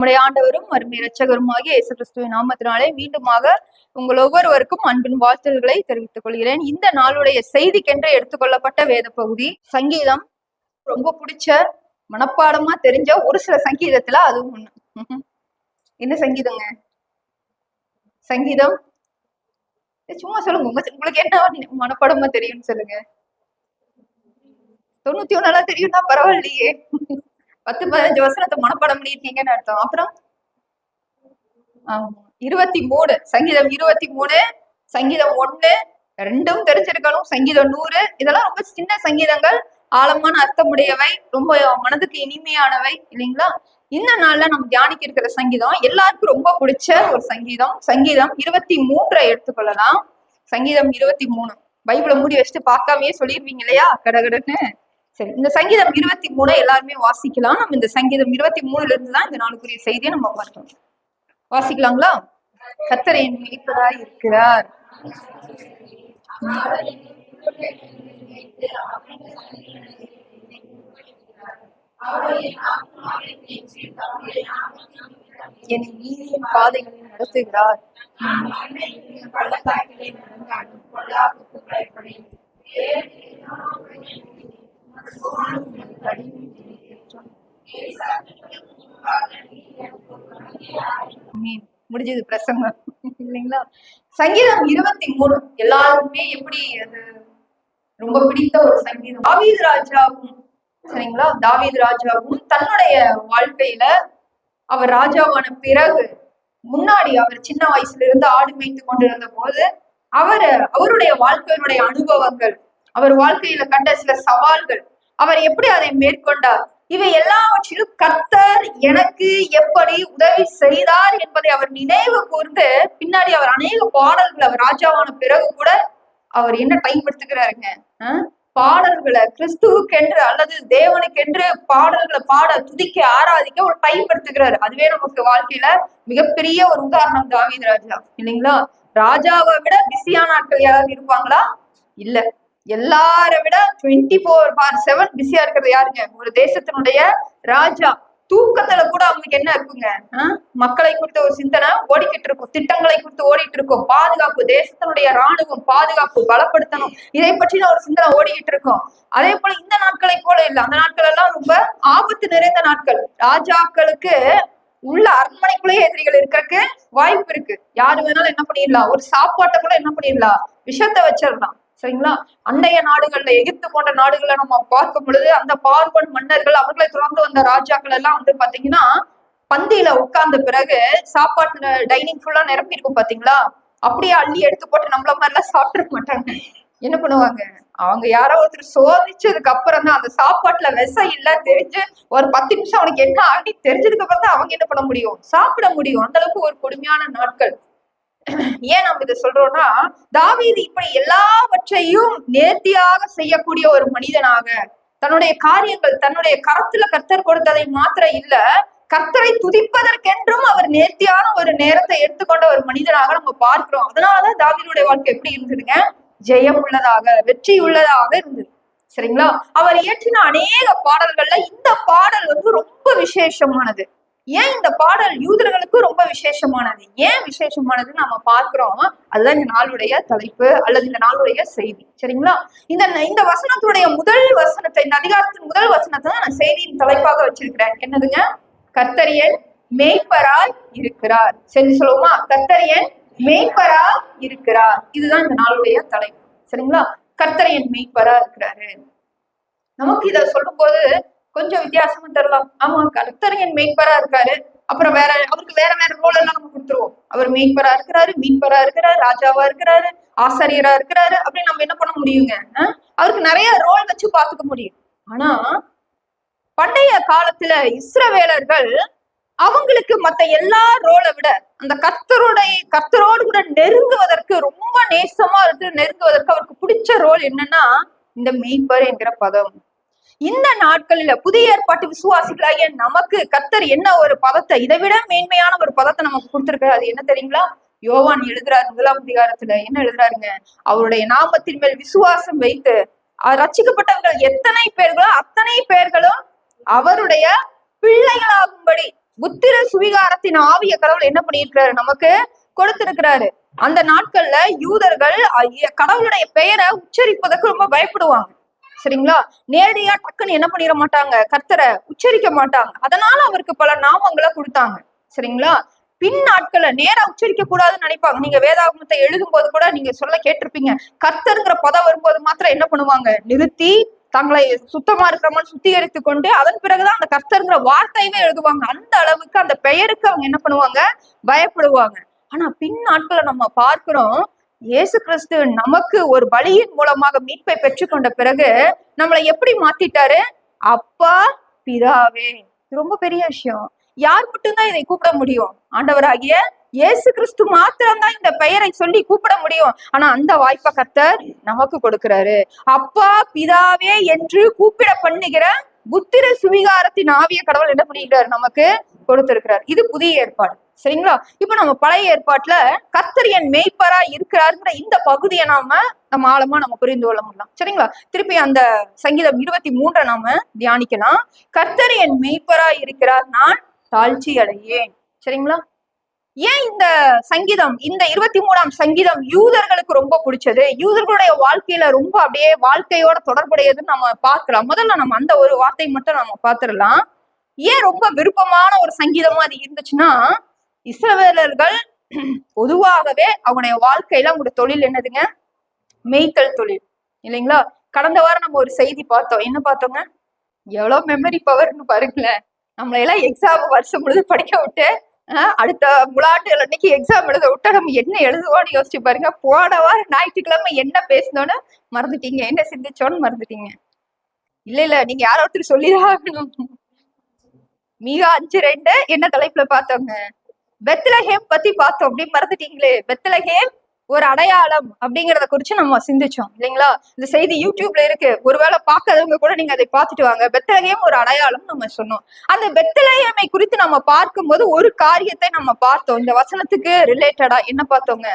நம்முடைய ஆண்டவரும் அருமை இரட்சகருமாகிய இயேசு கிறிஸ்துவின் நாமத்தினாலே மீண்டுமாக உங்கள் ஒவ்வொருவருக்கும் அன்பின் வாழ்த்துக்களை தெரிவித்துக் கொள்கிறேன். இந்த நாளுடைய செய்திக்கென்று எடுத்துக்கொள்ளப்பட்ட வேத பகுதி சங்கீதம். ரொம்ப பிடிச்ச மனப்பாடமா தெரிஞ்ச ஒரு சில சங்கீதத்துல அதுவும் ஒண்ணு. என்ன சங்கீதங்க? சங்கீதம் சும்மா சொல்லுங்க, உங்களுக்கு என்ன மனப்பாடமா தெரியும்னு சொல்லுங்க. 91 தெரியும்னா பரவாயில்லையே. 10-15 வசனத்தை மனப்பாடம் பண்ணியிருக்கீங்கன்னு அர்த்தம். அப்புறம் 23 சங்கீதம் 23, சங்கீதம் 1, 2 தெரிஞ்சிருக்கணும். சங்கீதம் 100 இதெல்லாம் ரொம்ப சின்ன சங்கீதங்கள், ஆழமான அர்த்தமுடையவை, ரொம்ப மனதுக்கு இனிமையானவை இல்லைங்களா? இந்த நாள்ல நம்ம தியானிக்க இருக்கிற சங்கீதம் எல்லாருக்கும் ரொம்ப பிடிச்ச ஒரு சங்கீதம். சங்கீதம் 23 எடுத்துக்கொள்ளலாம். சங்கீதம் 23 பைபிளை மூடி வச்சுட்டு பார்க்காமயே சொல்லிருவீங்க இல்லையா கடகடன்னு. சரி, இந்த சங்கீதம் 23 எல்லாருமே வாசிக்கலாம். நம்ம இந்த சங்கீதம் 23ல இருந்துதான் இந்த நாளுக்குரிய செய்தியை நம்ம பார்க்கணும். வாசிக்கலாங்களா? கர்த்தர் என் மீட்பராய் இருக்கிறார். என் நீதியின் பாதைகளில் நடத்துகிறார். முடிஞ்சது பிரசங்கம் இல்லைங்களா? சங்கீதம் 23 எல்லாருமே எப்படி அது ரொம்ப பிடித்த ஒரு சங்கீதம். தாவீது ராஜாவும் சரிங்களா, தாவீது ராஜாவும் தன்னுடைய வாழ்க்கையில அவர் ராஜாவான பிறகு முன்னாடி அவர் சின்ன வயசுல இருந்து ஆடு மேய்த்து கொண்டிருந்த போது அவருடைய வாழ்க்கையினுடைய அனுபவங்கள், அவர் வாழ்க்கையில கண்ட சில சவால்கள், அவர் எப்படி அதை மேற்கொண்டார், இவை எல்லாவற்றிலும் கர்த்தர் எனக்கு எப்படி உதவி செய்தார் என்பதை அவர் நினைவு கூர்ந்து பின்னாடி அவர் அநேக பாடல்கள், அவர் ராஜாவான பிறகு கூட அவர் என்ன பயன்படுத்துகிறாருங்க, பாடல்களை கிறிஸ்துவுக்கென்று அல்லது தேவனுக்கென்று பாடல்களை பாட, துதிக்க, ஆராதிக்க ஒரு பயன்படுத்துகிறாரு. அதுவே நமக்கு வாழ்க்கையில மிகப்பெரிய ஒரு உதாரணம் தாவீது ராஜா இல்லைங்களா? ராஜாவை விட பிஸியான ஆட்கள் யாராவது இருப்பாங்களா? இல்ல. எல்லார விட 24/7 பிஸியா இருக்கிறது யாருங்க? ஒரு தேசத்தினுடைய ராஜா. தூக்கத்துல கூட அவங்களுக்கு என்ன இருக்குங்க? மக்களை குறித்த ஒரு சிந்தனை ஓடிக்கிட்டு இருக்கும், திட்டங்களை குறித்து ஓடிட்டு இருக்கும், பாதுகாப்பு, தேசத்தினுடைய ராணுவம், பாதுகாப்பு பலப்படுத்தணும், இதை பற்றின ஒரு சிந்தனை ஓடிக்கிட்டு இருக்கும். அதே போல இந்த நாட்களை போல இல்லை. அந்த நாட்கள் எல்லாம் ரொம்ப ஆபத்து நிறைந்த நாட்கள். ராஜாக்களுக்கு உள்ள அரண்மனைக்குள்ளேயே எதிரிகள் இருக்கிறதுக்கு வாய்ப்பு இருக்கு. யாரு வேணாலும் என்ன பண்ணிடலாம், ஒரு சாப்பாட்டை கூட என்ன பண்ணிடலாம், விஷத்தை வச்சிடலாம். சரிங்களா? அண்டைய நாடுகள்ல, எகிப்து போன்ற நாடுகளை நம்ம பார்க்கும் பொழுது அந்த பார்வன் மன்னர்கள், அவர்களை தொடர்ந்து வந்த ராஜாக்கள் எல்லாம் வந்து பாத்தீங்கன்னா பந்தியில உட்கார்ந்த பிறகு சாப்பாட்டுல டைனிங் ஃபுல்லா நிரப்பி இருக்கும் பாத்தீங்களா, அப்படியே அள்ளி எடுத்து போட்டு நம்மள மாதிரி எல்லாம் சாப்பிட்டுருக்க மாட்டாங்க. என்ன பண்ணுவாங்க, அவங்க யாரோ ஒருத்தர் சோதிச்சதுக்கு அப்புறம் தான், அந்த சாப்பாட்டுல விஷம் இல்ல தெரிஞ்சு ஒரு 10 நிமிஷம் அவனுக்கு என்ன ஆகி தெரிஞ்சதுக்கு அப்புறம் தான் அவங்க என்ன பண்ண முடியும், சாப்பிட முடியும். அந்த அளவுக்கு ஒரு கொடுமையான நாட்கள். ஏன் நம்ம இதை சொல்றோம்னா, தாவீது இப்படி எல்லாவற்றையும் நேர்த்தியாக செய்யக்கூடிய ஒரு மனிதனாக, தன்னுடைய காரியங்கள் தன்னுடைய கரத்துல கர்த்தர் கொடுத்ததை மாத்திரம் இல்ல, கர்த்தரை துதிப்பதற்கென்றும் அவர் நேர்த்தியான ஒரு நேரத்தை எடுத்துக்கொண்ட ஒரு மனிதனாக நம்ம பார்க்கிறோம். அதனாலதான் தாவீதுடைய வாழ்க்கை எப்படி இருந்ததுங்க? ஜெயம் உள்ளதாக, வெற்றி உள்ளதாக இருந்தது. சரிங்களா? அவர் இயற்றின அநேக பாடல்கள்ல இந்த பாடல் வந்து ரொம்ப விசேஷமானது. ஏன் இந்த பாடல் யூதர்களுக்கு ரொம்ப விசேஷமானது, ஏன் விசேஷமானதுன்னு நம்ம பார்க்கிறோம். அதுதான் இந்த நாளுடைய தலைப்பு அல்லது இந்த நாளுடைய செய்தி. சரிங்களா? இந்த வசனத்துடைய முதல் வசனத்தை, இந்த அதிகாரத்தின் முதல் வசனத்தை தான் நான் செய்தியின் தலைப்பாக வச்சிருக்கிறேன். என்னதுங்க? கர்த்தர் என் மேய்ப்பராய் இருக்கிறார். சரி சொல்லுவோமா? கர்த்தர் என் மேய்ப்பராய் இருக்கிறார். இதுதான் இந்த நாளுடைய தலைப்பு. சரிங்களா? கர்த்தர் என் மேய்ப்பரா இருக்கிறாரு. நமக்கு இத சொல்லும் போது கொஞ்சம் வித்தியாசமா தரலாம். ஆமா, கர்த்தர் என் மேய்ப்பரா இருக்காரு, அப்புறம் அவருக்கு வேற ரோல் எல்லாம் நம்ம கொடுத்துருவோம். அவர் மேய்ப்பரா இருக்கிறாரு, மீட்பரா இருக்கிறாரு, ராஜாவா இருக்கிறாரு, ஆசிரியரா இருக்கிறாரு, அப்படின்னு நம்ம என்ன பண்ண முடியுங்க? அவருக்கு நிறைய ரோல் வச்சு பார்த்துக்க முடியும். ஆனா பண்டைய காலத்துல இஸ்ரவேலர்கள் அவங்களுக்கு மத்த எல்லா ரோலை விட அந்த கர்த்தரோடு கூட நெருங்குவதற்கு, ரொம்ப நேசமா இருந்து நெருங்குவதற்கு அவருக்கு பிடிச்ச ரோல் என்னன்னா இந்த மேய்ப்பர் என்கிற பதம். இந்த நாட்களில புதிய ஏற்பாட்டு விசுவாசிகளாகிய நமக்கு கர்த்தர் என்ன ஒரு பதத்தை, இதை விட மேன்மையான ஒரு பதத்தை நமக்கு கொடுத்திருக்காரு. அது என்ன தெரியுங்களா? யோவான் எழுதுறாரு 1ஆம் அதிகாரத்துல. என்ன எழுதுறாருங்க? அவருடைய நாமத்தின் மேல் விசுவாசம் வைத்து ரட்சிக்கப்பட்டவர்கள் எத்தனை பேர்களோ அத்தனை பேர்களும் அவருடைய பிள்ளைகளாகும்படி புத்திர சுவிகாரத்தின் ஆவிய கடவுள் என்ன பண்ணியிருக்கிறாரு, நமக்கு கொடுத்திருக்கிறாரு. அந்த நாட்கள்ல யூதர்கள் கடவுளுடைய பெயரை உச்சரிப்பதற்கு ரொம்ப பயப்படுவாங்க. சரிங்களா? நேரடியா டக்குன்னு என்ன பண்ணிட மாட்டாங்க, கர்த்தரை உச்சரிக்க மாட்டாங்க. அதனால அவருக்கு பல நாமங்களை கொடுத்தாங்க. சரிங்களா? பின் நாட்கள்ல நேரா உச்சரிக்க கூடாதுன்னு நினைப்பாங்க. நீங்க வேதாகமத்தை எழுதும் போது கூட நீங்க சொல்ல கேட்டிருப்பீங்க, கர்த்தருங்கிற பதம் வரும்போது மாத்திரம் என்ன பண்ணுவாங்க, நிறுத்தி தங்களை சுத்தமா இருக்கிறவங்க சுத்திகரித்து கொண்டு அதன் பிறகுதான் அந்த கர்த்தருங்கிற வார்த்தையவே எழுதுவாங்க. அந்த அளவுக்கு அந்த பெயருக்கு அவங்க என்ன பண்ணுவாங்க, பயப்படுவாங்க. ஆனா பின் நாட்களை நம்ம பார்க்கிறோம், இயேசு கிறிஸ்து நமக்கு ஒரு பலியின் மூலமாக மீட்பை பெற்றுக்கொண்ட பிறகு நம்மளை எப்படி மாத்திட்டாரு, அப்பா பிதாவே. ரொம்ப பெரிய விஷயம். யார் மட்டும்தான் இதை கூப்பிட முடியும், ஆண்டவராகிய இயேசு கிறிஸ்து மாத்திரம்தான் இந்த பெயரை சொல்லி கூப்பிட முடியும். ஆனா அந்த வாய்ப்பை கர்த்தர் நமக்கு கொடுக்கிறாரு. அப்பா பிதாவே என்று கூப்பிட பண்ணுகிற புத்திர சுவிகாரத்தின் ஆவிய கடவுள் என்ன பண்ணிக்கிறாரு, நமக்கு கொடுத்திருக்கிறார். இது புதிய ஏற்பாடு. சரிங்களா? இப்ப நம்ம பழைய ஏற்பாட்டுல கர்த்தர் என் மேய்ப்பரா இருக்கிறாருங்கிற இந்த பகுதியை நம்ம ஆழமா நம்ம புரிந்து கொள்ள முடியலாம். சரிங்களா? திருப்பி அந்த சங்கீதம் 23 நாம தியானிக்கலாம். கர்த்தர் என் மேய்ப்பரா இருக்கிறார், நான் தாழ்ச்சி அடையேன். சரிங்களா? ஏன் இந்த சங்கீதம், இந்த 23ஆம் சங்கீதம் யூதர்களுக்கு ரொம்ப பிடிச்சது, யூதர்களுடைய வாழ்க்கையில ரொம்ப அப்படியே வாழ்க்கையோட தொடர்புடையதுன்னு நம்ம பார்க்கலாம். முதல்ல நம்ம அந்த ஒரு வார்த்தை மட்டும் நம்ம பார்த்துடலாம். ஏன் ரொம்ப விருப்பமான ஒரு சங்கீதமா அது இருந்துச்சுன்னா, இஸ்ரவேலர்கள் பொதுவாகவே அவங்களுடைய வாழ்க்கையில அவங்களுடைய தொழில் என்னதுங்க, மேய்த்தல் தொழில் இல்லைங்களா? கடந்த வாரம் நம்ம ஒரு செய்தி பார்த்தோம். என்ன பார்த்தோங்க, எவ்வளவு மெமரி பவர்னு பாருங்களேன். நம்மள எல்லாம் எக்ஸாம் வருஷம் முழுது படிக்க விட்டு அடுத்த முலாட்டு அன்னைக்கு எக்ஸாம் எழுத விட்டா நம்ம என்ன எழுதுவோன்னு யோசிச்சு பாருங்க. போன வாரம் ஞாயிற்றுக்கிழமை என்ன பேசணும்னு மறந்துட்டீங்க, என்ன சிந்திச்சோன்னு மறந்துட்டீங்க. இல்ல நீங்க யாரோ ஒருத்தர் சொல்லிதான் ஆகணும். மீகா 5:2 என்ன தலைப்புல பார்த்தோங்க, பெத்லஹேம் பத்தி பார்த்தோம். அப்படி மறந்துட்டீங்களே. பெத்லஹேம் ஒரு அடையாளம் அப்படிங்கிறத குறிச்சு நம்ம சிந்திச்சோம் இல்லைங்களா? இந்த செய்தி யூடியூப்ல இருக்கு, ஒருவேளை பார்க்காதவங்க கூட நீங்க அதை பார்த்துட்டு வாங்க. பெத்லஹேம் ஒரு அடையாளம் நம்ம சொன்னோம். அந்த பெத்லஹேமை குறித்து நம்ம பார்க்கும்போது ஒரு காரியத்தை நம்ம பார்த்தோம். இந்த வசனத்துக்கு ரிலேட்டடா என்ன பார்த்தோங்க,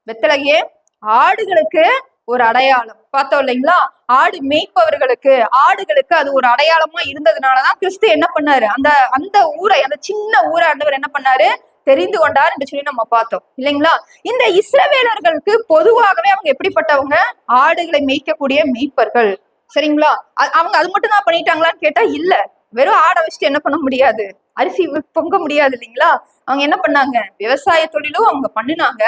பெத்லஹேம் ஆடுகளுக்கு ஒரு அடையாளம் பார்த்தோம் இல்லைங்களா? ஆடு மேய்ப்பவர்களுக்கு, ஆடுகளுக்கு அது ஒரு அடையாளமா இருந்ததுனாலதான் கிறிஸ்து என்ன பண்ணாரு, அந்த அந்த ஊரை, அந்த சின்ன ஊரை ஆண்டவர் என்ன பண்ணாரு, தெரிந்து கொண்டார் என்று சொல்லி நம்ம பார்த்தோம் இல்லைங்களா? இந்த இஸ்ரவேலர்களுக்கு பொதுவாகவே அவங்க எப்படிப்பட்டவங்க, ஆடுகளை மேய்க்கக்கூடிய மேய்ப்பர்கள். சரிங்களா? அவங்க அது மட்டும் தான் பண்ணிட்டாங்களான்னு கேட்டா இல்ல. வெறும் ஆடை வச்சுட்டு என்ன பண்ண முடியாது, அரிசி பொங்க முடியாது இல்லைங்களா? அவங்க என்ன பண்ணாங்க, விவசாய தொழிலும் அவங்க பண்ணினாங்க.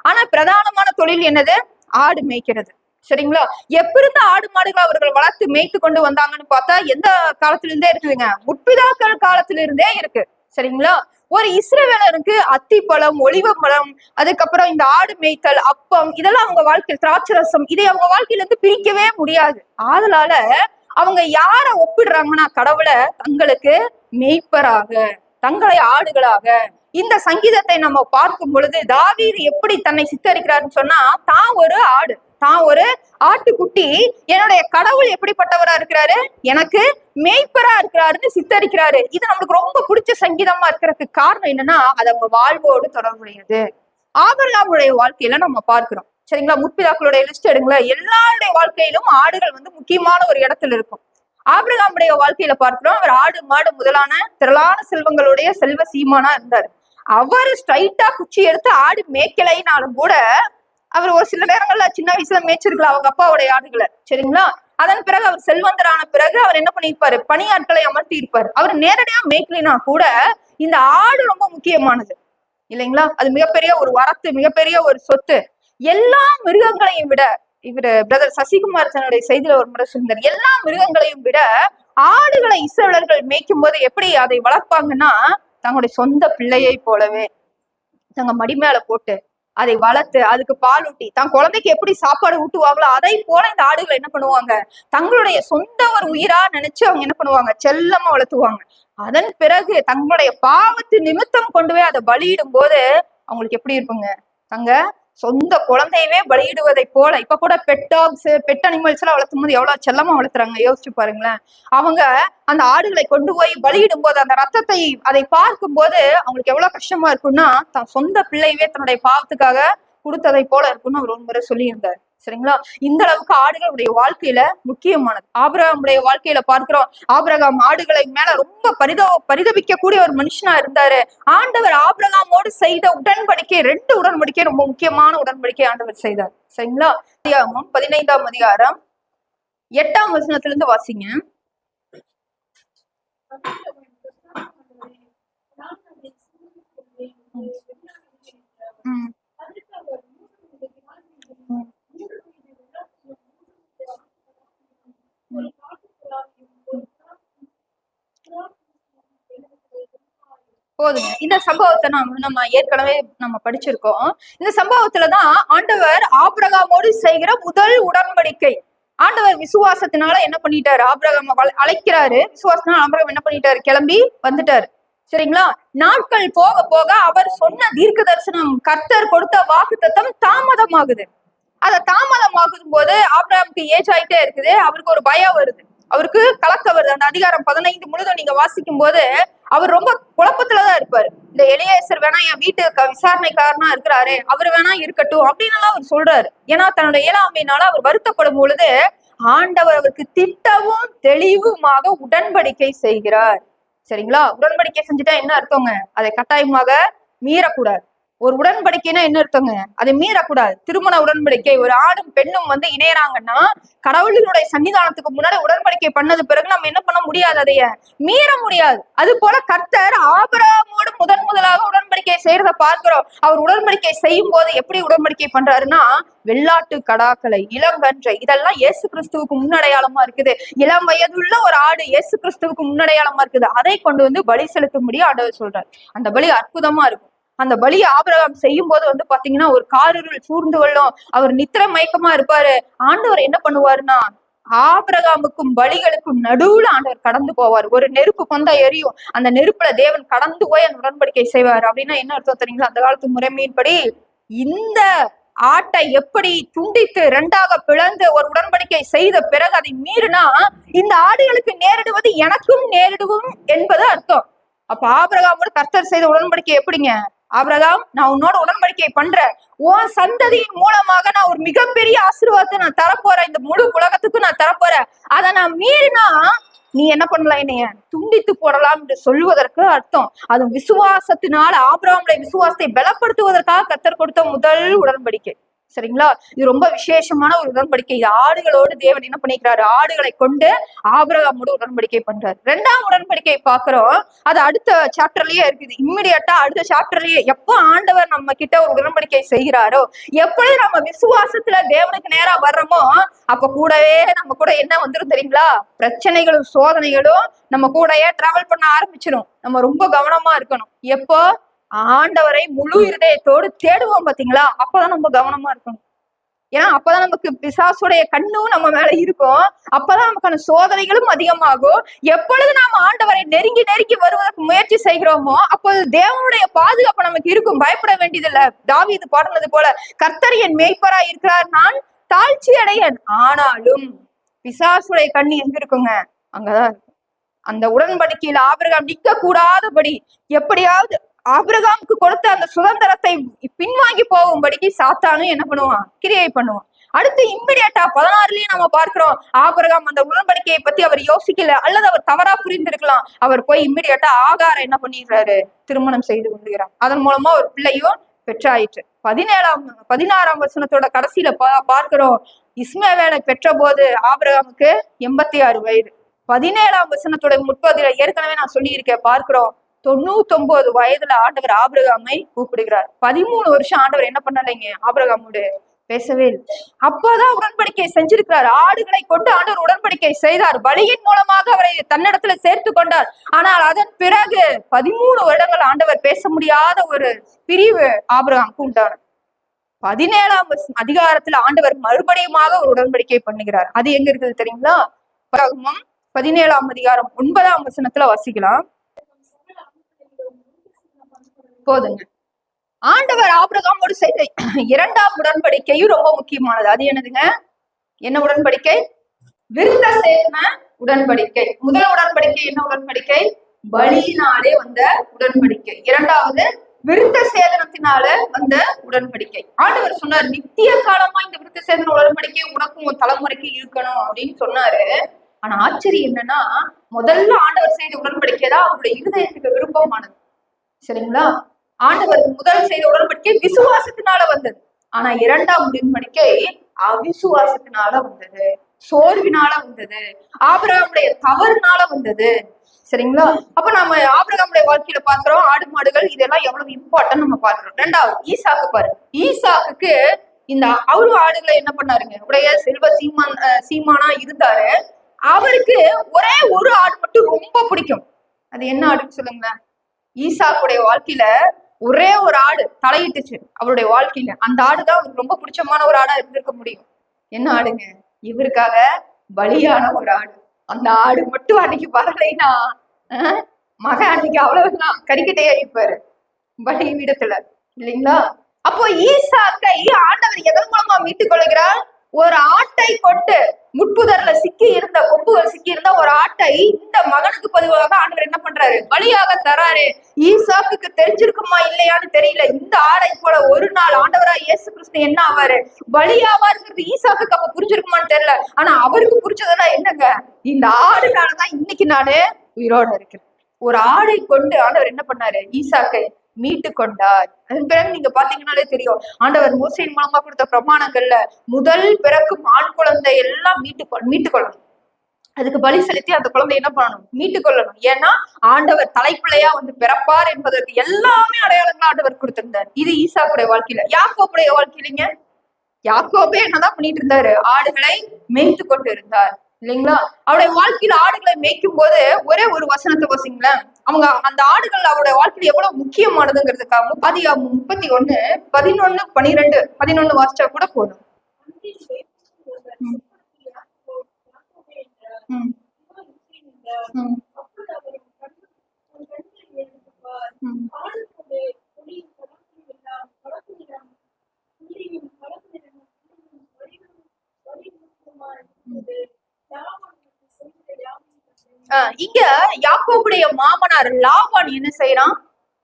ஆனா பிரதானமான தொழில் என்னது, ஆடு மேய்க்கிறது. சரிங்களா? எப்ப இருந்து ஆடு மாடுகளை அவர்கள் வளர்த்து மேய்த்து கொண்டு வந்தாங்கன்னு பார்த்தா எந்த காலத்துல இருந்தே இருக்குதுங்க, முற்பிதாக்கள் காலத்துல இருந்தே இருக்கு. சரிங்களா? ஒரு இஸ்ரவேலருக்கு அத்திப்பழம், ஒலிவப்பழம், அதுக்கப்புறம் இந்த ஆடு மேய்த்தல், அப்பம், இதெல்லாம் அவங்க வாழ்க்கையில் திராட்சரசம், இதை அவங்க வாழ்க்கையில இருந்து பிரிக்கவே முடியாது. அதனால அவங்க யார ஒப்பிடுறாங்கன்னா, கடவுளை தங்களுக்கு மேய்ப்பராக, தங்களை ஆடுகளாக. இந்த சங்கீதத்தை நம்ம பார்க்கும் பொழுது தாவீது எப்படி தன்னை சித்தரிக்கிறாருன்னு சொன்னா, தான் ஒரு ஆடு, தான் ஒரு ஆட்டுக்குட்டி, என்னுடைய கடவுள் எப்படிப்பட்டவரா இருக்கிறாரு, எனக்கு மேய்ப்பரா இருக்கிறாருன்னு சித்தரிக்கிறாரு. இது நம்மளுக்கு ரொம்ப பிடிச்ச சங்கீதமா இருக்கிறதுக்கு காரணம் என்னன்னா, அது அவங்க வாழ்வோடு தொடர்புடையது. ஆபிரகாமுடைய வாழ்க்கையில நம்ம பார்க்கிறோம். சரிங்களா? முற்பிதாக்களுடைய லிஸ்ட் எடுங்களேன், எல்லாருடைய வாழ்க்கையிலும் ஆடுகள் முக்கியமான ஒரு இடத்துல இருக்கும். ஆபிரகாமுடைய வாழ்க்கையில பார்க்கிறோம், அவர் ஆடு மாடு முதலான திரளான செல்வங்களுடைய செல்வ சீமானா இருந்தார். அவர் ஸ்ட்ரைட்டா குச்சி எடுத்து ஆடு மேய்க்கலைனாலும் கூட அவர் ஒரு சில நேரங்கள்ல சின்ன வயசுல மேய்ச்சிருக்கலாம் அவங்க அப்பாவுடைய ஆடுகளை. சரிங்களா? அதன் பிறகு அவர் செல்வந்தரான பிறகு அவர் என்ன பண்ணிருப்பாரு, பணியாட்களை அமர்த்தி இருப்பாரு. அவர் நேரடியா மேய்க்கலினா கூட இந்த ஆடு ரொம்ப முக்கியமானது இல்லைங்களா? அது மிகப்பெரிய ஒரு வரத்து, மிகப்பெரிய ஒரு சொத்து. எல்லா மிருகங்களையும் விட, இவரு பிரதர் சசிகுமார் தன்னுடைய செய்தியில ஒரு முறை சொல்றார், எல்லா மிருகங்களையும் விட ஆடுகளை இஸ்ரவேலர்கள் மேய்க்கும் போது எப்படி அதை வளர்ப்பாங்கன்னா, தங்களுடைய சொந்த பிள்ளையை போலவே தங்க மடி மேல போட்டு அதை வளர்த்து அதுக்கு பால் ஊட்டி தான் குழந்தைக்கு எப்படி சாப்பாடு ஊட்டுவாங்களோ அதை போல இந்த ஆடுகளை என்ன பண்ணுவாங்க, தங்களுடைய சொந்த ஒரு உயிரா நினைச்சு அவங்க என்ன பண்ணுவாங்க, செல்லமா வளர்த்துவாங்க. அதன் பிறகு தங்களுடைய பாவத்து நிமித்தம் கொண்டு போய் அதை பலியிடும் போது அவங்களுக்கு எப்படி இருப்புங்க, தங்க சொந்த குழந்தையவே பலியிடுவதை போல. இப்ப கூட பெட் டாக்ஸ், பெட் அனிமல்ஸ் எல்லாம் வளர்த்தும் போது எவ்வளவு செல்லமா வளர்த்துறாங்க, யோசிச்சு பாருங்களேன். அவங்க அந்த ஆடுகளை கொண்டு போய் பலியிடும் போது அந்த ரத்தத்தை அதை பார்க்கும் போது அவங்களுக்கு எவ்வளவு கஷ்டமா இருக்கும்னா, தான் சொந்த பிள்ளையவே தன்னுடைய பாவத்துக்காக கொடுத்ததை போல இருக்கும்னு அவர் ஒரு முறை சொல்லியிருந்தார். சரிங்களா? இந்த அளவுக்கு ஆடுகளுடைய வாழ்க்கையில முக்கியமானது. ஆபிரகாமுடைய வாழ்க்கையில பார்க்கிறோம், ஆபிரகாம் ஆடுகளை மேல ரொம்ப பரிதபிக்கக்கூடிய ஒரு மனுஷனா இருந்தாரு. ஆண்டவர் ஆபிரகாமோடு செய்த உடன்படிக்கை, 2 உடன்படிக்கை ரொம்ப முக்கியமான உடன்படிக்கை ஆண்டவர் செய்தார். சரிங்களா? 15ஆம் அதிகாரம் 8ஆம் வசனத்திலிருந்து வாசிங்க. போதுங்க. இந்த சம்பவத்தை நம்ம ஏற்கனவே நம்ம படிச்சிருக்கோம். இந்த சம்பவத்துலதான் ஆண்டவர் ஆபிரகாமோடு செய்கிற முதல் உடன்படிக்கை. ஆண்டவர் விசுவாசத்தினால என்ன பண்ணிட்டாரு, ஆபிரகாம் அழைக்கிறாரு. விசுவாசத்தினால ஆபிரகாம் என்ன பண்ணிட்டாரு, கிளம்பி வந்துட்டாரு. சரிங்களா? நாட்கள் போக போக அவர் சொன்ன தீர்க்க தரிசனம், கர்த்தர் கொடுத்த வாக்குத்தத்தம் தாமதமாகுது. அத தாமதமாகும் போது ஆபிரகாமுக்கு ஏஜ் ஆயிட்டே இருக்குது. அவருக்கு ஒரு பயம் வருது, அவருக்கு கலக்க வருது. அந்த அதிகாரம் 15 முழுதும் நீங்க வாசிக்கும் போது அவர் ரொம்ப குழப்பத்துலதான் இருப்பாரு. இந்த எலியேசர் வேணா என் வீட்டு விசாரணைக்காரனா இருக்கிறாரு, அவர் வேணா இருக்கட்டும் அப்படின்னு அவர் சொல்றாரு. ஏன்னா தன்னோட இயலாமையினால அவர் வருத்தப்படும் பொழுது ஆண்டவர் அவருக்கு திட்டமும் தெளிவுமாக உடன்படிக்கை செய்கிறார். சரிங்களா? உடன்படிக்கை செஞ்சுட்டா என்ன அர்த்தங்க, அதை கட்டாயமாக மீறக்கூடாது. ஒரு உடன்படிக்கைன்னா என்ன அர்த்தங்க, அதை மீறக்கூடாது. திருமண உடன்படிக்கை, ஒரு ஆணும் பெண்ணும் இணையறாங்கன்னா கடவுளுடைய சன்னிதானத்துக்கு முன்னாடி உடன்படிக்கை பண்ணது பிறகு நம்ம என்ன பண்ண முடியாது, அதைய மீற முடியாது. அது போல கர்த்தர் ஆபிரகாமோடு முதலாக உடன்படிக்கை செய்யறத பார்க்கிறோம். அவர் உடன்படிக்கை செய்யும் போது எப்படி உடன்படிக்கை பண்றாருன்னா, வெள்ளாட்டு கடாக்களை, இளங்கன்றை, இதெல்லாம் இயேசு கிறிஸ்துவுக்கு முன்னடையாளமா இருக்குது. இளம் வயதுள்ள ஒரு ஆடு இயேசு கிறிஸ்துவுக்கு முன்னடையாளமா இருக்குது. அதை கொண்டு பலி செலுத்தும்படி ஆண்டவர் சொல்றாரு. அந்த பலி அற்புதமா இருக்கும். அந்த பலியை ஆபிரகாம் செய்யும் போது பாத்தீங்கன்னா ஒரு காரிருள் சூழ்ந்து கொள்ளும். அவர் நித்திர மயக்கமா இருப்பாரு. ஆண்டவர் என்ன பண்ணுவாருன்னா, ஆபிரகாமுக்கும் பலிகளுக்கும் நடுவுல ஆண்டவர் கடந்து போவார். ஒரு நெருப்பு பந்தா எரியும், அந்த நெருப்புல தேவன் கடந்து போய் அந்த உடன்படிக்கை செய்வார். அப்படின்னா என்ன அர்த்தம் தெரியுங்களா? அந்த காலத்து முறைமையின்படி இந்த ஆட்டை எப்படி துண்டித்து 2ஆக பிளந்து ஒரு உடன்படிக்கை செய்த பிறகு அதை மீறினா இந்த ஆடுகளுக்கு நேரிடுவது எனக்கும் நேரிடுவோம் என்பது அர்த்தம். அப்ப ஆபிரகாமோடு கர்த்தர் செய்த உடன்படிக்கை எப்படிங்க, ஆபிரகாம் நான் உன்னோட உடன்படிக்கை பண்றேன், உன் சந்ததியின் மூலமாக நான் ஒரு மிகப்பெரிய ஆசீர்வாதத்தை நான் தரப்போறேன், இந்த முழு உலகத்துக்கும் நான் தரப்போறேன், அதை நான் மீறினா நீ என்ன பண்ணலாம், என்னைய துண்டித்து போடலாம் என்று சொல்வதற்கு அர்த்தம். அது விசுவாசத்தினால ஆபிரகாமுடைய விசுவாசத்தை பலப்படுத்துவதற்காக கர்த்தர் கொடுத்த முதல் உடன்படிக்கை. சரிங்களா? இது ரொம்ப விசேஷமான ஒரு உடன்படிக்கை. இது ஆடுகளோடு தேவன் என்ன பண்ணிக்கிறாரு, ஆடுகளை கொண்டு ஆபிரகாமோடு உடன்படிக்கை பண்றாரு. 2ஆம் உடன்படிக்கை பாக்குறோம், அது அடுத்த சாப்டர்லயே இருக்குது. இம்மிடியட்டா அடுத்த சாப்டர்லயே எப்போ ஆண்டவர் நம்ம கிட்ட ஒரு உடன்படிக்கை செய்கிறாரோ, எப்பொழுது நம்ம விசுவாசத்துல தேவனுக்கு நேரா வர்றோமோ அப்ப கூடவே நம்ம கூட என்ன வந்துடும் தெரியுங்களா, பிரச்சனைகளும் சோதனைகளும் நம்ம கூடயே டிராவல் பண்ண ஆரம்பிச்சிடும். நம்ம ரொம்ப கவனமா இருக்கணும். எப்போ ஆண்டவரை முழு இருதயத்தோடு தேடுவோம் பாத்தீங்களா, அப்பதான் நம்ம கவனமா இருக்கணும். ஏன்னா அப்பதான் நமக்கு பிசாசுடைய கண்ணும் நம்ம மேல இருக்கும். அப்பதான் நமக்கான சோதனைகளும் அதிகமாகும். எப்பொழுது நாம ஆண்டவரை நெருங்கி நெருங்கி வருவதற்கு முயற்சி செய்கிறோமோ அப்போது தேவனுடைய பாதுகாப்பு நமக்கு இருக்கும். பயப்பட வேண்டியதில்லை. தாவீது பாடுனது போல, கர்த்தர் என் மேய்ப்பரா இருக்கிறார், நான் தாழ்ச்சி அடையன். ஆனாலும் பிசாசுடைய கண்ணு எங்க இருக்குங்க, அங்கதான் இருக்கும். அந்த உடன்படிக்கையில ஆபிரகாம் நிக்க கூடாதபடி எப்படியாவது ஆபிரகாமுக்கு கொடுத்த அந்த சுதந்திரத்தை பின்வாங்கி போகும்படிக்கு சாத்தானும் என்ன பண்ணுவான், கிரியை பண்ணுவான். அடுத்து இம்மிடியட்டா 16லயே நம்ம பார்க்கிறோம், ஆபிரகாம் அந்த உடன்படிக்கையை பத்தி அவர் யோசிக்கல, அல்லது அவர் தவறா புரிந்திருக்கலாம். அவர் போய் இம்மிடியட்டா ஆகாரை என்ன பண்ணிடுறாரு, திருமணம் செய்து கொள்கிறார். அதன் மூலமா ஒரு பிள்ளையும் பெற்றாயிற்று. 16ஆம் வசனத்தோட கடைசியில பார்க்கிறோம், இஸ்மவேலை பெற்ற போது ஆபிரகாமுக்கு 86 வயது. 17ஆம் வசனத்தோட 30 ஏற்கனவே நான் சொல்லி இருக்கேன், பார்க்கிறோம் 99 வயதுல ஆண்டவர் ஆபிரகாமை கூப்பிடுகிறார். 13 வருஷம் ஆண்டவர் என்ன பண்ணலைங்க, ஆபிரகாமோடு பேசவே இல்லை. அப்பதான் உடன்படிக்கை செஞ்சிருக்கிறார். ஆடுகளை கொண்டு ஆண்டவர் உடன்படிக்கை செய்தார். பலியின் மூலமாக அவரை தன்னிடத்துல சேர்த்து கொண்டார். ஆனால் அதன் பிறகு 13 வருடங்கள் ஆண்டவர் பேச முடியாத ஒரு பிரிவு ஆபிரகாமுக்கு உண்டானது. 17ஆம் அதிகாரத்துல ஆண்டவர் மறுபடியுமாக ஒரு உடன்படிக்கை பண்ணுகிறார். அது எங்க இருக்குது தெரியுங்களா? 17ஆம் அதிகாரம் 9ஆம் வசனத்துல வாசிக்கலாம். போதுங்க. ஆண்டவர் ஆபிரகாமோடு செய்த 2ஆம் உடன்படிக்கையும் ரொம்ப முக்கியமானது. அது என்னதுங்க, என்ன உடன்படிக்கை? விருத்த சேதன உடன்படிக்கை. முதல் உடன்படிக்கை என்ன உடன்படிக்கை? பலியினாலே வந்த உடன்படிக்கை. 2வது விருத்த சேதனத்தினால வந்த உடன்படிக்கை. ஆண்டவர் சொன்னார், நித்திய காலமா இந்த விருத்த சேதன உடன்படிக்கை உனக்கும் உன் தலைமுறைக்கு இருக்கணும் அப்படின்னு சொன்னாரு. ஆனா ஆச்சரியம் என்னன்னா, முதல்ல ஆண்டவர் செய்த உடன்படிக்கை தான் அவருடைய இருதயத்துக்கு விருப்பமானது. சரிங்களா? ஆண்டவர் முதல் செய்த உடன்படிக்கை விசுவாசத்தினால வந்தது. ஆனா இரண்டாம் உடன்படிக்கை அவிசுவாசத்தினால வந்தது, சோர்வினால வந்தது, ஆபிரகாமுடைய தவறுனால வந்தது. சரிங்களா? அப்ப நம்ம ஆபிரகாமுடைய வாழ்க்கையில பாக்குறோம் ஆடு மாடுகள் இதெல்லாம் எவ்வளவு இம்பார்ட்டன் நம்ம பாக்குறோம். ரெண்டாவது ஈசாக்கு பாரு. ஈசாக்குக்கு இந்த அவரு ஆடுகளை என்ன பண்ணாருங்க, உடைய செல்வ சீமானா இருந்தாரு. அவருக்கு ஒரே ஒரு ஆடு மட்டும் ரொம்ப பிடிக்கும். அது என்ன ஆடுன்னு சொல்லுங்களேன். ஈசாக்குடைய வாழ்க்கையில ஒரே ஒரு ஆடு தலையிட்டுச்சு அவருடைய வாழ்க்கையில. அந்த ஆடுதான் அவருக்கு ரொம்ப பிடிச்சமான ஒரு ஆடா இருந்திருக்க முடியும். என்ன ஆடுங்க? இவருக்காக பலியான ஒரு ஆடு. அந்த ஆடு மட்டும் அன்னைக்கு வரலைன்னா மகன் அன்னைக்கு அவ்வளவுதான் கறிக்கட்டையா இருப்பாரு பலி வீடத்துல, இல்லைங்களா? அப்போ ஈசாக்கை ஆண்டவர் எதன் மூலமா மீட்டுக் கொள்கிறார்? ஒரு ஆட்டை கொண்டு, முட்புதர்ல சிக்கி இருந்த கொம்புகள் சிக்கி இருந்த ஒரு ஆட்டை இந்த மகனுக்கு பதிவாக ஆண்டவர் என்ன பண்றாரு? பலியாக தராரு. ஈசாக்குக்கு தெரிஞ்சிருக்குமா இல்லையான்னு தெரியல. இந்த ஆடை போல ஒரு நாள் ஆண்டவரா இயேசு கிறிஸ்து என்ன ஆவாரு? பலியாவாருங்கிறது ஈசாக்குக்கு அப்ப புரிஞ்சிருக்குமான்னு தெரியல. ஆனா அவருக்கு புரிஞ்சதெல்லாம் என்னங்க, இந்த ஆடுனாலதான் இன்னைக்கு நானு உயிரோட இருக்கிறேன். ஒரு ஆடை கொண்டு ஆண்டவர் என்ன பண்ணாரு? ஈசாக்கை மீட்டு கொண்டார். அதன் பிறகு நீங்க பாத்தீங்கன்னாலே தெரியும், ஆண்டவர் மோசேயின் மூலமா கொடுத்த பிரமாணங்கள்ல முதல் பிறக்கும் ஆண் குழந்தை எல்லாம் மீட்டு கொள்ளணும். அதுக்கு பலி செலுத்தி அந்த குழந்தை என்ன பண்ணணும்? மீட்டு கொள்ளணும். ஏன்னா ஆண்டவர் தலைப்பிள்ளையா வந்து பிறப்பார் என்பதற்கு எல்லாமே அடையாளங்கள் ஆண்டவர் கொடுத்திருந்தார். இது ஈசாக்குடைய வாழ்க்கையில. யாக்கோபுடைய வாழ்க்கையிலங்க, யாக்கோபே என்னதான் பண்ணிட்டு இருந்தாரு? ஆடுகளை மேய்த்து கொண்டு இருந்தார், இல்லைங்களா? அவருடைய வாழ்க்கையில ஆடுகளை மேய்க்கும் போது ஒரே ஒரு வசனத்தை வசிங்களேன். அவங்க அந்த ஆடுகள் அவருடைய வாழ்க்கையில எவ்வளவு முக்கியமானதுங்கிறதுக்காக 11 வாசிச்சா கூட போதும். இங்க யாக்கோபுடைய மாமனார் லாபான் என்ன செய்யறான்?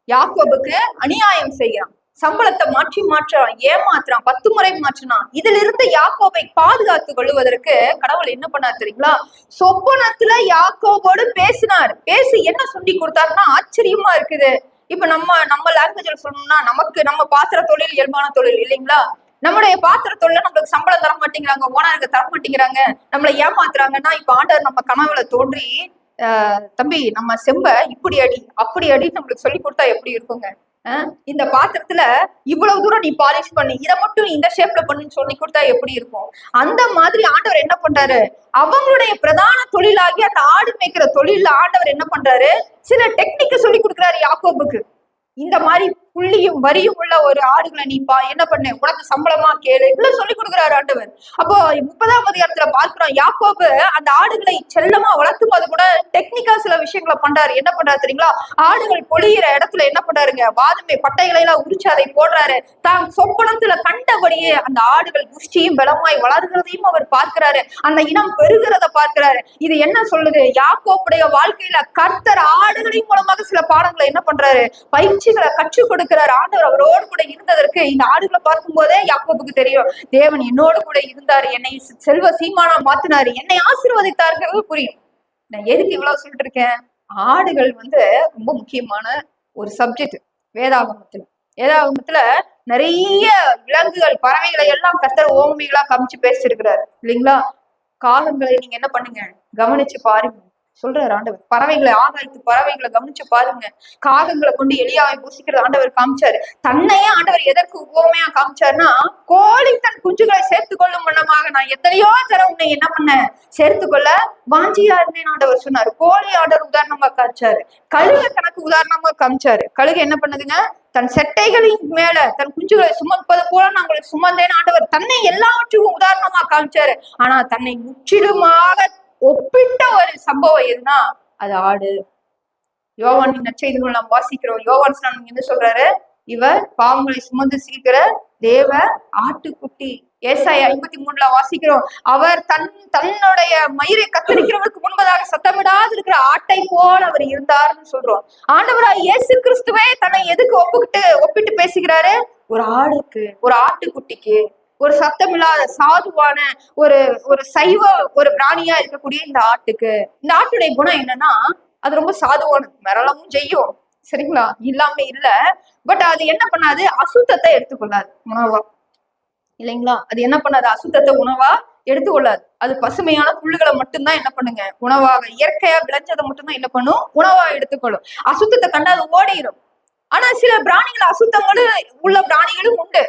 யாக்கோபுக்கு அநியாயம் செய்யறான். சம்பளத்தை மாற்றுறான், ஏமாத்துறான், 10 முறை மாற்றினான். இதுல இருந்து யாக்கோபை பாதுகாத்து கொள்வதற்கு கடவுள் என்ன பண்ணார் தெரியுங்களா? சொப்பனத்துல யாக்கோபோடு பேசினார். பேசி என்ன சொல்லி கொடுத்தாருன்னா ஆச்சரியமா இருக்குது. இப்ப நம்ம லாங்குவேஜ்ல சொல்லணும்னா, நம்ம பாத்திர தொழில் இயல்பான தொழில், இல்லைங்களா? நம்முடைய பாத்திர தொழில நம்மளுக்கு சம்பளம் தர மாட்டேங்கிறாங்க, ஓனருக்கு தர மாட்டேங்கிறாங்க, நம்மளை ஏமாத்துறாங்கன்னா, இப்ப ஆண்டவர் நம்ம கனவுல தோன்றி தம்பி நம்ம செம்ப இப்படி அடி அப்படி அடி நம்மளுக்கு சொல்லி கொடுத்தா எப்படி இருக்குங்க? இந்த பாத்திரத்துல இவ்வளவு தூரம் நீ பாலிஷ் பண்ணி இதை மட்டும் இந்த ஷேப்ல பண்ணுன்னு சொல்லி கொடுத்தா எப்படி இருக்கும்? அந்த மாதிரி ஆண்டவர் என்ன பண்றாரு? அவங்களுடைய பிரதான தொழிலாகி அந்த ஆடு மேய்க்கிற தொழில ஆண்டவர் என்ன பண்றாரு? சில டெக்னிக்க சொல்லி கொடுக்குறாரு யாக்கோபுக்கு. இந்த மாதிரி புள்ளியும் வரியும் உள்ள ஒரு ஆடுகளை நீப்பா என்ன பண்ண, உனக்கு சம்பளமா கேளு, இதெல்லாம் சொல்லி கொடுக்குறாரு ஆண்டவர். அப்போ 30ஆம் அதிகாரத்துல பார்க்கிறோம், யாக்கோபு அந்த ஆடுகளை செல்லமா வளர்த்தும் போது கூட டெக்னிக்கா சில விஷயங்களை பண்றாரு. என்ன பண்றாரு தெரியுங்களா? ஆடுகள் பொழியிற இடத்துல என்ன பண்றாருங்க, வாதுமை பட்டைகளை எல்லாம் உரிச்சு அதை போடுறாரு. தான் சொப்பனத்துல கண்டபடியே அந்த ஆடுகள் புஷ்டியும் பலமாய் வளர்கிறதையும் அவர் பார்க்கிறாரு. அந்த இனம் பெருகிறத பார்க்கிறாரு. இது என்ன சொல்லுது? யாக்கோபுடைய வாழ்க்கையில கர்த்தர் ஆடுகளின் மூலமாக சில பாடங்களை என்ன பண்றாரு? பயிற்சிகளை கற்றுக் கொடுக்கிறார். ஆண்டவர் அவரோடு கூட இருந்ததற்கு இந்த ஆடுகளை பார்க்கும் போதே யாக்கோபுக்கு தெரியும், தேவன் என்னோடு கூட இருந்தாரு, என்னை செல்வ சீமானா மாத்தினாரு, என்னை ஆசீர்வதித்தார்கள் புரியும். நான் எதுக்கு இவ்வளவு சொல்லிட்டு இருக்கேன்? ஆடுகள் வந்து ரொம்ப முக்கியமான ஒரு சப்ஜெக்ட் வேதாகமத்துல நிறைய விலங்குகள் பறவைகளை எல்லாம் கர்த்தர் ஓமைகளா காமிச்சு பேசிருக்கிறாரு, இல்லைங்களா? காகங்களை நீங்க என்ன பண்ணுங்க, கவனிச்சு பாருங்க சொல்றாரு ஆண்டவர். பறவைகளை, ஆகாயத்து பறவைகளை கவனிச்சு பாருங்க. காகங்களை கொண்டு எலியாவை பூசிக்கிறது ஆண்டவர் காமிச்சாரு. தன்னையே ஆண்டவர் எதற்கு உபமையா காமிச்சாருன்னா, கோழி தன் குஞ்சுகளை சேர்த்து கொள்ளும் வண்ணமாக நான் எத்தனையோ தரம் உன்னை என்ன பண்ண சேர்த்து கொள்ள வாஞ்சியா இருந்தேன்னு ஆண்டவர் சொன்னாரு. கோழி ஆண்டவர் உதாரணமா காமிச்சாரு. கழுகை தனக்கு உதாரணமா காமிச்சாரு. கழுகை என்ன பண்ணுதுங்க, தன் செட்டைகளின் மேல தன் குஞ்சுகளை சுமப்பது போல நாங்கள் சுமந்தேன்னு ஆண்டவர் தன்னை எல்லாவற்றுக்கும் உதாரணமா காமிச்சாரு. ஆனா தன்னை முற்றிலுமாக ஒப்பிட்ட ஒரு சம்பவம் எதுனா அது ஆடு. யோவான் நற்செய்திகள் நாம் வாசிக்கிறோம். யோவான் என்ன சொல்றாரு? இவர் பாவங்களை சுமந்து சீக்கிர தேவ ஆட்டுக்குட்டி. ஏசாயா 53 வாசிக்கிறோம், அவர் தன்னுடைய மயிரை கத்தரிக்கிறவருக்கு முன்பதாக சத்தமிடாது இருக்கிற ஆட்டை போல அவர் இருந்தார்னு சொல்றோம். ஆண்டவராய் இயேசு கிறிஸ்துவே தன்னை எதுக்கு ஒப்பிட்டு பேசுகிறாரு? ஒரு ஆடுக்கு, ஒரு ஆட்டுக்குட்டிக்கு, ஒரு சத்தமில்லாத சாதுவான ஒரு ஒரு சைவ ஒரு பிராணியா இருக்கக்கூடிய இந்த ஆட்டுக்கு. இந்த ஆட்டுடைய குணம் என்னன்னா, அது ரொம்ப சாதுவானது, மிரளவும் செய்யும், சரிங்களா, இல்லாம இல்ல. பட் அது என்ன பண்ணாது? அசுத்தத்தை எடுத்துக்கொள்ளாது உணவா, இல்லைங்களா? அது என்ன பண்ணாது? அசுத்தத்தை உணவா எடுத்துக்கொள்ளாது. அது பசுமையான புல்லுகளை மட்டும்தான் என்ன பண்ணுங்க உணவாக, இயற்கையா விளைஞ்சதை மட்டும்தான் என்ன பண்ணும் உணவா எடுத்துக்கொள்ளும். அசுத்தத்தை கண்டா அது ஓடிடும். ஆனா சில பிராணிகள் அசுத்தங்களும் உள்ள பிராணிகளும் உண்டு,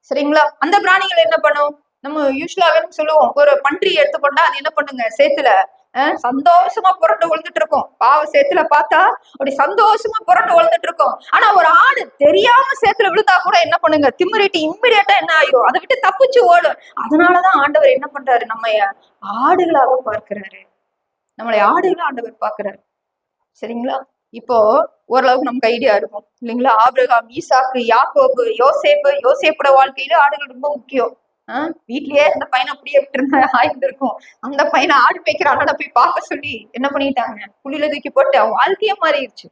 சரிங்களா? அந்த பிராணிகள் என்ன பண்ணும்? நம்ம யூஸ்வலாவே சொல்லுவோம், ஒரு பன்றி எடுத்துக்கொண்டா அது என்ன பண்ணுங்க, சேத்துல சந்தோஷமா புரண்டு விழுந்துட்டு இருக்கும். பாவ சேத்துல பார்த்தா அப்படி சந்தோஷமா புரண்டு விழுந்துட்டு இருக்கும். ஆனா ஒரு ஆடு தெரியாம சேத்துல விழுந்தா கூட என்ன பண்ணுங்க, திமிரிட்டு இம்மிடியட்டா என்ன ஆயிரும், அதை விட்டு தப்பிச்சு ஓடும். அதனாலதான் ஆண்டவர் என்ன பண்றாரு, நம்ம ஆடுகளாக பார்க்கிறாரு, நம்மளை ஆடுகளா ஆண்டவர் பார்க்கிறாரு, சரிங்களா? இப்போ ஓரளவுக்கு நமக்கு ஐடியா இருக்கும் இல்லைங்களா? ஆபிரகாம், ஈசாக்கு, யாக்கோபு, யோசேப்போட வாழ்க்கையில ஆடுகள் ரொம்ப முக்கியம். வீட்லயே இந்த பையனை அப்படியே விட்டு இருந்தா ஆயிருந்திருக்கும். அந்த பையனை ஆடு மேய்க்கிறான போய் பார்க்க சொல்லி என்ன பண்ணிட்டாங்க, குழியில தூக்கி போட்டு அவன் வாழ்க்கையே மாறிடுச்சு,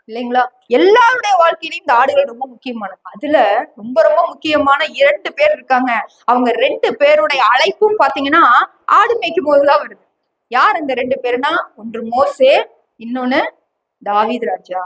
இல்லைங்களா? எல்லாருடைய வாழ்க்கையிலயும் இந்த ஆடுகள் ரொம்ப முக்கியமானது. அதுல ரொம்ப ரொம்ப முக்கியமான 2 பேர் இருக்காங்க. அவங்க 2 பேருடைய அழைப்பும் பாத்தீங்கன்னா ஆடு மேய்க்கும் போதுதான் வருது. யார் அந்த 2 பேருனா, ஒன்று மோசே, இன்னொன்னு தாவீது ராஜா.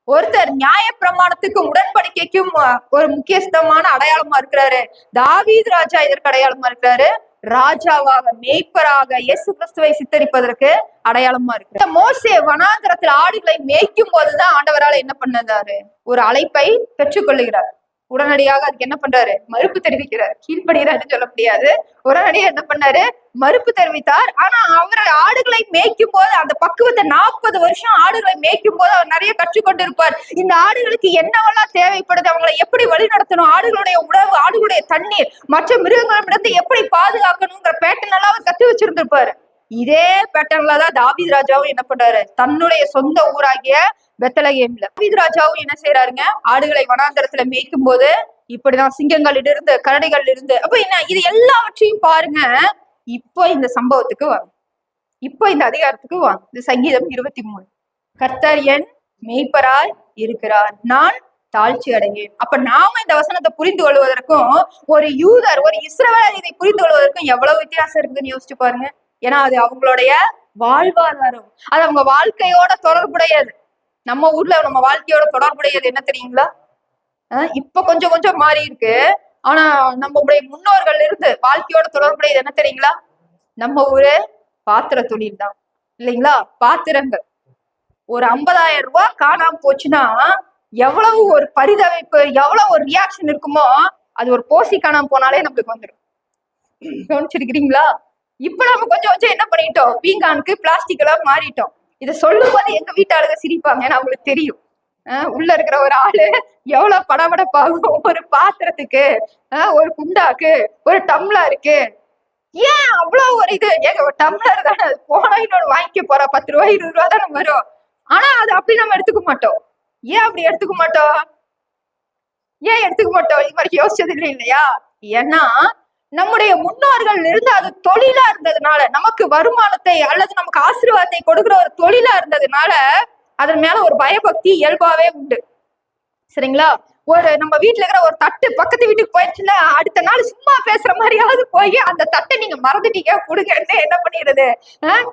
ஒருத்தர் நியாய பிரமாணத்துக்கு உடன்படிக்கைக்கும் ஒரு முக்கியஸ்தமான அடையாளமா இருக்கிறாரு. தாவீது ராஜா இதற்கு அடையாளமா இருக்கிறாரு. ராஜாவாக, மேய்ப்பராக இயேசு கிறிஸ்துவை சித்தரிப்பதற்கு அடையாளமா இருக்கு. மோசே வனாந்தரத்துல ஆடுகளை மேய்க்கும் போதுதான் ஆண்டவரால் என்ன பண்ணாரு, ஒரு அழைப்பை பெற்றுக்கொள்ளுகிறார். உடனடியாக அதுக்கு என்ன பண்றாரு, மறுப்பு தெரிவிக்கிறார். கீழ்படுகிறாருன்னு சொல்ல முடியாது, உடனடியாக என்ன பண்ணாரு, மறுப்பு தெரிவித்தார். ஆனா அவர் ஆடுகளை மேய்க்கும் போது அந்த பக்குவத்தை 40 வருஷம் ஆடுகளை மேய்க்கும் போது அவர் நிறைய கற்றுக்கொண்டு இருப்பார். இந்த ஆடுகளுக்கு என்னவெல்லாம் தேவைப்படுது, அவங்களை எப்படி வழி நடத்தணும், ஆடுகளுடைய உணவு, ஆடுகளுடைய தண்ணீர், மற்ற மிருகங்களிடத்தை எப்படி பாதுகாக்கணுங்கிற பேட்டர்ன் எல்லாம் அவர் கத்து வச்சிருந்திருப்பாரு. இதே பேட்டர்ன்ல தான் தாவீது ராஜாவும் என்ன பண்றாரு, தன்னுடைய சொந்த ஊராகிய பெத்லகேம்ல தாவீது ராஜாவும் என்ன செய்யறாருங்க, ஆடுகளை வனாந்தரத்துல மேய்க்கும் போது இப்படிதான் சிங்கங்கள் இருந்து, கரடிகள் இருந்து, அப்ப என்ன இது எல்லாவற்றையும் பாருங்க. இப்போ இந்த சம்பவத்துக்கு வாங்க, இப்போ இந்த அதிகாரத்துக்கு வாங்க. இந்த சங்கீதம் 23, கர்த்தர் என் மேய்ப்பராய் இருக்கிறார், நான் தாழ்ச்சி அடைவேன். அப்ப நாம இந்த வசனத்தை புரிந்து கொள்வதற்கும் ஒரு யூதர், ஒரு இஸ்ரவேலர் இதை புரிந்து கொள்வதற்கும் எவ்வளவு வித்தியாசம் இருக்குன்னு யோசிச்சு பாருங்க. ஏன்னா அது அவங்களுடைய வாழ்வாதாரம், அது அவங்க வாழ்க்கையோட தொடர்புடையது. நம்ம ஊர்ல நம்ம வாழ்க்கையோட தொடர்புடையது என்ன தெரியுங்களா? இப்ப கொஞ்சம் கொஞ்சம் மாறி இருக்கு. ஆனா நம்மளுடைய முன்னோர்கள் இருந்து வாழ்க்கையோட தொடர்புடையது என்ன தெரியுங்களா? நம்ம ஊரு பாத்திர தொழில் தான், இல்லைங்களா? பாத்திரங்கள் ஒரு 50,000 ரூபாய் காணாம போச்சுன்னா எவ்வளவு ஒரு பரிதவிப்பு, எவ்வளவு ஒரு ரியாக்ஷன் இருக்குமோ, அது ஒரு போசி காணாம போனாலே நம்மளுக்கு வந்துடும். கவனிச்சிருக்கிறீங்களா? இப்ப நம்ம கொஞ்சம் கொஞ்சம் என்ன பண்ணிட்டோம், பீங்கானுக்கு பிளாஸ்டிக் எல்லாம் மாறிட்டோம். இதை சொல்லும் போது எங்க வீட்டாளுங்க சிரிப்பாங்க, ஏன்னா அவங்களுக்கு தெரியும் உள்ள இருக்கிற ஒரு ஆளு எவ்வளவு படபடப்பாகும் ஒரு பாத்திரத்துக்கு, ஒரு குண்டாக்கு, ஒரு டம்ளருக்கு. ஏன் அவ்வளவு ஒரு இது, ஏங்க ஒரு டம்ளர் தானே, போனா இன்னொன்னு வாங்கிக்க போறோம், 10 ரூபாய் 20 ரூபாய் தானே வரும். ஆனா அது அப்படி நம்ம எடுத்துக்க மாட்டோம். ஏன் அப்படி எடுத்துக்க மாட்டோம்? ஏன் எடுத்துக்க மாட்டோம்? இது மாதிரி யோசிச்சது இல்லை இல்லையா? ஏன்னா நம்முடைய முன்னோர்கள் இருந்து அது தொழிலா இருந்ததுனால, நமக்கு வருமானத்தை அல்லது நமக்கு ஆசீர்வாதத்தை கொடுக்கிற ஒரு தொழிலா இருந்ததுனால அதன் மேல ஒரு பயபக்தி இயல்பாவே உண்டு, சரிங்களா? ஒரு நம்ம வீட்டுல இருக்கிற ஒரு தட்டு பக்கத்து வீட்டுக்கு போயிடுச்சுன்னா அடுத்த நாள் சும்மா பேசுற மாதிரியாவது போய் அந்த தட்டை நீங்க மறந்துட்டீங்க கொடுங்கன்னு என்ன பண்ணிடுறது,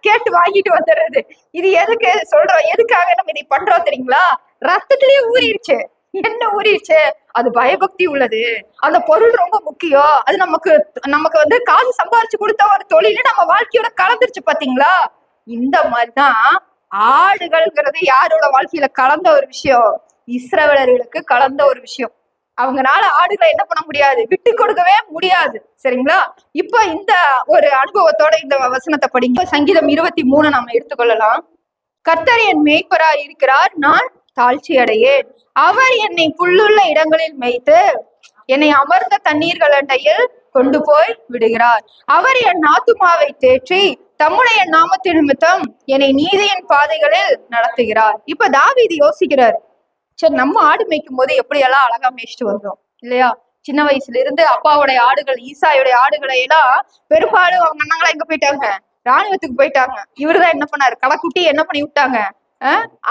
கேட்டு வாங்கிட்டு வந்துடுறது. இது எதுக்கு சொல்றோம், எதுக்காக நம்ம இதை பண்றோம் தெரியுங்களா? ரத்தத்திலேயே ஊறிடுச்சு. என்ன ஊறிடுச்சு? அது பயபக்தி உள்ளது, அந்த பொருள் ரொம்ப முக்கியம், அது நமக்கு வந்து காசு சம்பாரிச்சு கொடுத்த ஒரு தொழில நம்ம வாழ்க்கையோட கலந்துருச்சு. பாத்தீங்களா? இந்த மாதிரிதான் ஆடுகள்ங்கிறது யாரோட வாழ்க்கையில கலந்த ஒரு விஷயம், இஸ்ரவேலர்களுக்கு கலந்த ஒரு விஷயம். அவங்கனால ஆடுகளை என்ன பண்ண முடியாது, விட்டு கொடுக்கவே முடியாது, சரிங்களா? இப்ப இந்த ஒரு அனுபவத்தோட இந்த வசனத்தை படிங்க. சங்கீதம் 23 நாம எடுத்துக்கொள்ளலாம். கர்த்தர் என் மேய்ப்பராய் இருக்கிறார், நான் தாழ்ச்சி அடையேன். அவர் என்னை புல்லுள்ள இடங்களில் மேய்த்து என்னை அமர்ந்த தண்ணீர்கள் அண்டையில் கொண்டு போய் விடுகிறார். அவர் என் ஆத்துமாவை தேற்றி தம்முடைய நாமத்தின் நிமித்தம் என்னை நீதியின் பாதைகளில் நடத்துகிறார். இப்ப தாவீது யோசிக்கிறார், சரி நம்ம ஆடு மேய்க்கும் போது எப்படி எல்லாம் அழகா மேய்ச்சிட்டு வந்தோம் இல்லையா? சின்ன வயசுல இருந்து அப்பாவுடைய ஆடுகள், ஈசாயுடைய ஆடுகளை எல்லாம் பெரும்பாலும் அவங்க அண்ணங்களா எங்க போயிட்டாங்க, ராணுவத்துக்கு போயிட்டாங்க. இவருதான் என்ன பண்ணாரு, கடைக்குட்டி என்ன பண்ணி விட்டாங்க,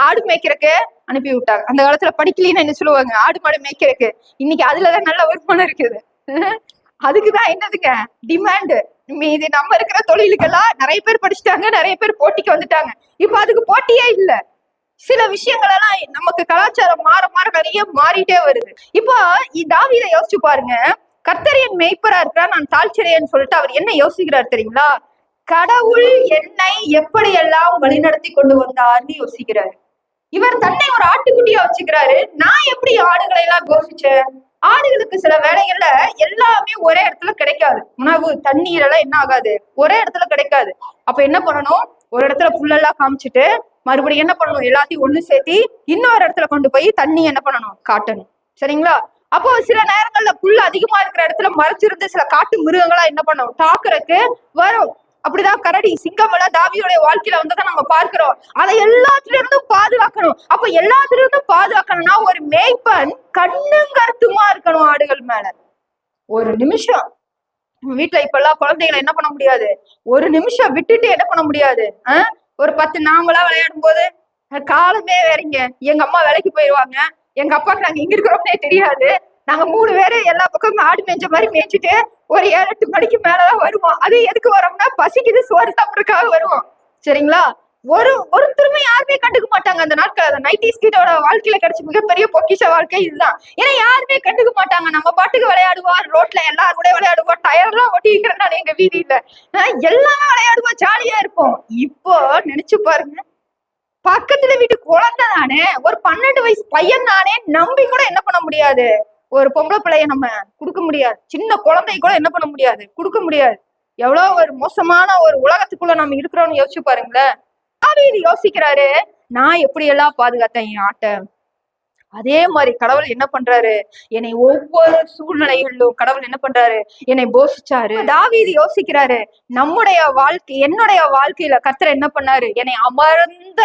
ஆடு மேய்க்கிறதுக்கு அனுப்பி விட்டாங்க. அந்த காலத்துல படிக்கலன்னு என்ன சொல்லுவாங்க, ஆடு மாடு மேய்க்கிறதுக்கு. இன்னைக்கு அதுலதான் நல்ல வருமானம் இருக்குது. அதுக்குதான் என்னதுங்க டிமாண்ட். இது நம்ம இருக்கிற தொழிலுக்கெல்லாம் நிறைய பேர் படிச்சுட்டாங்க, நிறைய பேர் போட்டிக்கு வந்துட்டாங்க. இப்ப அதுக்கு போட்டியே இல்ல. சில விஷயங்கள் எல்லாம் நமக்கு கலாச்சாரம் மாற மாற நிறைய மாறிட்டே வருது. இப்போ தாவீதை யோசிச்சு பாருங்க. கர்த்தரின் மேய்ப்பரா இருக்கிறா, நான் தாழ்ச்சியேன்னு சொல்லிட்டு அவர் என்ன யோசிக்கிறார் தெரியுங்களா? கடவுள் என்னை எப்படியெல்லாம் வழிநடத்தி கொண்டு வந்தார்னு யோசிக்கிறாரு. இவர் தன்னை ஒரு ஆட்டுக்குட்டியா வச்சுக்கிறாரு. நான் எப்படி ஆடுகளை எல்லாம் கோஷிச்சேன். ஆடுகளுக்கு சில வேலைகள்ல எல்லாமே ஒரே இடத்துல கிடைக்காது. உணவு தண்ணீர் எல்லாம் என்ன ஆகாது, ஒரே இடத்துல கிடைக்காது. அப்ப என்ன பண்ணணும், ஒரு இடத்துல புல்லெல்லாம் காமிச்சிட்டு மறுபடியும் என்ன பண்ணணும், எல்லாத்தையும் ஒண்ணு சேர்த்தி இன்னொரு இடத்துல கொண்டு போய் தண்ணி என்ன பண்ணணும், காட்டணும். சரிங்களா? அப்போ சில நேரங்கள்ல புல் அதிகமா இருக்கிற இடத்துல மறைச்சிருந்து சில காட்டு மிருகங்களா என்ன பண்ணும், தாக்குறதுக்கு வரும். அப்படிதான் கரடி, சிங்கம் எல்லாம் தாவீதுடைய வாழ்க்கையில வந்ததை நம்ம பார்க்கிறோம். அதை எல்லாத்துல இருந்தும் பாதுகாக்கணும். அப்ப எல்லாத்துல இருந்தும் பாதுகாக்கணும்னா ஒரு மேய்ப்பன் கண்ணும் கருத்துமா இருக்கணும் ஆடுகள் மேல. ஒரு நிமிஷம் வீட்டுல இப்ப எல்லாம் குழந்தைகளை என்ன பண்ண முடியாது, ஒரு நிமிஷம் விட்டுட்டு என்ன பண்ண முடியாது. ஒரு 10 நாங்களா விளையாடும் போது காலமே வேறீங்க. எங்க அம்மா வேலைக்கு போயிடுவாங்க, எங்க அப்பாவுக்கு நாங்க எங்க இருக்கிறோம்னே தெரியாது. நாங்க 3 பேரு எல்லா பக்கமும் ஆடு மேய்ஞ்ச மாதிரி மேய்ச்சிட்டு ஒரு 7-8 மணிக்கு மேலதான் வருவோம். அது எதுக்கு வரோம்னா பசிக்குது, சோறு சாப்பிட்றதுக்காக வருவோம். சரிங்களா? ஒருத்தருமே யாருமே கண்டுக்க மாட்டாங்க அந்த நாட்கள். அந்த 90s கிட்டோட வாழ்க்கையில கிடைச்ச மிகப்பெரிய பொக்கிஷ வாழ்க்கை இதுதான். ஏன்னா யாருமே கண்டுக்க மாட்டாங்க. நம்ம பாட்டுக்கு விளையாடுவோம், ரோட்ல எல்லாரும் கூட விளையாடுவோம், டயர்லாம் ஒட்டி இருக்கிறேன் எங்க வீதியில எல்லாமே விளையாடுவோம், ஜாலியா இருப்போம். இப்போ நினைச்சு பாருங்க, பக்கத்துல வீட்டு குழந்தை தானே, ஒரு 12 வயசு பையன் தானே, நம்பி கூட என்ன பண்ண முடியாது, ஒரு பொம்பளை பிள்ளைய நம்ம கொடுக்க முடியாது. சின்ன குழந்தை கூட என்ன பண்ண முடியாது, கொடுக்க முடியாது. எவ்வளவு ஒரு மோசமான ஒரு உலகத்துக்குள்ள நம்ம இருக்கிறோம்னு யோசிச்சு பாருங்களேன். தாவீது யோசிக்கிறாரு, நான் எப்படி எல்லாம் பாதுகாத்தேன் என் ஆட்டை, அதே மாதிரி கடவுள் என்ன பண்றாரு, என்னை ஒவ்வொரு சூழ்நிலைகளிலும் கடவுள் என்ன பண்றாரு, என்னை போஷிச்சாரு. தாவீது யோசிக்கிறாரு, நம்முடைய வாழ்க்கை, என்னுடைய வாழ்க்கையில கர்த்தர் என்ன பண்ணாரு, என்னை அமர்ந்த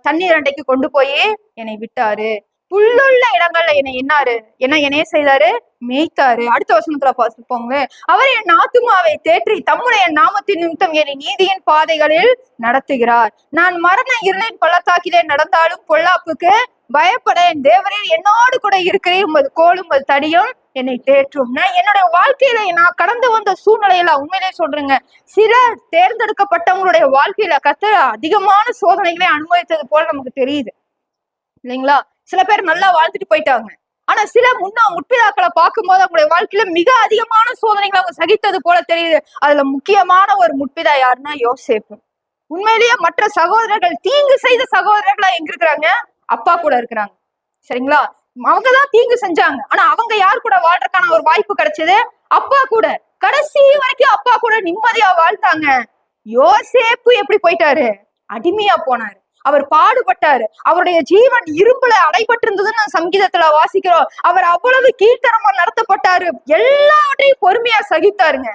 தண்ணீர் அண்டைக்கு கொண்டு போய் என்னை விட்டாரு. புல்லுள்ள இடங்கள்ல என்னைய செய்தாரு, மேய்த்தாரு. அடுத்த வசனத்துல பார்த்துப்போங்க, அவர் என் ஆத்துமாவை தேற்றி தம்முடைய நாமத்தின் நிமித்தம் என்னை நீதியின் பாதைகளில் நடத்துகிறார். நான் மரண இருளின் பள்ளத்தாக்கிலே நடந்தாலும் பொல்லாப்புக்கு பயப்படேன். தேவரீர் என்னோடு கூட இருக்கிறேன், உமது கோலும் உமது தடியும் என்னை தேற்றும். நான் என்னுடைய வாழ்க்கையில நான் கடந்து வந்த சூழ்நிலையில உண்மையிலே சொல்றேங்க, சில தேர்ந்தெடுக்கப்பட்டவங்களுடைய வாழ்க்கையில கர்த்தர் அதிகமான சோதனைகளை அனுபவித்தது போல நமக்கு தெரியுது இல்லைங்களா? சில பேர் நல்லா வாழ்ந்துட்டு போயிட்டாங்க. ஆனா சில முற்பிதாக்களை பார்க்கும்போது அவங்களுடைய வாழ்க்கையில மிக அதிகமான சோதனைகளை அவங்க சகித்தது போல தெரியுது. அதுல முக்கியமான ஒரு முற்பிதா யாருன்னா யோசேப்பு. உண்மையிலேயே மற்ற சகோதரர்கள், தீங்கு செய்த சகோதரர்களா எங்க இருக்கிறாங்க, அப்பா கூட இருக்கிறாங்க. சரிங்களா? அவங்கதான் தீங்கு செஞ்சாங்க. ஆனா அவங்க யார் கூட வாழ்றதுக்கான ஒரு வாய்ப்பு கிடைச்சது, அப்பா கூட. கடைசி வரைக்கும் அப்பா கூட நிம்மதியா வாழ்ந்தாங்க. யோசேப்பு எப்படி போயிட்டாரு, அடிமையா போனாரு. அவர் பாடுபட்டாரு. அவருடைய ஜீவன் இரும்புல அடைபட்டு இருந்ததுன்னு சங்கீதத்துல வாசிக்கிறோம். அவர் அவ்வளவு கீழ்த்தரமா நடத்தப்பட்டாரு. எல்லாவற்றையும் பொறுமையா சகித்தாருங்க.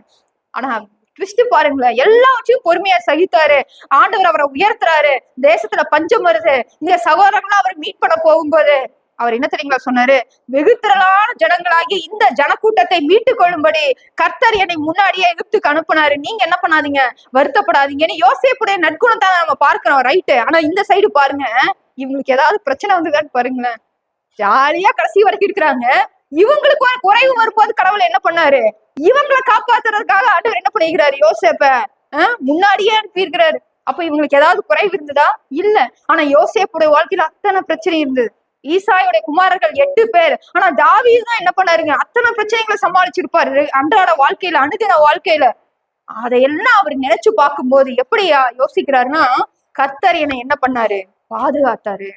ஆனா ட்விஸ்ட் பாருங்களேன், எல்லாவற்றையும் பொறுமையா சகித்தாரு. ஆண்டவர் அவரை உயர்த்துறாரு. தேசத்துல பஞ்சம் வருது. இந்த சகோதரர்களா அவர் மீட் பண்ண போகும்போது அவர் என்ன தெரியுங்களா சொன்னாரு, வெகு திரளான ஜனங்களாகி இந்த ஜனக்கூட்டத்தை மீட்டு கொள்ளும்படி கர்த்தர் என்னை முன்னாடியே எகிப்துக்கு அனுப்புனாரு. நீங்க என்ன பண்ணாதீங்க, வருத்தப்படாதீங்கன்னு யோசேப்புடைய நற்குணத்தை நம்ம பார்க்கிறோம், ரைட்டு. ஆனா இந்த சைடு பாருங்க, இவங்களுக்கு ஏதாவது பிரச்சனை வந்துதான்னு பாருங்களேன். ஜாலியா கடைசி வரைக்கும் இருக்கிறாங்க. இவங்களுக்கு ஒரு குறைவு வரும்போது கடவுள் என்ன பண்ணாரு, இவங்களை காப்பாத்துறதுக்காக ஆண்டவர் என்ன பண்ணிக்கிறாரு, யோசேப்ப முன்னாடியே அனுப்பி இருக்கிறாரு. அப்ப இவங்களுக்கு ஏதாவது குறைவு இருந்ததா, இல்ல. ஆனா யோசேப்புடைய வாழ்க்கையில அத்தனை பிரச்சனை இருந்தது. ஈசாயுடைய குமாரர்கள் 8 பேர். ஆனா தாவீது தான் என்ன பண்ணாருங்க, அத்தனை பிரச்சனைகளை சமாளிச்சிருப்பாரு அன்றாட வாழ்க்கையில, அனுதின வாழ்க்கையில. அதையெல்லாம் அவர் நினைச்சு பார்க்கும்போது எப்படியா யோசிக்கிறாருன்னா, கர்த்தர் என்னை என்ன பண்ணாரு, பாதுகாத்தாரு.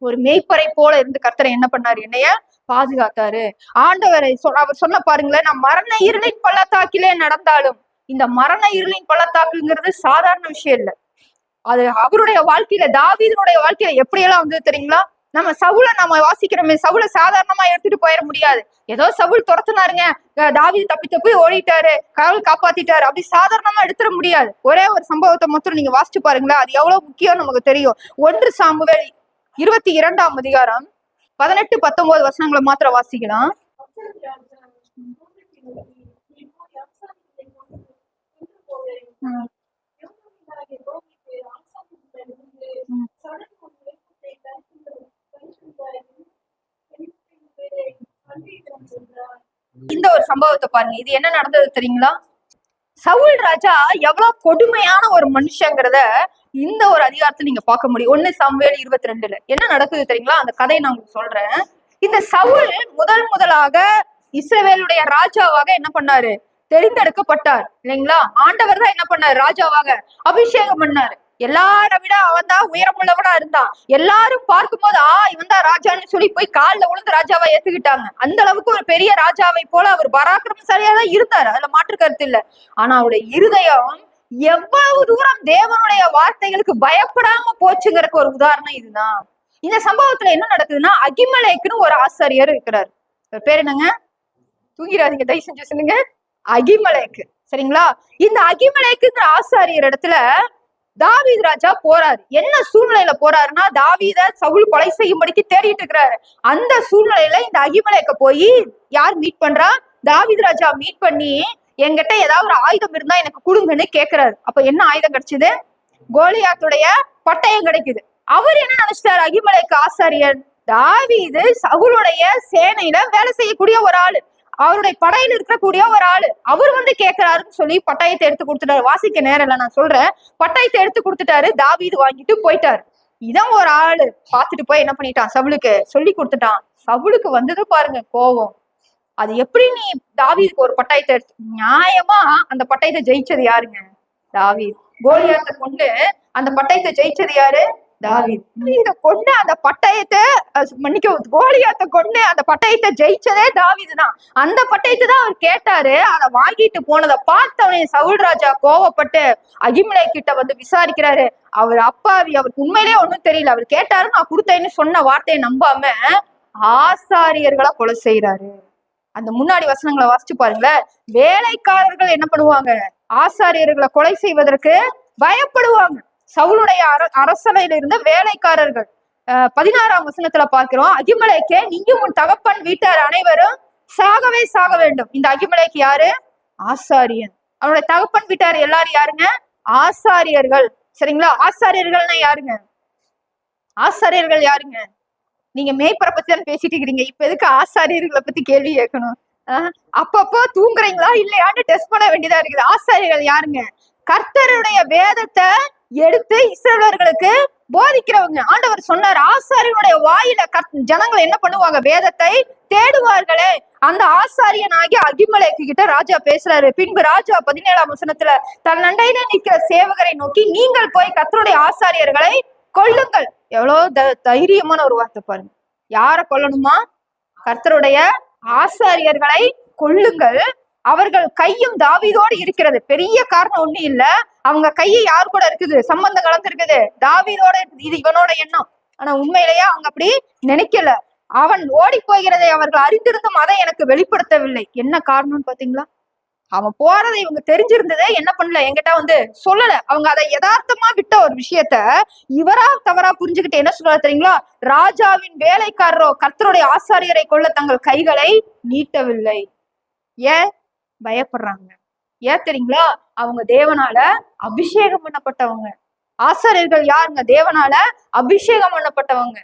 ஒரு மேய்ப்பரை போல இருந்து கர்த்தரை என்ன பண்ணாரு, என்னைய பாதுகாத்தாரு. ஆண்டவரை அவர் சொன்ன பாருங்களேன், நான் மரண இருளின் பள்ளத்தாக்கிலே நடந்தாலும். இந்த மரண இருளின் பள்ளத்தாக்குங்கிறது சாதாரண விஷயம் இல்ல. அது அவருடைய வாழ்க்கையில, தாவீதுனுடைய வாழ்க்கையில எப்படியெல்லாம் வந்து தெரியுங்களா? நம்ம சவுல நம்ம வாசிக்கிறோமே, சவுல சாதாரணமா எடுத்துட்டு போயிட முடியாது. ஏதோ சவுல் துரத்துனாருங்க, தாவீது தப்பி ஓடிட்டாரு, கடவுள் காப்பாத்திட்டாரு, அப்படி சாதாரணமா எடுத்துட முடியாது. ஒரே ஒரு சம்பவத்தை மட்டும் நீங்க வாசிச்சு பாருங்களேன், அது எவ்வளவு முக்கியம் நமக்கு தெரியும். 1 சாமுவேல் 22ஆம் அதிகாரம் 18-19 வசனங்களை மாத்திரம் வாசிக்கலாம். ம், ம். இந்த ஒரு சம்பவத்தை பாருங்க. இது என்ன நடந்தது தெரியுங்களா? சவுல் ராஜா எவ்வளவு கொடுமையான ஒரு மனுஷங்கிறத இந்த ஒரு அதிகாரத்துல நீங்க பார்க்க முடியும். 1 சாமுவேல் 22 என்ன நடக்குது தெரியுங்களா? அந்த கதையை நான் உங்களுக்கு சொல்றேன். இந்த சவுல் முதலாக இஸ்ரவேலுடைய ராஜாவாக என்ன பண்ணாரு? தெரிந்தெடுக்கப்பட்டார் இல்லைங்களா? ஆண்டவர் தான் என்ன பண்ணாரு? ராஜாவாக அபிஷேகம் பண்ணாரு. எல்லாரை விட அவன் தான் உயரமுள்ளவனா இருந்தான். எல்லாரும் பார்க்கும்போது இவன் தான் ராஜான்னு சொல்லி போய் காலில் விழுந்து ராஜாவை ஏத்துக்கிட்டாங்க. அந்த அளவுக்கு ஒரு பெரிய ராஜாவை போல அவர் பராக்கிரமசாலியா தான் இருந்தார், அதுல மாற்று கருத்து இல்ல. ஆனா அவருடைய இருதயம் எவ்வளவு தூரம் தேவனுடைய வார்த்தைகளுக்கு பயப்படாம போச்சுங்கிறதுக்கு ஒரு உதாரணம் இதுதான். இந்த சம்பவத்துல என்ன நடக்குதுன்னா, அகிமலேக்குன்னு ஒரு ஆசாரியர் இருக்கிறார். பேர் என்னங்க? தூங்கிடாதீங்க, தயவு செஞ்சு சொல்லுங்க. அகிமலேக்கு. சரிங்களா? இந்த அகிமலேக்குங்கிற ஆசாரியர் இடத்துல தாவீது ராஜா போறாரு. என்ன சூழ்நிலையில போறாருன்னா, தாவீத சவுல் கொலை செய்யும்படிக்கு தேடிட்டு இருக்கிறாரு. அந்த சூழ்நிலையில இந்த அகிமலேக்க போய் யார் மீட் பண்றா? தாவீது ராஜா மீட் பண்ணி, என்கிட்ட ஏதாவது ஒரு ஆயுதம் இருந்தா எனக்கு கொடுங்கன்னு கேக்குறாரு. அப்ப என்ன ஆயுதம் கிடைச்சது? கோலியாத்துடைய பட்டயம் கிடைக்குது. அவர் என்ன நினைச்சிட்டாரு? அகிமலேக்கு ஆசாரியன் தாவீது சவுலுடைய சேனையில வேலை செய்யக்கூடிய ஒரு ஆளு, அவருடைய படையில இருக்கக்கூடிய ஒரு ஆளு, அவர் வந்து கேட்கிறாருன்னு சொல்லி பட்டயத்தை எடுத்து கொடுத்துட்டாரு. வாசிக்க நேரம் இல்ல, நான் சொல்றேன். பட்டயத்தை எடுத்து கொடுத்துட்டாரு. தாவீது வாங்கிட்டு போயிட்டாரு. இதான் ஒரு ஆளு பாத்துட்டு போய் என்ன பண்ணிட்டான்? சவுலுக்கு சொல்லி கொடுத்துட்டான். சவுலுக்கு வந்தது பாருங்க கோபம். அது எப்படி நீ தாவீதுக்கு ஒரு பட்டயத்தை எடுத்து? நியாயமா அந்த பட்டயத்தை ஜெயிச்சது யாருங்க? தாவீது. கோலியாத்தை கொண்டு அந்த பட்டயத்தை ஜெயிச்சது யாரு? தாவீது. இத கொண்டு அந்த பட்டயத்தை கோலியாத்தை கொண்டு அந்த பட்டயத்தை ஜெயிச்சதே தாவீது தான். அந்த பட்டயத்தை தான் அவர் கேட்டாரு. அதை வாங்கிட்டு போனதை பார்த்தவனே சவுல் ராஜா கோவப்பட்டு அகிமலேக்கு கிட்ட வந்து விசாரிக்கிறாரு. அவர் அப்பாவி, அவருக்கு உண்மையிலேயே ஒண்ணும் தெரியல. அவர் கேட்டாரு, நான் கொடுத்தேன்னு சொன்ன வார்த்தையை நம்பாம ஆசாரியர்களை கொலை செய்யறாரு. அந்த முன்னாடி வசனங்களை வாசிச்சு பாருங்களேன். வேலைக்காரர்கள் என்ன பண்ணுவாங்க? ஆசாரியர்களை கொலை செய்வதற்கு பயப்படுவாங்க. சவுலுடைய அரசவையில இருந்த வேலைக்காரர்கள் 16ஆம் வசனத்துல பார்க்கிறோம். அகிமலேக்கே, நீயும் உன் தகப்பன் வீட்டார் அனைவரும் சாகவே சாக வேண்டும். இந்த அகிமலேக்கு யாரு? ஆசாரியன். அவனுடைய தகப்பன் வீட்டார் எல்லாரும் யாருங்க? ஆசாரியர்கள். சரிங்களா? ஆசாரியர்கள்னா யாருங்க? ஆசாரியர்கள் யாருங்க? நீங்க மேய்ப்பரை பத்தி தான் பேசிட்டு இருக்கிறீங்க. இப்ப எதுக்கு ஆசாரியர்களை பத்தி கேள்வி கேட்கணும்? அப்பப்போ தூங்குறீங்களா இல்லையான்னு டெஸ்ட் பண்ண வேண்டியதா இருக்குது. ஆசாரியர்கள் யாருங்க? கர்த்தருடைய வேதத்தை எடுத்து இஸ்ரவேலர்களுக்கு போதிக்கிறவங்க. ஆண்டவர் சொன்னார், ஆசாரியனுடைய வாயில ஜனங்கள் என்ன பண்ணுவாங்க? வேதத்தை தேடுவார்களே. அந்த ஆசாரியனாகி அகிமலேக்கு கிட்ட ராஜா பேசுறாரு. பின்பு ராஜா 17ஆம் வசனத்துல தன் நண்டையில நிற்கிற சேவகரை நோக்கி, நீங்கள் போய் கர்த்தருடைய ஆசாரியர்களை கொல்லுங்கள். எவ்வளவு தைரியமான ஒரு வார்த்தை பாருங்க. யார கொல்லணுமா? கர்த்தருடைய ஆசாரியர்களை கொல்லுங்கள். அவர்கள் கையும் தாவீதோடு இருக்கிறது. பெரிய காரணம் ஒண்ணு இல்ல, அவங்க கையை யார் கூட இருக்குது? சம்பந்தம் கலந்து இருக்குது, தாவீதோட இருக்குது. இது இவனோட எண்ணம். ஆனா உண்மையிலேயே அவங்க அப்படி நினைக்கல. அவன் ஓடி போகிறதை அவர்கள் அறிந்திருந்தும் அதை எனக்கு வெளிப்படுத்தவில்லை. என்ன காரணம்னு பாத்தீங்களா? அவன் போறதை இவங்க தெரிஞ்சிருந்ததே என்ன பண்ணல, என்கிட்ட வந்து சொல்லல. அவங்க அதை யதார்த்தமா விட்ட ஒரு விஷயத்த இவரா தவறா புரிஞ்சுக்கிட்டு என்ன சொல்ற தெரியுங்களா? ராஜாவின் வேலைக்காரரோ கர்த்தருடைய ஆசாரியரை கொள்ள தங்கள் கைகளை நீட்டவில்லை. ஏன் பயப்படுறாங்க? ஏன் தெரியுங்களா? அவங்க தேவனால அபிஷேகம் பண்ணப்பட்டவங்க. ஆசாரியர்கள் யாருங்க? தேவனால அபிஷேகம் பண்ணப்பட்டவங்க.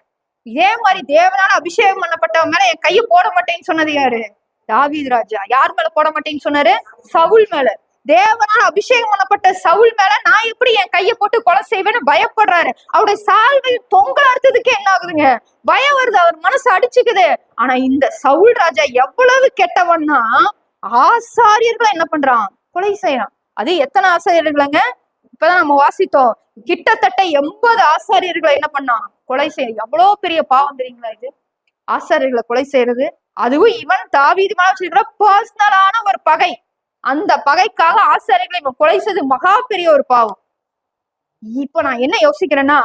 இதே மாதிரி தேவனால அபிஷேகம் பண்ணப்பட்டவங்க மேல என் கையை போட மாட்டேன்னு சொன்னது யாரு? தாவீது ராஜா. யார் மேல போட மாட்டேன்னு சொன்னாரு? சவுல் மேல. தேவனால் அபிஷேகம் பண்ணப்பட்ட சவுல் மேல நான் எப்படி என் கையை போட்டு கொலை செய்வேன்னு பயப்படுறாரு. அவருடைய சால்வை பொங்கல் அறுத்ததுக்கு என்ன ஆகுதுங்க? பயம் வருது, அவர் மனசு அடிச்சுக்குது. ஆனா இந்த சவுல் ராஜா எவ்வளவு கெட்டவன்னா, ஆசாரியர்களை என்ன பண்றான்? கொலை செய்யறான். அது எத்தனை ஆசாரியர்களாங்க? இப்பதான் நம்ம வாசித்தோம். கிட்டத்தட்ட 80 ஆசாரியர்களை என்ன பண்ணான்? கொலை செய்ய. எவ்வளவு பெரிய பாவம் தெரியுங்களா இது? ஆசாரியர்களை கொலை செய்யறது. அதுவும் இவன் தாவீது மேல வச்சிருக்கிற பர்சனலான ஒரு பகை. அந்த பகைக்காக ஆசாரியர்களை இவன் கொலை செய்து மகா பெரிய ஒரு பாவம். இப்ப நான் என்ன யோசிக்கிறேன்னா,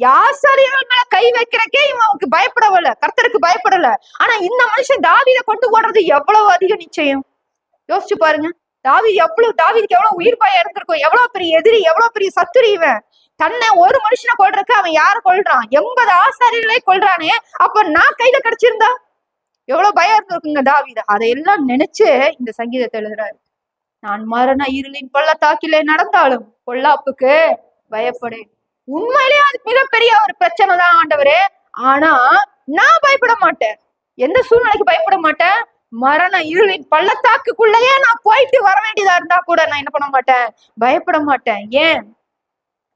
ஆசாரியர்கள் மேல கை வைக்கிறக்கே இவனுக்கு பயப்படவில்லை, கர்த்தருக்கு பயப்படல. ஆனா இந்த மனுஷன் தாவீதை கொண்டு போடுறது எவ்வளவு அதிக நிச்சயம்? யோசிச்சு பாருங்க. தாவீதுக்கு எவ்வளவு உயிர் பயம் இருந்திருக்கும், எவ்வளவு பெரிய எதிரி, எவ்வளவு பெரிய சத்துரு இவன். தன்னை ஒரு மனுஷனை கொள்றதுக்கு அவன் யார கொள்றான்? 80 ஆசாரியர்களை கொள்றானே. அப்ப நான் கையில கிடைச்சிருந்தா எவ்வளவு பயம் இருந்திருக்குங்க தாவீது. அதையெல்லாம் நினைச்சு இந்த சங்கீதத்தை எழுதுறாரு. நான் மரண இருளின் பள்ளத்தாக்கிலே நடந்தாலும் பொல்லாப்புக்கு பயப்படேன். உண்மையிலேயே அது மிகப்பெரிய ஒரு பிரச்சனை தான் ஆண்டவரே. ஆனா நான் பயப்பட மாட்டேன். எந்த சூழ்நிலைக்கு பயப்பட மாட்டேன். மரண இருளின் பள்ளத்தாக்குக்குள்ளேயே நான் போயிட்டு வர வேண்டியதா இருந்தா கூட நான் என்ன பண்ண மாட்டேன், பயப்பட மாட்டேன். ஏன்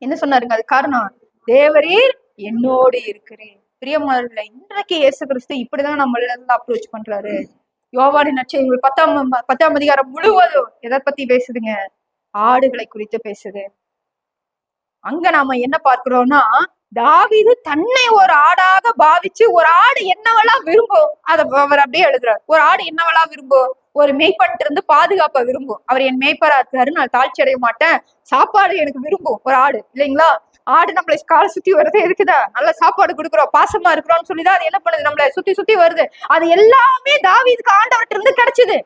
என்ன சொன்னாருங்க? அது காரணம், தேவரீர் என்னோடு இருக்கிறேன். பிரியமானவர்களே, இன்றைக்கு இயேசு கிறிஸ்து இப்படிதான் நம்மள அப்ரோச் பண்றாரு. யோவானின் நற்செய்திகள் 10ஆம் அதிகாரம் முழுவதும் எதை பத்தி பேசுதுங்க? ஆடுகளை குறித்து பேசுது. அங்க நாம என்ன பார்க்கிறோம்னா, தாவீது தன்னை ஒரு ஆடாக பாவிச்சு, ஒரு ஆடு என்னவெல்லாம் விரும்பும் அதை அவர் அப்படியே எழுதுறாரு. ஒரு ஆடு என்னவெல்லாம் விரும்பும்? ஒரு மேய்ப்பன்ட்டு இருந்து பாதுகாப்ப விரும்பும். அவர் என் மேய்ப்பரா இருக்காரு, நான் தாழ்ச்சி அடைய மாட்டேன். சாப்பாடு எனக்கு விரும்பும் ஒரு ஆடு, இல்லைங்களா? ஆடு நம்மளை காலை சுத்தி வருது, எதுக்குதா? நல்ல சாப்பாடு கொடுக்குறோம், பாசமா இருக்கிறோம்னு சொல்லிதான் அது என்ன பண்ணுது, நம்மளை சுத்தி சுத்தி வருது. அது எல்லாமே தாவீதுக்கு ஆண்டவர்கிட்ட இருந்து கிடைச்சது.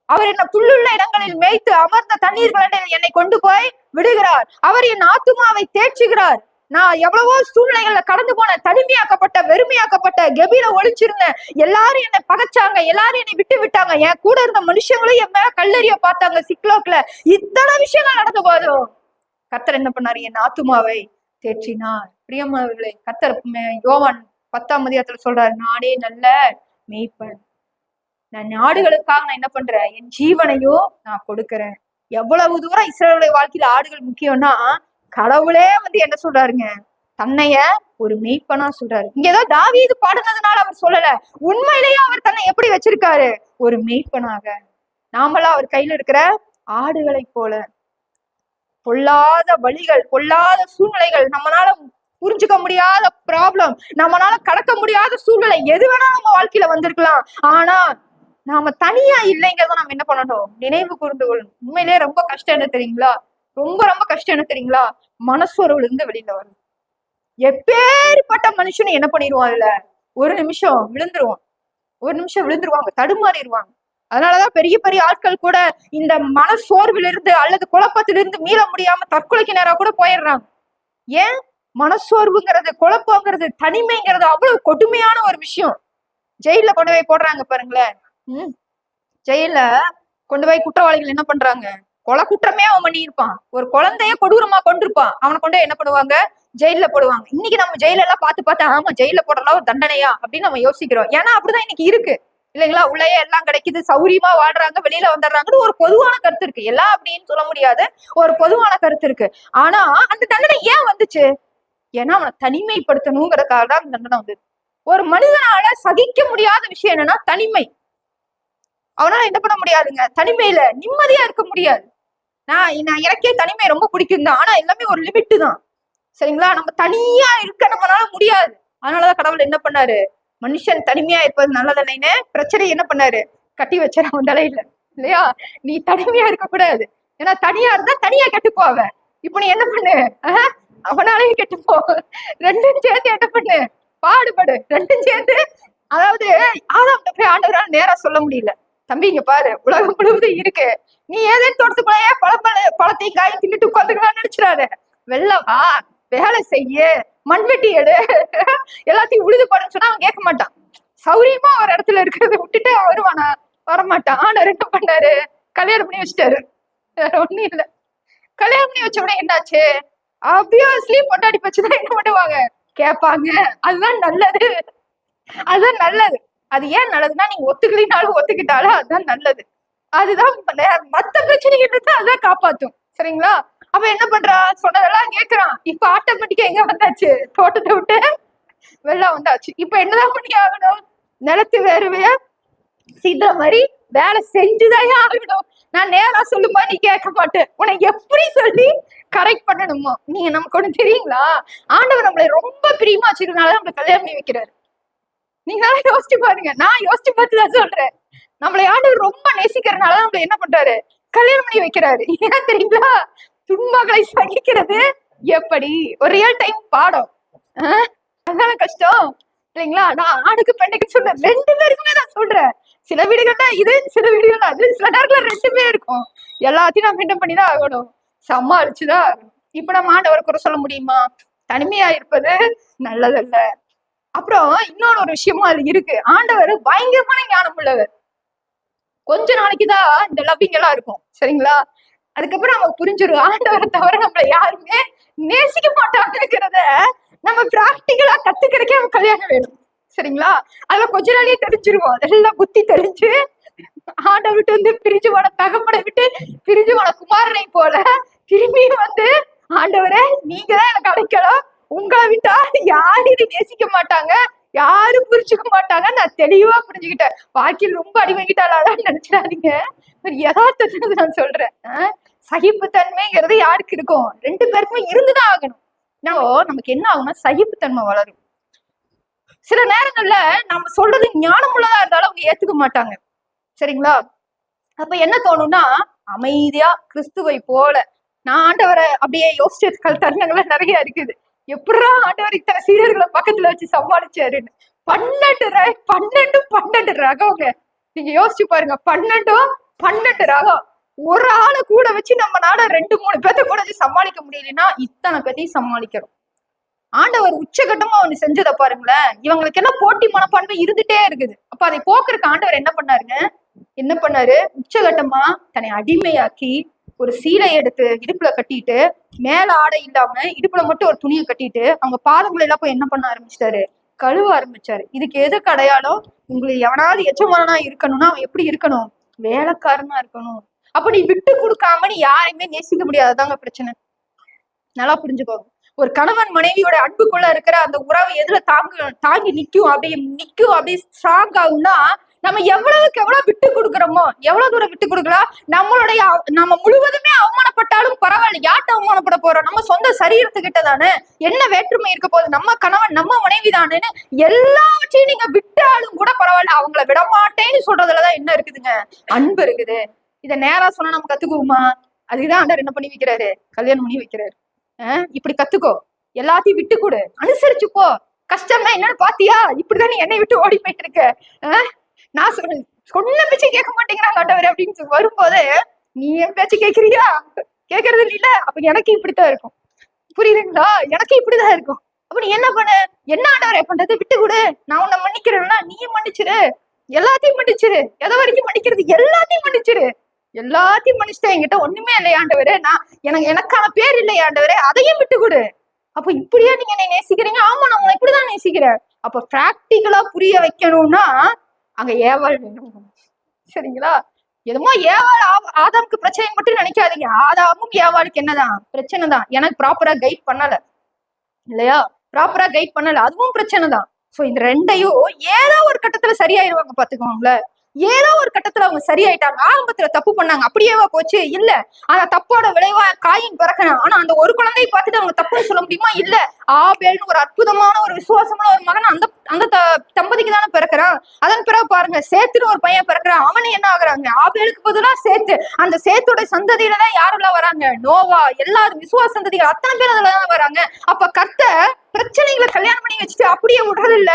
அவர் என்ன புல்லுள்ள இடங்களில் மேய்த்து அமர்ந்த தண்ணீர்களில் என்னை கொண்டு போய் விடுகிறார். அவர் என் ஆத்துமாவை தேய்ச்சுகிறார். நான் எவ்வளவோ சூழ்நிலைகள்ல கடந்து போன, தனிமையாக்கப்பட்ட, வெறுமையாக்கப்பட்ட, கெபில ஒழிச்சிருந்தேன். எல்லாரும் என்னை பகைச்சாங்க, எல்லாரும் என்னை விட்டு விட்டாங்க. என் கூட இருந்த மனுஷங்களும் என் மேல கல்லறிய பார்த்தாங்க சிக்லோக்ல. இத்தனை விஷயங்கள் நடந்து போதும் கர்த்தர் என்ன பண்ணாரு? என் ஆத்துமாவை தேற்றினார். பிரியமானவர்களே, கர்த்தர் யோவான் 10ஆம் அதிகாரத்துல சொல்றாரு, நானே நல்ல மேய்ப்பன். நான் நாடுகளுக்காக நான் என்ன பண்றேன்? என் ஜீவனையும் நான் கொடுக்கிறேன். எவ்வளவு தூரம் இஸ்ரவேலுடைய வாழ்க்கையில ஆடுகள் முக்கியம்னா, கடவுளே என்ன சொல்றாருங்க? தன்னைய ஒரு மெய்ப்பனா சொல்றாரு. இங்க ஏதோ தாவீது பாடுனதுனால அவர் சொல்லல. உண்மையிலேயே அவர் தன்னை எப்படி வச்சிருக்காரு? ஒரு மெய்ப்பனாக. நாமெல்லாம் அவர் கையில இருக்கிற ஆடுகளை போல. பொல்லாத வழிகள், பொல்லாத சூழ்நிலைகள், நம்மளால புரிஞ்சுக்க முடியாத ப்ராப்ளம், நம்மளால கடக்க முடியாத சூழ்நிலை எது வேணா நம்ம வாழ்க்கையில வந்திருக்கலாம். ஆனா நாம தனியா இல்லைங்கிறத நம்ம என்ன பண்ணணும்? நினைவு கூர்ந்து கொள்ளணும். உண்மையிலேயே ரொம்ப கஷ்டம் என்ன தெரியுங்களா? ரொம்ப ரொம்ப கஷ்டம் என்ன தெரியுங்களா? மனசோர்வுல இருந்து வெளியில வரும். எப்பேற்பட்ட மனுஷனும் என்ன பண்ணிடுவான்? இல்ல ஒரு நிமிஷம் விழுந்துருவான், ஒரு நிமிஷம் விழுந்துருவாங்க, தடுமாறிடுவாங்க. அதனாலதான் பெரிய பெரிய ஆட்கள் கூட இந்த மனசோர்விலிருந்து அல்லது குழப்பத்திலிருந்து மீள முடியாம தற்கொலைக்கு நேரா கூட போயிடுறாங்க. ஏன்? மனசோர்வுங்கிறது, குழப்பங்கிறது, தனிமைங்கிறது அவ்வளவு கொடுமையான ஒரு விஷயம். ஜெயில கொண்டு போய் போடுறாங்க பாருங்களேன். ஜெயில கொண்டு போய் குற்றவாளிகள் என்ன பண்றாங்க? கொலை குற்றமே அவன் பண்ணியிருப்பான், ஒரு குழந்தைய கொடூரமா கொண்டிருப்பான், அவனை கொண்டு என்ன பண்ணுவாங்க? ஜெயில போடுவாங்க. இன்னைக்கு நம்ம ஜெயில எல்லாம் பார்த்து ஆமா ஜெயில போடலாம் ஒரு தண்டனையா அப்படின்னு நம்ம யோசிக்கிறோம். ஏன்னா அப்படிதான் இன்னைக்கு இருக்கு, இல்லைங்களா? உள்ளேயே எல்லாம் கிடைக்குது, சௌரியமா வாழ்றாங்க, வெளியில வந்துடுறாங்கன்னு ஒரு பொதுவான கருத்து இருக்கு. எல்லாம் அப்படின்னு சொல்ல முடியாது, ஒரு பொதுவான கருத்து இருக்கு. ஆனா அந்த தண்டனை ஏன் வந்துச்சு? ஏன்னா அவனை தனிமைப்படுத்தணுங்கிறதுக்காக தான் அந்த தண்டனை வந்தது. ஒரு மனிதனால சகிக்க முடியாத விஷயம் என்னன்னா தனிமை. அவனால என்ன பண்ண முடியாதுங்க? தனிமையில நிம்மதியா இருக்க முடியாது. எனக்கே தனிமை ரொம்ப பிடிக்கும் தான். ஆனா எல்லாமே ஒரு லிமிட்டு தான், சரிங்களா? நம்ம தனியா இருக்க நம்மளால முடியாது. அதனாலதான் கடவுள் என்ன பண்ணாரு? மனுஷன் தனிமையா இருப்பது நல்லதில்லைன்னு பிரச்சனை என்ன பண்ணாரு? கட்டி வச்சாரு அவன் தலையில, இல்லையா? நீ தனிமையா இருக்க கூடாது, ஏன்னா தனியா இருந்தா தனியா கெட்டுப்போவ. இப்ப நீ என்ன பண்ணு? அவனாலையும் கெட்டுப்போ. ரெண்டும் சேர்ந்து என்ன பண்ணு? பாடுபடு. ரெண்டும் சேர்ந்து. அதாவது போய் ஆண்டவரால் நேரா சொல்ல முடியல, தம்பி இங்க பாரு உலகம் முழுவதும் இருக்கு, நீ ஏதேன்னு தோட்டத்துக்குள்ளேயே பழத்தையும் காயும் தின்னுட்டு உட்காந்துக்கலாம்னு நினைச்சிடாத. வெள்ளவா, வேலை செய்ய, மண்வெட்டி எடு, எல்லாத்தையும் உழுது போடுன்னு சொன்னா அவன் கேட்க மாட்டான். சௌரியமா ஒரு இடத்துல இருக்கிறத விட்டுட்டு அவன் வருவானா? வரமாட்டான். ஆண்டவர் என்ன பண்ணாரு? கல்யாணம் பண்ணி வச்சுட்டாரு. வேற ஒண்ணும் இல்ல. கல்யாணம் பண்ணி வச்ச உடனே என்னாச்சு? ஆப்வியஸ்லி பொண்டாடி பச்சுதான் என்ன பண்ணுவாங்க? கேட்பாங்க. அதுதான் நல்லது, அதுதான் நல்லது. அது ஏன் நல்லதுன்னா, நீங்க ஒத்துக்கலினாலும் ஒத்துக்கிட்டாலும் அதுதான் நல்லது. அதுதான் மத்த பிரச்சனைகள் இருந்தா அதுதான் காப்பாத்தும், சரிங்களா? அப்ப என்ன பண்றா? சொன்னதெல்லாம் கேட்கிறான். இப்ப ஆட்டோமேட்டிக்கா எங்க வந்தாச்சு? தோட்டத்தை விட்டு வெளில வந்தாச்சு. இப்ப என்னதான் பண்ணி ஆகணும்? நிலத்து வேறுவைய சீதா மாதிரி வேலை செஞ்சுதான் ஆகணும். நான் நேரா சொல்லுமா நீ கேட்க மாட்டேன். உனக்கு எப்படி சொல்லி கரெக்ட் பண்ணணுமோ. நீங்க நமக்கு ஒண்ணு தெரியுங்களா? ஆண்டவர் நம்மளை ரொம்ப பிரியமா வச்சிருக்கனால நம்மளை கல்யாணம் பண்ணி வைக்கிறாரு. நீங்க யோசிச்சு பாருங்க. நான் யோசிச்சு பார்த்துதான் சொல்றேன். நம்மளை ஆண்டவர் ரொம்ப நேசிக்கிறதுனால நம்மள என்ன பண்றாரு? கல்யாணம் பண்ணி வைக்கிறாரு. ஏன் தெரியுங்களா? துன்பங்களை சகிக்கிறது எப்படி ஒரு ரியல் டைம் பாடம். அதனால கஷ்டம் இல்லைங்களா? நான் ஆணுக்கு பெண்ணுக்கு சொல்றேன், ரெண்டு பேருக்குமே நான் சொல்றேன். சில வீடுகள்னா இது, சில வீடுகள் அது, சில நேரத்துல ரெண்டுமே இருக்கும். எல்லாத்தையும் நம்ம மெயின்டைன் பண்ணிதான் ஆகணும், சமாளிச்சுதான் ஆகணும். இப்ப நம்ம ஆண்டவரை குறை சொல்ல முடியுமா? தனிமையா இருப்பது நல்லதல்ல. அப்புறம் இன்னொரு ஒரு விஷயமும் அது இருக்கு. ஆண்டவர் பயங்கரமான ஞானம் உள்ளவர். கொஞ்ச நாளைக்குதான் இந்த லவ்விங் எல்லாம் இருக்கும், சரிங்களா? அதுக்கப்புறம் நமக்கு புரிஞ்சிடும் ஆண்டவரை தவிர நம்மள யாருமே நேசிக்க மாட்டாங்கிறத நம்ம பிராக்டிக்கலா கத்துக்கிறதுக்கே அவன் கல்யாணம் வேணும், சரிங்களா? அதுல கொஞ்ச நாளே தெரிஞ்சிருவோம். அதெல்லாம் புத்தி தெரிஞ்சு ஆண்டை விட்டு வந்து பிரிஞ்சு போன தகப்பனை விட்டு பிரிஞ்சு போன குமாரனை போல திரும்பியும் வந்து, ஆண்டவரே நீங்க தான் எனக்கு அடைக்கலம், உங்களை விட்டா யாரும் இதை நேசிக்க மாட்டாங்க, யாரும் புரிஞ்சுக்க மாட்டாங்க, நான் தெளிவா புரிஞ்சுக்கிட்டேன். வாழ்க்கையில் ரொம்ப அடிமைகிட்டாளான்னு நினைச்சிடாதீங்க. ஒரு யதார்த்தத்தை நான் சொல்றேன். சகிப்புத்தன்மைங்கிறது யாருக்கு இருக்கும்? ரெண்டு பேருக்குமே இருந்துதான் ஆகணும். நமக்கு என்ன ஆகும்னா சகிப்புத்தன்மை வளரும். சில நேரங்கள்ல நம்ம சொல்றது ஞானம் உள்ளதா இருந்தாலும் அவங்க ஏத்துக்க மாட்டாங்க, சரிங்களா? அப்ப என்ன தோணும்னா அமைதியா கிறிஸ்துவை போல நான் ஆண்டவரை அப்படியே யோசிச்ச தருணங்கள்லாம் நிறைய இருக்குது. எப்படா ஆண்டவர் இத்தனை சீடர்களை பக்கத்துல வச்சு சமாளிச்சாருன்னு. 12 ரகங்க. நீங்க யோசிச்சு பாருங்க, 12 ரகம். ஒரு ஆளை கூட வச்சு நம்மளால 2-3 பேர்த்த கூட வச்சு சமாளிக்க முடியலன்னா இத்தனை பேர்த்தையும் சமாளிக்கிறோம். ஆண்டவர் உச்சகட்டமா ஒண்ணு செஞ்சதை பாருங்களேன். இவங்களுக்கு எல்லாம் போட்டி மனப்பான்மை இருந்துட்டே இருக்குது. அப்ப அதை போக்குறதுக்கு ஆண்டவர் என்ன பண்ணாரு? உச்சகட்டமா தன்னை அடிமையாக்கி ஒரு சீலை எடுத்து இடுப்புல கட்டிட்டு, மேல ஆடை இல்லாம இடுப்புல மட்டும் ஒரு துணியை கட்டிட்டு அவங்க பாதங்களை எல்லாம் போய் என்ன பண்ண ஆரம்பிச்சிட்டாரு? கழுவ ஆரம்பிச்சாரு. இதுக்கு எதுக்கு அடையாளம்? உங்களுக்கு எவனாவது எச்சமானா இருக்கணும்னா அவன் எப்படி இருக்கணும்? வேலைக்காரனா இருக்கணும். அப்ப நீ விட்டு கொடுக்காம நீ யாரையுமே நேசிக்க முடியாததாங்க பிரச்சனை. நல்லா புரிஞ்சுக்கோங்க. ஒரு கணவன் மனைவியோட அன்புக்குள்ள இருக்கிற அந்த உறவு எதுல தாங்கி அப்படியே ஸ்ட்ராங் ஆகும்னா நம்ம எவ்வளவுக்கு எவ்வளவு விட்டு கொடுக்குறோமோ, எவ்வளவு தூரம் விட்டு கொடுக்கலாம். நம்ம முழுவதுமே அவமானப்பட்டாலும் பரவாயில்ல. யார்கிட்ட அவமானப்பட போறோம்? நம்ம சொந்த சரீரத்துக்கிட்ட தானே. என்ன வேற்றுமை இருக்க போகுது? நம்ம கணவன் நம்ம மனைவி தானேன்னு எல்லாவற்றையும் நீங்க விட்டாலும் கூட பரவாயில்ல. அவங்கள விடமாட்டேன்னு சொல்றதுலதான் என்ன இருக்குதுங்க? அன்பு இருக்குது. இத நேரா சொன்னா நம்ம கத்துக்குவோமா? அதுக்குதான் ஆண்டவர் என்ன பண்ணி வைக்கிறாரு? கல்யாணம் பண்ணி வைக்கிறாரு. இப்படி கத்துக்கோ, எல்லாத்தையும் விட்டு கொடு, அனுசரிச்சு போ. கஷ்டம்னா என்னன்னு பாத்தியா? இப்படிதான் நீ என்னை விட்டு ஓடி போயிட்டு இருக்க. நான் சொன்ன பேச்சு கேட்க மாட்டேங்கிறாங்க ஆண்டவர் அப்படின்னு வரும்போது, நீ என் பேச்சு கேட்கறியா? கேட்கறது இல்ல. அப்ப எனக்கு இப்படித்தான் இருக்கும், புரியுதுங்களா? எனக்கு இப்படிதான் இருக்கும். அப்ப நீ என்ன பண்ண? என்ன ஆண்டவரை பண்றது? விட்டு கொடு. நான் உன்னை மன்னிக்கிறேன்னா நீயும் மன்னிச்சிரு. எல்லாத்தையும் மன்னிச்சிரு. எதை வரைக்கும் மன்னிக்கிறது? எல்லாத்தையும் மன்னிச்சிரு. எல்லாத்தையும் மன்னிச்சுட்டேன். என்கிட்ட ஒண்ணுமே இல்லை ஆண்டவரே, நான் எனக்கான பேர் இல்லை ஆண்டவரே, அதையும் விட்டு கொடு. அப்ப இப்படியா நீங்க என்னை நேசிக்கிறீங்க? ஆமா, நான் உங்களை இப்படிதான் நேசிக்கிறேன். அப்ப பிராக்டிக்கலா புரிய வைக்கணும்னா அங்க ஏவாள் வேணும், சரிங்களா? எதுமோ ஏவாள் ஆதாமுக்கு பிரச்சனை மட்டும் நினைக்காதீங்க. ஆதாமும் ஏவாளுக்கு என்னதான் பிரச்சனை தான். எனக்கு ப்ராப்பரா கைட் பண்ணல இல்லையா? ப்ராப்பரா கைட் பண்ணல, அதுவும் பிரச்சனை தான். சோ இந்த ரெண்டையும் ஏதோ ஒரு கட்டத்துல சரியாயிருவாங்க, பாத்துக்கோங்களேன். ஏதோ ஒரு கட்டத்துல அவங்க சரியாயிட்டாங்க. ஆரம்பத்துல தப்பு பண்ணாங்க, அப்படியேவா போச்சு? இல்ல. ஆனா தப்போட விளைவா காயின் பிறக்கணும். ஆனா அந்த ஒரு குழந்தையை பார்த்துட்டு அவங்க தப்புன்னு சொல்ல முடியுமா? இல்ல. ஆபேல்னு ஒரு அற்புதமான ஒரு விசுவாசமான ஒரு மகன் அந்த தம்பதிக்கு தானே பிறக்கிறான். அதன் பிறகு பாருங்க, சேத்துன்னு ஒரு பையன் பிறக்கிறான். அவனு என்ன ஆகுறாங்க? ஆபேலுக்கு பதிலா சேத்து. அந்த சேத்தோட சந்ததியில தான் யாரெல்லாம் வராங்க? நோவா, எல்லாரும் விசுவாச சந்ததிகள் அத்தனை பேர் அதுலதான் வராங்க. அப்ப கர்த்தர் பிரச்சனைகளை கல்யாணம் பண்ணி வச்சுட்டு அப்படியே விடுறது இல்ல,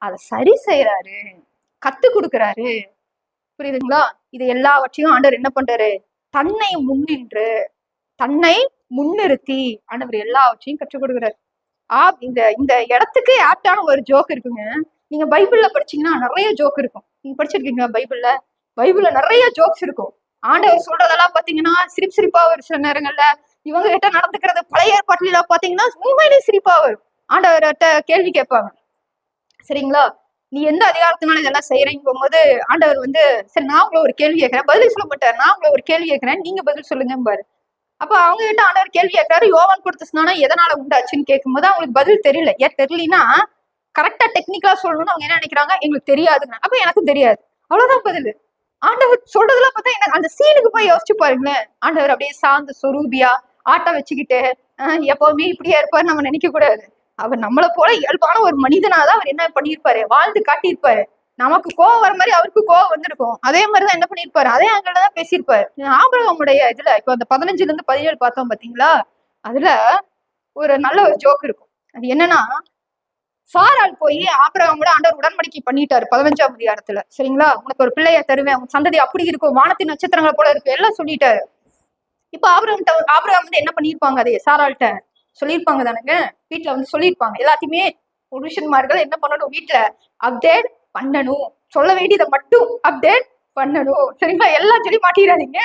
அதை சரி செய்யறாரு, கத்து கொடுக்கறாரு. புரியுதுங்களா? இது எல்லாவற்றையும் ஆண்டவர் என்ன பண்றாரு? தன்னை முன்னிறுத்தி ஆண்டவர் எல்லாவற்றையும் கற்றுக் கொடுக்குறாரு. இந்த இடத்துக்கு ஆப்டான ஒரு ஜோக் இருக்குங்க. நீங்க பைபிள்ல படிச்சீங்கன்னா நிறைய ஜோக் இருக்கும். நீங்க படிச்சிருக்கீங்களா? பைபிள்ல நிறைய ஜோக்ஸ் இருக்கும். ஆண்டவர் சொல்றதெல்லாம் பாத்தீங்கன்னா சிரிப்பா வரும். சில நேரங்கள்ல இவங்க கிட்ட நடந்துக்கிறது பழைய ஏற்பாட்டுல எல்லாம் பாத்தீங்கன்னா உண்மையிலே சிரிப்பா வரும். ஆண்டவர்கிட்ட கேள்வி கேட்பாங்க, சரிங்களா? நீ எந்த அதிகாரத்தினால இதெல்லாம் செய்யறீங்க போகும்போது ஆண்டவர் சரி நான் உங்களை ஒரு கேள்வி கேட்கிறேன், பதில் சொல்ல மாட்டாரு. நான் உங்களை ஒரு கேள்வி கேட்கிறேன், நீங்க பதில் சொல்லுங்க பாரு. அப்ப அவங்க கிட்ட ஆண்டவர் கேள்வி கேட்கிறாரு, யோவான் கொடுத்த ஸ்நானம் எதனால உண்டாச்சுன்னு கேட்கும்போது அவங்களுக்கு பதில் தெரியல. ஏன் தெரியலன்னா, கரெக்டா டெக்னிக்கலா சொல்லணும்னு அவங்க என்ன நினைக்கிறாங்க? எங்களுக்கு தெரியாதுங்க. அப்ப எனக்கும் தெரியாது, அவ்வளவுதான் பதில். ஆண்டவர் சொல்றதெல்லாம் பார்த்தா எனக்கு அந்த சீனுக்கு போய் யோசிச்சு பாருங்களேன். ஆண்டவர் அப்படியே சாந்த சொரூபியா ஆட்டம் வச்சுக்கிட்டு எப்பவுமே இப்படியா இருப்பாரு நம்ம நினைக்க கூடாது. அவர் நம்மளை போல இயல்பான ஒரு மனிதனாதான் அவர் என்ன பண்ணியிருப்பாரு? வாழ்ந்து காட்டியிருப்பாரு. நமக்கு கோவம் வர மாதிரி அவருக்கு கோவம் வந்திருக்கும். அதே மாதிரிதான் என்ன பண்ணிருப்பாரு? அதே ஆங்கிள் தான் பேசியிருப்பாரு. ஆபிரகாமுடைய இதுல இப்ப அந்த 15-17 பார்த்தோம் பாத்தீங்களா? அதுல ஒரு நல்ல ஒரு ஜோக் இருக்கும். அது என்னன்னா, சாரால் போய் ஆபிரகாமோட ஆண்டவர் உடன்படிக்கை பண்ணிட்டாரு 15ஆம் அதிகாரத்துல, சரிங்களா? உனக்கு ஒரு பிள்ளைய தருவேன், உன் சந்ததி அப்படி இருக்கும், வானத்தின் நட்சத்திரங்களை போல இருக்கு, எல்லாம் சொல்லிட்டாரு. இப்ப ஆபிரகாம் என்ன பண்ணிருப்பாங்க? அதே சாரால்கிட்ட சொல்லியிருப்பாங்க தானுங்க. வீட்டுல சொல்லியிருப்பாங்க எல்லாத்தையுமே. புருஷன்மார்கள் என்ன பண்ணணும், வீட்டுல அப்டேட் பண்ணணும். சொல்ல வேண்டியதை மட்டும் அப்டேட் பண்ணணும். சரிங்களா? எல்லாம் சொல்லி மாட்டிடாதீங்க.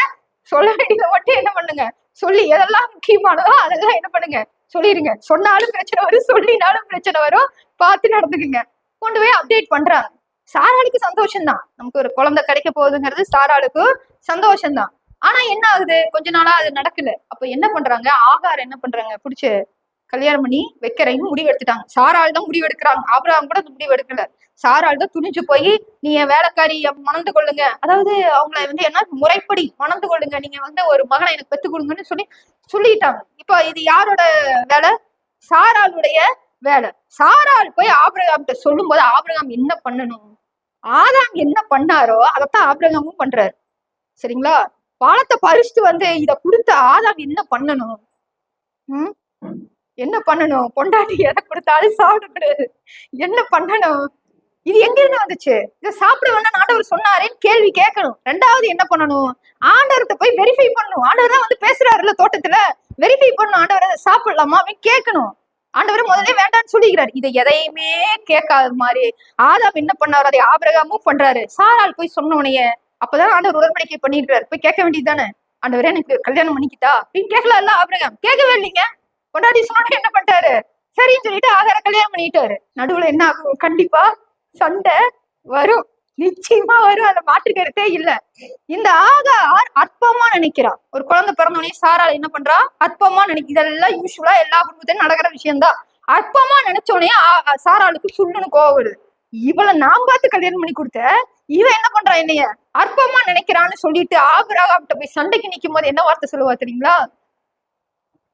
சொல்ல வேண்டியதை மட்டும் என்ன பண்ணுங்க, சொல்லி எதெல்லாம் முக்கியமானதோ அதெல்லாம் என்ன பண்ணுங்க, சொல்லிருங்க. சொன்னாலும் பிரச்சனை வரும், சொல்லினாலும் பிரச்சனை வரும். பார்த்து நடந்துக்குங்க. கொண்டு போய் அப்டேட் பண்றாங்க. சாராளுக்கு சந்தோஷம்தான், நமக்கு ஒரு குழந்தை கிடைக்க போகுதுங்கிறது சாராளுக்கு சந்தோஷம்தான். ஆனா என்ன ஆகுது, கொஞ்ச நாளா அது நடக்கல. அப்ப என்ன பண்றாங்க, ஆகார் என்ன பண்றாங்க, பிடிச்சு கல்யாணம் பண்ணி வைக்கிறேன்னு முடிவு எடுத்துட்டாங்க. சாராள் தான் முடிவு எடுக்கிறாங்க, ஆபிரகாம் கூட முடிவு எடுக்கல. சாராள் தான் துணிஞ்சு போய், நீ என் வேலைக்காரி மணந்து கொள்ளுங்க, அதாவது அவங்கள என்ன முறைப்படி மணந்து கொள்ளுங்க, நீங்க ஒரு மகனை எனக்கு பெத்து கொடுங்கன்னு சொல்லிட்டாங்க. இப்போ இது யாரோட வேலை, சாராளுடைய வேலை. சாராள் போய் ஆபிரகாம் கிட்ட சொல்லும் போது ஆபிரகாம் என்ன பண்ணணும், ஆதாம் என்ன பண்ணாரோ அதைத்தான் ஆபிரகாமும் பண்றாரு. சரிங்களா? பழத்தை பறிச்சுட்டு இத கொடுத்த ஆதாம் என்ன பண்ணணும், என்ன பண்ணணும், பொண்டாட்டி எதை கொடுத்தாலும் சாப்பிடக்கூடாது, என்ன பண்ணணும், இது எங்க இருந்து வந்துச்சு, இதை சாப்பிட வேண்டாம் ஆண்டவர் சொன்னாரேன்னு கேள்வி கேட்கணும். ரெண்டாவது என்ன பண்ணணும், ஆண்டவர்கிட்ட போய் வெரிஃபை பண்ணணும். ஆண்டவர் தான் பேசுறாருல்ல தோட்டத்துல, வெரிஃபை பண்ணணும், ஆண்டவர் சாப்பிடலாமா அப்படின்னு கேட்கணும். ஆண்டவர் முதல்ல வேண்டாம்னு சொல்லிக்கிறாரு. இதை எதையுமே கேட்காத மாதிரி ஆதாம் என்ன பண்ணாரு, அதை ஆபிரகாமும் பண்றாரு. சாராள் போய் சொன்னோனைய அப்பதான் ஆண்டவர் உடன்படிக்கை பண்ணிடுறாரு. போய் கேட்க வேண்டியது தானே, ஆண்டவரே எனக்கு கல்யாணம் பண்ணிக்கிட்டா அப்படின்னு கேட்கல. ஆபிரகாம் கேட்கவே இல்லைங்க. கொண்டாடி சொன்னோட என்ன பண்ணிட்டாரு, சரின்னு சொல்லிட்டு ஆகார கல்யாணம் பண்ணிட்டாரு. நடுவுல என்ன ஆகும், கண்டிப்பா சண்டை வரும், நிச்சயமா வரும், அந்த மாற்று கருத்தே இல்ல. இந்த ஆகார் அற்பமா நினைக்கிறான். ஒரு குழந்தை பிறந்தோடனே சாராள் என்ன பண்றா, அற்பமா இதெல்லாம் யூஸ்வலா எல்லா குடும்பத்திலும் நடக்கிற விஷயம்தான். அற்பமா நினைச்சோடனே சாராளுக்கு சுள்ளுன்னு கோவம் வருது. இவளை நான் பார்த்து கல்யாணம் பண்ணி கொடுத்த, இவன் என்ன பண்றான், என்னைய அற்பமா நினைக்கிறான்னு சொல்லிட்டு ஆபிரகாம்கிட்ட போய் சண்டைக்கு நிக்கும் போது என்ன வார்த்தை சொல்லுவா தெரியுங்களா,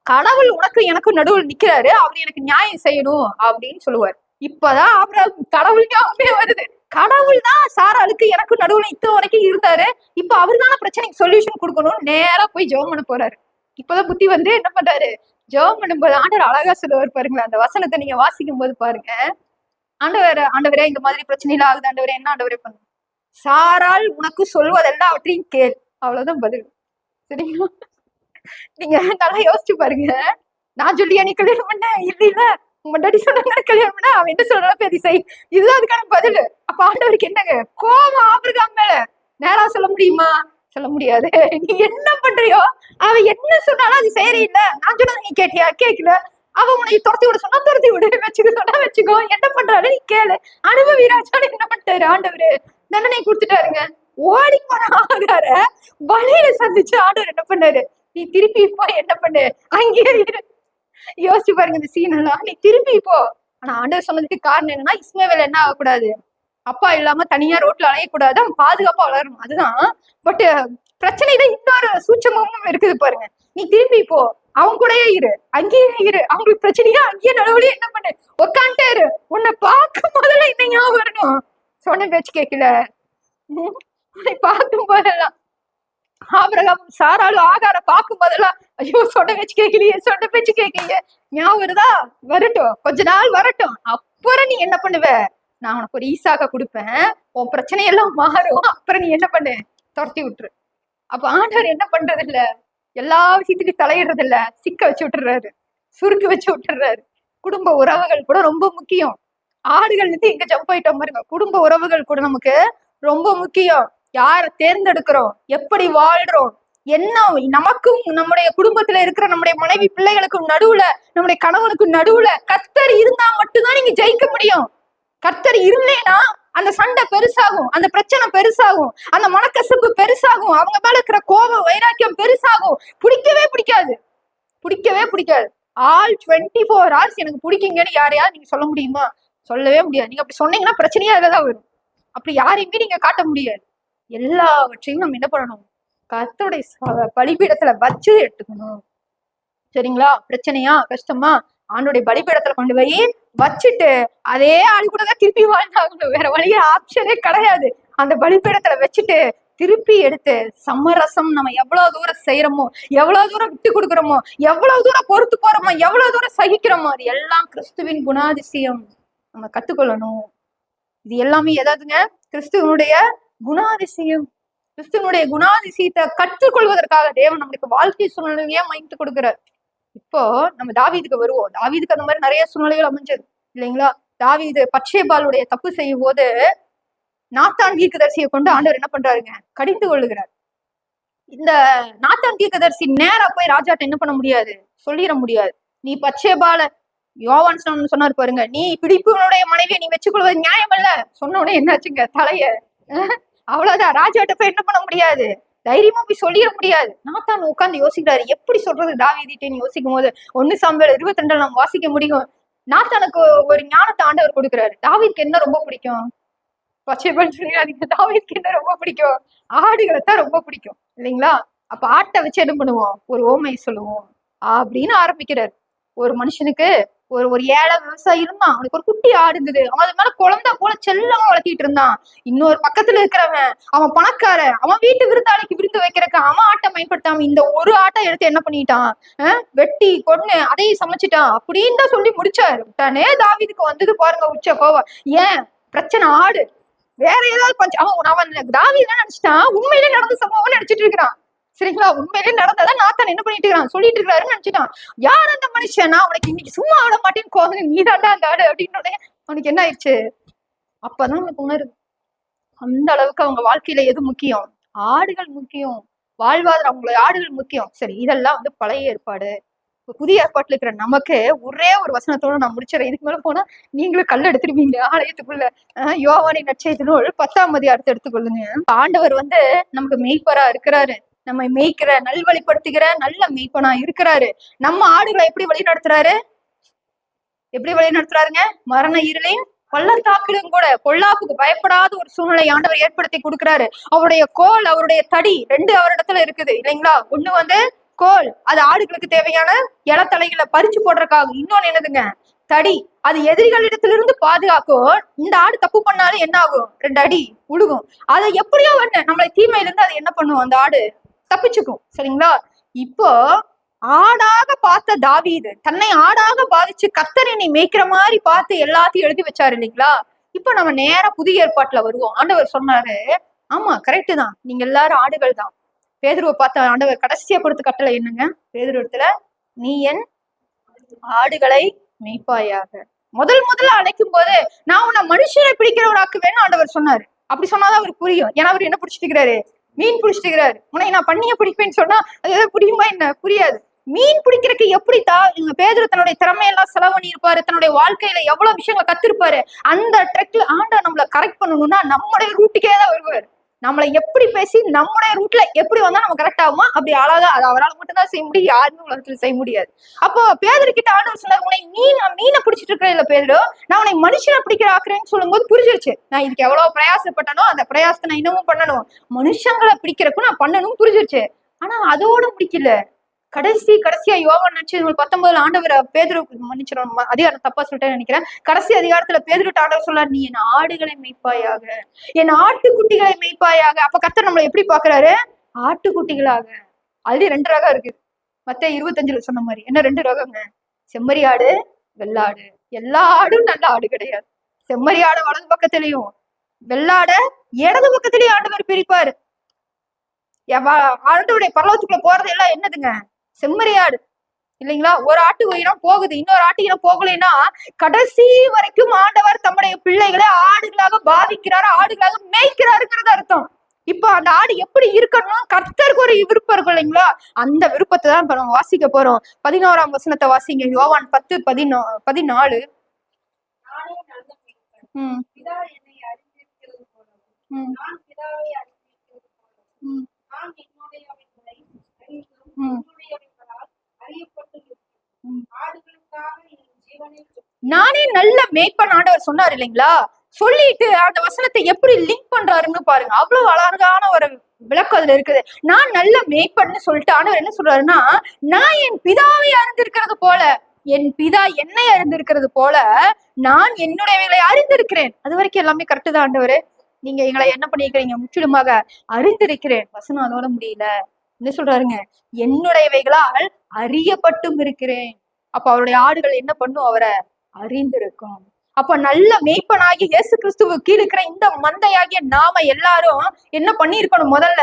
கடவுள் உனக்கு எனக்கு நடுவில் நிக்கிறாரு, அவர் எனக்கு நியாயம் செய்யணும் அப்படின்னு சொல்லுவார். இப்பதான் ஆபிரகாம் கடவுள் ஞாபகமே வருது. கடவுள் தான் சாராளுக்கு எனக்கு நடுவுல இத்த வரைக்கும் இருந்தாரு, இப்ப அவரு தானே பிரச்சனைக்கு சொல்யூஷன் கொடுக்கணும், நேரா போய் ஜெபம் பண்ண போறாரு. இப்பதான் புத்தி என்ன பண்றாரு, ஜெபம் பண்ணும்போது ஆண்டவர் அழகா சொல்லுவார் பாருங்களேன். அந்த வசனத்தை நீங்க வாசிக்கும் போது பாருங்க, ஆண்டவரே இந்த மாதிரி பிரச்சனையில ஆகுது, ஆண்டவரே என்ன ஆண்டவரே பண்ணு, சாரால் உனக்கு சொல்வதெல்லாம் அவற்றையும் கேள், அவ்வளவுதான் பதில். சரிங்களா? நீங்க நல்லா யோசிச்சு பாருங்க. நான் சொல்லியா நீ கல்யாணம் பண்ண, இல்ல முன்னாடி சொன்ன கல்யாணம் பண்ண, அவன் என்ன சொல்ற பெரிய செய், இதுதான் அதுக்கான பதில். அப்ப ஆண்டவருக்கு என்னங்க கோபம் ஆபிரகாம் மேல, நேரா சொல்ல முடியுமா, சொல்ல முடியாது. நீ என்ன பண்றியோ அவன் என்ன சொன்னாலும் அது சரியில்லை, நான் சொன்னது நீ கேட்டியா, கேட்கல, அவ உனக்கு துரத்தி விட சொன்னா துரத்தி விடு, வச்சுக்க சொன்னா வச்சுக்கோ, என்ன பண்றாரு நீ கேளு. அனுபவீராஜாலும் என்ன பண்ணிட்டாரு, ஆண்டவரு தண்டனை கொடுத்துட்டாருங்க. ஓடி போன ஆகார வழியில சந்திச்சு ஆண்டவர் என்ன பண்ணாரு, நீ திருப்பி போய் என்ன பண்ணு, அங்கேயே இரு. யோசிச்சு பாருங்க இந்த சீன் எல்லாம், நீ திருப்பி போ. ஆனா ஆண்டவர் சொன்னதுக்கு காரணம் என்னன்னா, இஸ்மவேல் என்ன ஆகக்கூடாது, அப்பா இல்லாம தனியா ரோட்ல அலையக்கூடாது, அவன் பாதுகாப்பா வளரணும், அதுதான். பட் பிரச்சனையில இன்னொரு சூட்சமும் இருக்குது பாருங்க. நீ திருப்பி போ, அவன் கூடயே இரு, அங்கேயே இரு, அவங்களுக்கு பிரச்சனையா அங்கேயே நடுவுலயே என்ன பண்ணு, உட்காந்துட்டே இரு, உன்னை பார்க்கும் போதெல்லாம் என்ன ஞாபகம் வரணும், சொன்ன பேச்சு கேட்கல, உன்னை பார்க்கும் போதெல்லாம் ஆபிரகாம் சாராளும் ஆகார பார்க்கும் போதெல்லாம் ஐயோ சொன்ன பேச்சு கேட்கலையே, சொன்ன பேச்சு கேட்கலையே, ஞாபகம் வருதா, வரட்டும், கொஞ்ச நாள் வரட்டும், அப்புறம் நீ என்ன பண்ணுவ, நான் உனக்கு ஒரு ஈசாக்க கொடுப்பேன், உன் பிரச்சனையெல்லாம் மாறும், அப்புறம் நீ என்ன பண்ணு, துரத்தி விட்டுரு. அப்ப ஆண்டவர் என்ன பண்றது இல்ல, எல்லா விஷயத்துக்கும் தலையிடுறது இல்ல, சிக்க வச்சு விட்டுறாரு, சுருக்கு வச்சு விட்டுறாரு. குடும்ப உறவுகள் கூட ரொம்ப முக்கியம். ஆடுகள் இருந்து எங்க ஜம்ப் ஆயிட்டோம் பாருங்க. குடும்ப உறவுகள் கூட நமக்கு ரொம்ப முக்கியம். யார தேர்ந்தெடுக்கிறோம், எப்படி வாழ்றோம், என்ன நமக்கும் நம்முடைய குடும்பத்துல இருக்கிற நம்முடைய மனைவி பிள்ளைகளுக்கும் நடுவுல, நம்முடைய கணவனுக்கும் நடுவுல கர்த்தர் இருந்தா மட்டும்தான் நீங்க ஜெயிக்க முடியும். கர்த்தர் இல்லைன்னா அந்த சண்டை பெருசாகும், அந்த பிரச்சனை பெருசாகும், அந்த மனக்கசப்பு பெருசாகும், அவங்க மேல இருக்கிற கோபம் வைராக்கியம் பெருசாகும். பிடிக்கவே பிடிக்காது, பிடிக்கவே பிடிக்காது. ஆல் 24 hours எனக்கு பிடிக்குங்கன்னு யாரையாவது நீங்க சொல்ல முடியுமா, சொல்லவே முடியாது. நீங்க அப்படி சொன்னீங்கன்னா பிரச்சனையா தான் வரும். அப்படி யாரையுமே நீங்க காட்ட முடியாது. எல்லாவற்றையும் நம்ம என்ன பண்ணணும், கர்த்தருடைய பலிபீடத்துல வச்சு எடுத்துக்கணும். சரிங்களா? பிரச்சனையா கஷ்டமா ஆண்டோடைய பலிபீடத்துல கொண்டு போய் வச்சுட்டு அதே ஆளு கூட தான் திருப்பி வாழ்ந்தாகணும், வேற வழியே ஆப்ஷனே கிடையாது. அந்த பலிபீடத்துல வச்சுட்டு திருப்பி எடுத்து சமரசம் நம்ம எவ்வளவு தூரம் செய்யறோமோ, எவ்வளவு தூரம் விட்டு கொடுக்குறோமோ, எவ்வளவு தூரம் பொறுத்து போறோமோ, எவ்வளவு தூரம் சகிக்கிறோமோ, அது எல்லாம் கிறிஸ்துவின் குணாதிசயம் நம்ம கத்துக்கொள்ளணும். இது எல்லாமே எதாவதுங்க கிறிஸ்துவனுடைய குணாதிசயம். கிறிஸ்துவனுடைய குணாதிசயத்தை கற்றுக்கொள்வதற்காக தேவன் நம்மளுக்கு வாழ்க்கை சூழ்நிலையே அமைத்து கொடுக்கிறார். இப்போ நம்ம தாவீதுக்கு வருவோம். தாவீதுக்கு அந்த மாதிரி நிறைய சூழ்நிலைகள் அமைஞ்சது இல்லைங்களா? தாவீது பத்சேபாளுடைய தப்பு செய்யும் போது நாத்தான் தீர்க்கதரிசியை கொண்டு ஆண்டவர் என்ன பண்றாருங்க, கடிந்து கொள்ளுகிறார். இந்த நாத்தான் தீர்க்கதரிசி நேரா போய் ராஜாட்ட என்ன பண்ண முடியாது, சொல்லிட முடியாது. நீ பத்சேபால யோவான் சொன்னாரு பாருங்க, நீ பிடிப்புடைய மனைவியை நீ வச்சுக்கொள்வது நியாயம் இல்ல சொன்ன உடனே என்னாச்சுங்க, தலைய அவ்வளவுதான். ராஜாட்ட போய் என்ன பண்ண முடியாது, தைரியமா போய் சொல்லிட முடியாது. நாத்தான் உட்காந்து யோசிக்கிறாரு, எப்படி சொல்றது தாவீதுன்னு யோசிக்கும் போது 1 சாமுவேல் 22 நம்ம வாசிக்க முடியும். நாத்தானுக்கு ஒரு ஞானத்தை ஆண்டவர் கொடுக்குறாரு. தாவீதுக்கு என்ன ரொம்ப பிடிக்கும், பச்சைப்பல் சொல்லாதீங்க, தாவீதுக்கு என்ன ரொம்ப பிடிக்கும், ஆடுகளை தான் ரொம்ப பிடிக்கும் இல்லைங்களா. அப்ப ஆட்டை வச்சு என்ன பண்ணுவோம், ஒரு ஓமை சொல்லுவோம் அப்படின்னு ஆரம்பிக்கிறாரு. ஒரு மனுஷனுக்கு ஒரு ஏழை விவசாயி இருந்தான், அவனுக்கு ஒரு குட்டி ஆடு இருந்தது, அவன் அது மேல குழந்தை போல செல்லமா வளர்த்திட்டு இருந்தான். இன்னொரு பக்கத்துல இருக்கிறவன் அவன் பணக்கார, அவன் வீட்டு விருந்தாளிக்கு விருந்து வைக்கிறக்க அவன் ஆட்டை பயன்படுத்தாம இந்த ஒரு ஆட்டை எடுத்து என்ன பண்ணிட்டான், வெட்டி கொன்னு அதையும் சமைச்சிட்டான் அப்படின்னு தான் சொல்லி முடிச்சாரு. உடனே தாவீதுக்கு வந்தது பாருங்க உச்ச கோவம். ஏன் பிரச்சனை ஆடு, வேற ஏதாவது அவன் தாவீது நினைச்சிட்டான் உண்மையிலே நடந்த சம்பவம் நினைச்சிட்டு இருக்கிறான். சரிங்களா, உண்மையிலே நடந்ததான் நாத்தான் என்ன பண்ணிட்டு இருக்கான், சொல்லிட்டு இருக்காருன்னு நினைச்சிட்டான். யார் அந்த மனுஷனா, அவனுக்கு இன்னைக்கு சும்மா ஆட மாட்டேன்னு கோவம், நீ தாண்டா அந்த ஆடு அப்படின்னு அவனுக்கு என்ன ஆயிடுச்சு. அப்பதான் அவனுக்கு உணருது அந்த அளவுக்கு அவங்க வாழ்க்கையில எது முக்கியம், ஆடுகள் முக்கியம், வாழ்வாதாரம் அவங்களோட ஆடுகள் முக்கியம். சரி, இதெல்லாம் பழைய ஏற்பாடு. புதிய ஏற்பாட்டுல இருக்கிற நமக்கு ஒரே ஒரு வசனத்தோட நான் முடிச்சிடறேன். இதுக்கு மேல போனா நீங்களும் கல் எடுத்துருவீங்க ஆலயத்துக்குள்ள. யோவானின் நற்செய்தி நூல் 10ஆம் அதிகாரத்தை எடுத்துக்கொள்ளுங்க. ஆண்டவர் நமக்கு மெய்ப்பரா இருக்கிறாரு, நம்ம மேய்க்கிற நல்வழிப்படுத்துகிற நல்ல மெய்ப்பனா இருக்கிறாரு. நம்ம ஆடுகளை எப்படி வழி நடத்துறாரு, மரண இருளையும் பள்ளத்தாக்கிலும் கூட பொல்லாப்புக்கு பயப்படாத ஒரு சூழ்நிலை ஆண்டவர் ஏற்படுத்தி கொடுக்கிறாரு. அவருடைய கோல் அவருடைய தடி 2 அவரிடத்துல இருக்குது இல்லைங்களா. ஒண்ணு கோல், அது ஆடுகளுக்கு தேவையான இலத்தலைகளை பறிச்சு போடுறதுக்காக. இன்னொன்னு என்னதுங்க, தடி, அது எதிரிகளிடத்திலிருந்து பாதுகாக்கும். இந்த ஆடு தப்பு பண்ணாலும் என்ன ஆகும், 2 அடி உழுகும். அதை எப்படியோ நம்மளை தீமையில இருந்து அது என்ன பண்ணும், அந்த ஆடு தப்பிச்சுக்கும். சரிங்களா. இப்போ ஆடாக பார்த்த தாவீது தன்னை ஆடாக பாதிச்சு கர்த்தர் என்னை மேய்க்கிற மாதிரி பார்த்து எல்லாத்தையும் எழுதி வச்சாரு இல்லைங்களா. இப்போ நம்ம நேரா புதிய ஏற்பாட்டுல வருவோம். ஆண்டவர் சொன்னாரு, ஆமா கரெக்டு தான், நீங்க எல்லாரும் ஆடுகள் தான். பேதுருவை பார்த்த ஆண்டவர் கடைசியா கொடுத்த கட்டளை என்னங்க, பேதுரு இடத்துல நீ என் ஆடுகளை மேய்ப்பாயாக. முதல்ல அழைக்கும் போது நான் உன்னை மனுஷனை பிடிக்கிறவராக்குவேன்னு ஆண்டவர் சொன்னாரு. அப்படி சொன்னாதான் அவருக்கு புரியும். ஏன்னா அவர் என்ன பிடிச்சிட்டு இருக்கிறாரு, மீன் பிடிச்சிட்டு இருக்கிறாரு. உனக்கு நான் பண்ணிய பிடிப்பேன்னு சொன்னா அது எதாவது புரியுமா என்ன, புரியாது. மீன் பிடிக்கிறதுக்கு எப்படித்தான் பேதுரு தன்னுடைய திறமையெல்லாம் செலவு பண்ணி இருப்பாரு, தன்னுடைய வாழ்க்கையில எவ்வளவு விஷயங்களை கத்திருப்பாரு. அந்த ட்ரெக்ல ஆண்டா நம்மளை கரெக்ட் பண்ணணும்னா நம்முடைய ரூட்டுக்கே தான் வருவாரு. நம்மளை எப்படி பேசி நம்முடைய ரூட்ல எப்படி வந்தா நம்ம கரெக்ட் ஆகுமா, அப்படி அழகா அது அவரால் மட்டும்தான் செய்ய முடியும், யாருமே உலகத்துல செய்ய முடியாது. அப்போ பேதரு கிட்ட ஆண்டவர் சொன்னார், உன்னை மீனை பிடிச்சிட்டு இருக்கிறேன் இல்ல பேதரு, நான் உன்னை மனுஷனை பிடிக்கிற ஆக்குறேன்னு சொல்லும் போது புரிஞ்சிருச்சு. நான் இதுக்கு எவ்வளவு பிரயாசப்பட்டனோ அந்த பிரயாசத்தை நான் இன்னமும் பண்ணணும், மனுஷங்களை பிடிக்கிறக்கும் நான் பண்ணணும் புரிஞ்சிருச்சு. ஆனா அதோட முடிக்கல. கடைசியா யோவான் நற்செய்தி நூல் 19 ஆண்டவர் பேதுருக்கு மன்னிச்சிடும், அதிகாரம் தப்பா சொல்லிட்டேன்னு நினைக்கிறேன். கடைசி அதிகாரத்துல பேதுருட்ட ஆண்டவர் சொல்றாரு, நீ என் ஆடுகளை மேய்ப்பாயாக, என் ஆட்டுக்குட்டிகளை மேய்ப்பாயாக. அப்ப கர்த்தர் நம்மளை எப்படி பாக்குறாரு, ஆட்டுக்குட்டிகளாக. அதுலயும் 2 ரகம் இருக்கு. மத்தேயு 25 சொன்ன மாதிரி என்ன 2 ரகங்க, செம்மறி ஆடு வெள்ளாடு. எல்லா ஆடும் நல்ல ஆடு கிடையாது. செம்மறி ஆடு வலது பக்கத்திலையும் வெள்ளாட இடது பக்கத்திலயும் ஆண்டவர் பிரிப்பாரு. ஆண்டவருடைய பரலோகத்துக்குள்ள போறது எல்லாம் என்னதுங்க, செம்மறியாடு இல்லைங்களா. ஒரு ஆட்டு உயிரம் போகுது, இன்னொரு ஆட்டு இனம் போகலைன்னா கடைசி வரைக்கும் ஆண்டவர் தம்முடைய பிள்ளைகளை ஆடுகளாக பாதிக்கிறாரு, ஆடுகளாக மேய்க்கிறாருங்கிறது அர்த்தம். இப்போ அந்த ஆடு எப்படி இருக்கணும், கர்த்தருக்கு ஒரு விருப்பம் இருக்கும் இல்லைங்களா. அந்த விருப்பத்தை தான் இப்ப நம்ம வாசிக்க போறோம். 11ஆம் வசனத்தை வாசிங்க, யோவான் 10:14. நானே நல்ல மேய்ப்பன் ஆண்டவர் சொன்னார் இல்லைங்களா. சொல்லிட்டு அந்த வசனத்தை எப்படி லிங்க் பண்றாருன்னு பாருங்க, அவ்வளவு அழகான ஒரு விளக்கம் அதுல இருக்குது. நான் நல்ல மேய்ப்பன்னு சொல்லிட்டு ஆண்டவர் என்ன சொல்றாருன்னா, நான் என் பிதாவை அறிந்திருக்கிறது போல, என் பிதா என்னை அறிந்திருக்கிறது போல நான் என்னுடையவைகளை அறிந்திருக்கிறேன். அது வரைக்கும் எல்லாமே கரெக்டு தான் ஆண்டவரு. நீங்க எங்களை என்ன பண்ணிருக்கிறீங்க, முற்றிலுமாக அறிந்திருக்கிறேன். வசனம் அதோட முடியல, என்ன சொல்றாருங்க, என்னுடையவைகளால் அறியப்பட்டும் இருக்கிறேன். அப்ப அவருடைய ஆடுகள் என்ன பண்ணும், அவரை அறிந்திருக்கும். அப்ப நல்ல மேய்ப்பனாகி இயேசு கிறிஸ்துவ கீழ் இருக்கிற இந்த மந்தையாகிய நாம எல்லாரும் என்ன பண்ணிருக்கணும், முதல்ல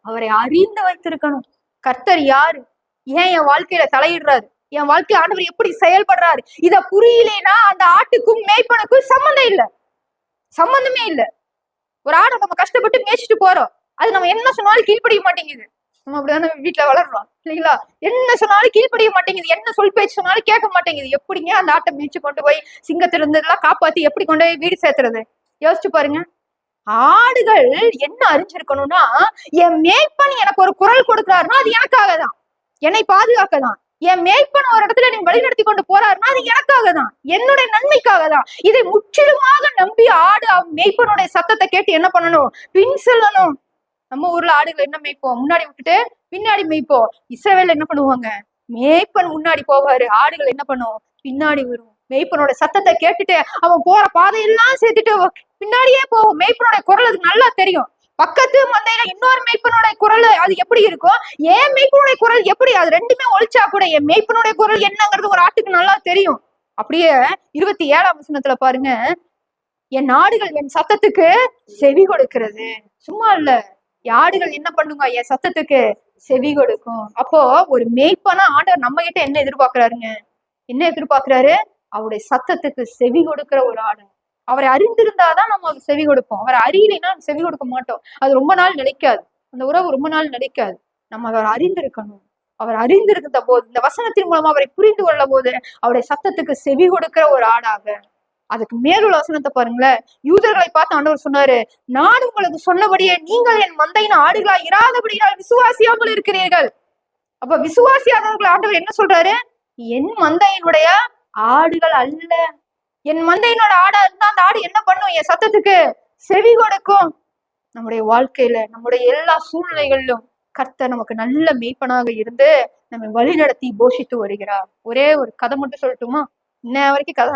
அவரை அறிந்து வைத்திருக்கணும். கர்த்தர் யாரு, ஏன் என் வாழ்க்கையில தலையிடுறாரு, என் வாழ்க்கையில ஆண்டவர் எப்படி செயல்படுறாரு, இத புரியலேன்னா அந்த ஆட்டுக்கும் மேய்ப்பனுக்கும் சம்மந்தம் இல்ல, சம்பந்தமே இல்ல. ஒரு ஆடை நம்ம கஷ்டப்பட்டு மேய்ச்சிட்டு போறோம், அது நம்ம என்ன சொன்னாலும் கீழ்ப்படிய மாட்டேங்குது. நம்ம அப்படிதானே வீட்டுல வளர்றோம் இல்லைங்களா? என்ன சொன்னாலும் கீழ்ப்படிய மாட்டேங்குது, என்ன சொல் பேச்சு சொன்னாலும் கேட்க மாட்டேங்குது. எப்படிங்க அந்த ஆட்டை மேய்ச்சி கொண்டு போய் சிங்கத்திலிருந்தெல்லாம் காப்பாத்தி எப்படி கொண்டு போய் வீடு சேர்த்துறது? யோசிச்சு பாருங்க. ஆடுகள் என்ன அறிஞ்சிருக்கணும்னா, என் மேய்ப்பன் எனக்கு ஒரு குரல் கொடுக்கிறாருன்னா அது எனக்காக தான், என்னை பாதுகாக்க தான். என் மேய்ப்பன் ஒரு இடத்துல நீ வழிநடத்தி கொண்டு போறாருன்னா அது எனக்காக தான், என்னுடைய நன்மைக்காக தான். இதை முற்றிலுமாக நம்பி ஆடு மேய்ப்பனுடைய சத்தத்தை கேட்டு என்ன பண்ணணும்? பின் செல்லணும். நம்ம ஊர்ல ஆடுகள் என்ன மேய்ப்போம்? முன்னாடி விட்டுட்டு பின்னாடி மேய்ப்போம். இஸ்ரவேல்ல என்ன பண்ணுவாங்க? மேய்ப்பன் முன்னாடி போவாரு, ஆடுகள் என்ன பண்ணும்? பின்னாடி வரும். மேய்ப்பனோட சத்தத்தை கேட்டுட்டு அவன் போற பாதையெல்லாம் சேர்த்துட்டு பின்னாடியே போகும். மேய்ப்பனுடைய குரல் அதுக்கு நல்லா தெரியும். பக்கத்து மந்தையில இன்னொரு மேய்ப்பனோட குரல் அது எப்படி இருக்கும், என் மேய்ப்பனுடைய குரல் எப்படி, அது ரெண்டுமே ஒழிச்சா கூட என் மேய்ப்பனுடைய குரல் என்னங்கிறது ஒரு ஆட்டுக்கு நல்லா தெரியும். அப்படியே 27ஆம் வசனத்துல பாருங்க, என் ஆடுகள் என் சத்தத்துக்கு செவி கொடுக்கிறது. சும்மா இல்ல, ஆடுகள் என்ன பண்ணுங்க? என் சத்தத்துக்கு செவி கொடுக்கும். அப்போ ஒரு மேய்ப்பனா ஆண்டவர் நம்ம கிட்ட என்ன எதிர்பார்க்கிறாருங்க? என்ன எதிர்பார்க்கிறாரு? அவருடைய சத்தத்துக்கு செவி கொடுக்கிற ஒரு ஆடு. அவரை அறிந்திருந்தாதான் நம்ம அது செவி கொடுப்போம். அவரை அறியலைன்னா செவி கொடுக்க மாட்டோம். அது ரொம்ப நாள் நிலைக்காது, அந்த உறவு ரொம்ப நாள் நிலைக்காது. நம்ம அவர் அறிந்திருக்கணும். அவர் அறிந்திருந்த போது, இந்த வசனத்தின் மூலமா அவரை புரிந்து கொள்ள போது அவருடைய சத்தத்துக்கு செவி கொடுக்கிற ஒரு ஆடாக. அதுக்கு மேலுள்ள வசனத்தை பாருங்களேன். யூதர்களை பார்த்து ஆண்டவர் சொன்னாரு, நான் உங்களுக்கு சொன்னபடியே நீங்கள் என் மந்தையின் ஆடுகளா இராதபடியால் விசுவாசியாமல் இருக்கிறீர்கள். அப்ப விசுவாசியாதவர்கள் ஆண்டவர் என்ன சொல்றாரு? என் மந்தையினுடைய ஆடுகள் அல்ல. என் மந்தையினோட ஆடா இருந்தா அந்த ஆடு என்ன பண்ணும்? என் சத்தத்துக்கு செவி கொடுக்கும். நம்முடைய வாழ்க்கையில நம்முடைய எல்லா சூழ்நிலைகளிலும் கர்த்தர் நமக்கு நல்ல மேய்ப்பனாக இருந்து நம்ம வழி நடத்தி போஷித்து வருகிறார். ஒரே ஒரு கதை மட்டும் சொல்லட்டுமா? இன்ன வரைக்கும் கதை